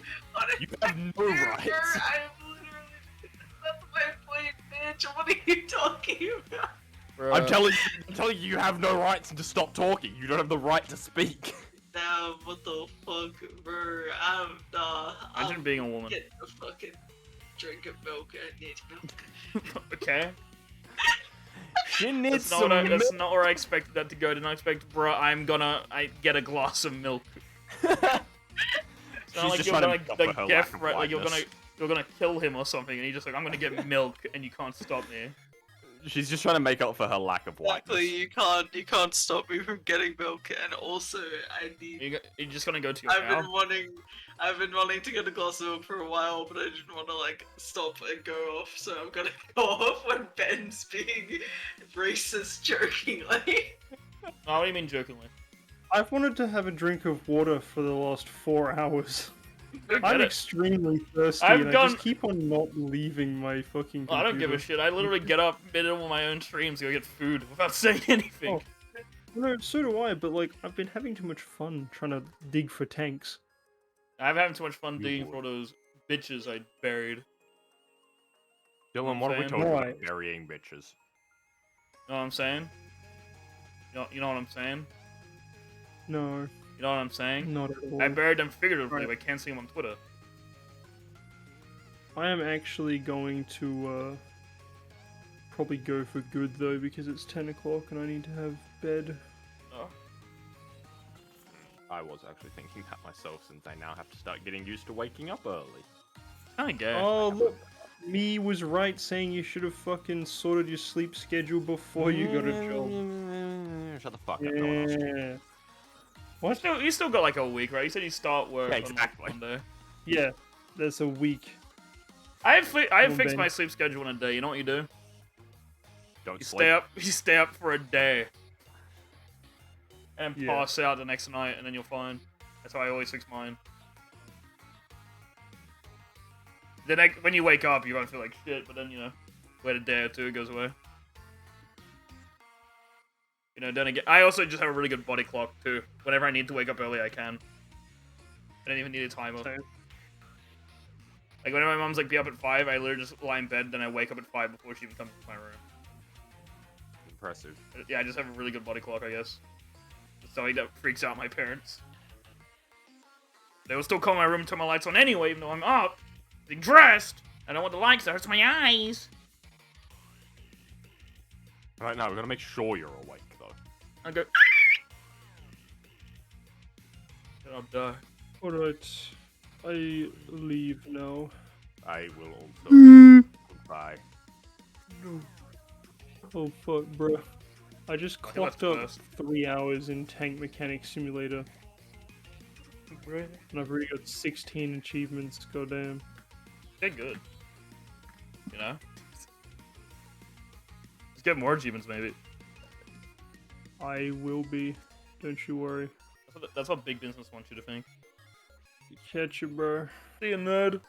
is have no rights. I'm literally. That's my point, bitch. What are you talking about? I'm telling you, you have no rights to stop talking. You don't have the right to speak. Now, what the fuck, bro? Imagine being a woman. Get a fucking drink of milk. I need milk. Okay. She needs That's not where I expected that to go. Did not expect, bruh, I get a glass of milk. It's not She's like just you're trying gonna to make up for her lack of like whiteness. you're gonna kill him or something, and he's just like, I'm gonna get milk, and you can't stop me. She's just trying to make up for her lack of whiteness. Exactly, you can't stop me from getting milk, and also I need. You're just gonna go to your I've cow. I've been wanting to get a glass of milk for a while, but I didn't want to like stop and go off, so I'm gonna go off when Ben's being racist jokingly. Oh, what do you mean jokingly? I've wanted to have a drink of water for the last 4 hours. Go get I'm it. extremely thirsty, I've and I gone- just keep on not leaving my fucking computer. I don't give a shit. I literally get up middle of my own streams to go get food without saying anything. Oh. No, so do I, but like, I've been having too much fun trying to dig for tanks. I'm having too much fun You digging would. for all those bitches I buried. Dylan, what have we saying? told you Why? about burying bitches? You know what I'm saying? You know what I'm saying? No, You know what I'm saying? not at all. I buried them figuratively, Right. but I can't see them on Twitter. I am actually going to probably go for good though, because it's 10 o'clock and I need to have bed. Oh. I was actually thinking that myself, since I now have to start getting used to waking up early. Kinda gay. Oh look, me was right saying you should have fucking sorted your sleep schedule before you got a job. Shut the fuck up, no one else. Yeah. What? You still got like a week, right? You said you start work Yeah, on like, exactly. Monday. Yeah, that's a week. I have on, fixed Ben. my sleep schedule in a day. You know what you do? Don't You sleep. stay up. You stay up for a day, and Yeah. pass out the next night, and then you're fine. That's how I always fix mine. Then when you wake up, you won't feel like shit, but then wait a day or two, it goes away. Then again, I also just have a really good body clock too. Whenever I need to wake up early, I can. I don't even need a timer. Same. Like when my mom's like, be up at 5, I literally just lie in bed, then I wake up at 5 before she even comes to my room. Impressive. Yeah, I just have a really good body clock, I guess. Something that freaks out my parents. They will still call my room and turn my lights on anyway, even though I'm up, being dressed. I don't want the lights, that hurts my eyes. Right now, we're gonna make sure you're awake, though. I go. Then I'll die. Alright, I leave now. I will also. Goodbye. Oh fuck, bro. I just I think clocked that's up first. 3 hours in Tank Mechanic Simulator, and I've already got 16 achievements, goddamn. They're good. Let's get more achievements, maybe. I will be, don't you worry. That's what big business wants you to think. Catch you, bro. See you, nerd.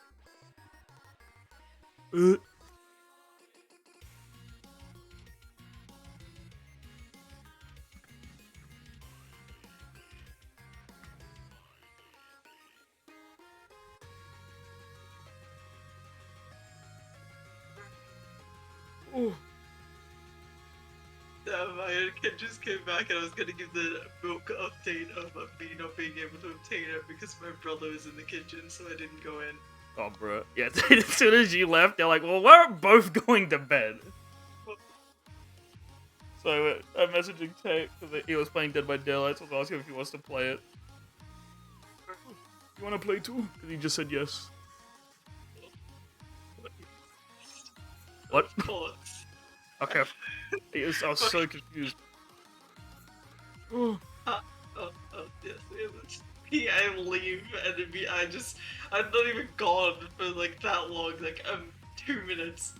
My kid just came back and I was gonna give the milk update of me not being able to obtain it because my brother was in the kitchen, so I didn't go in. Oh, bro. Yeah, as soon as you left, they're like, well, we're both going to bed. So I'm messaging Tate because he was playing Dead by Daylight, so I was asking if he wants to play it. You want to play too? Because he just said yes. What? Of course. Okay. I was so confused. Oh, yes, it was. Yeah, I leave and then I'm not even gone for like that long, like 2 minutes.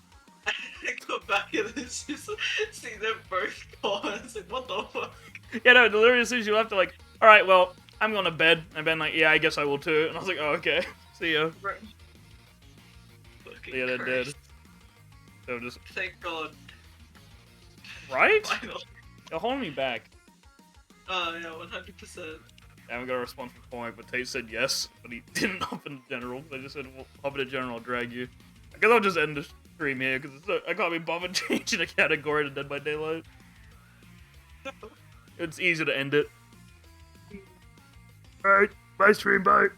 I come back and it's just see them both gone. I was like, what the fuck? Yeah, no, literally as soon as you left, they're like, alright, well, I'm going to bed. And Ben like, yeah, I guess I will too. And I was like, oh, okay. See ya. Fucking Yeah, they're dead. Christ. So just, Thank God. right? Finally. They're holding me back. Oh yeah, 100%. I haven't got a response from Cormac, but Tate said yes, but he didn't hop into general. They just said, well, hop into general, I'll drag you. I guess I'll just end the stream here, because I can't be bothered changing a category to Dead by Daylight. It's easy to end it. Alright, bye stream, bye.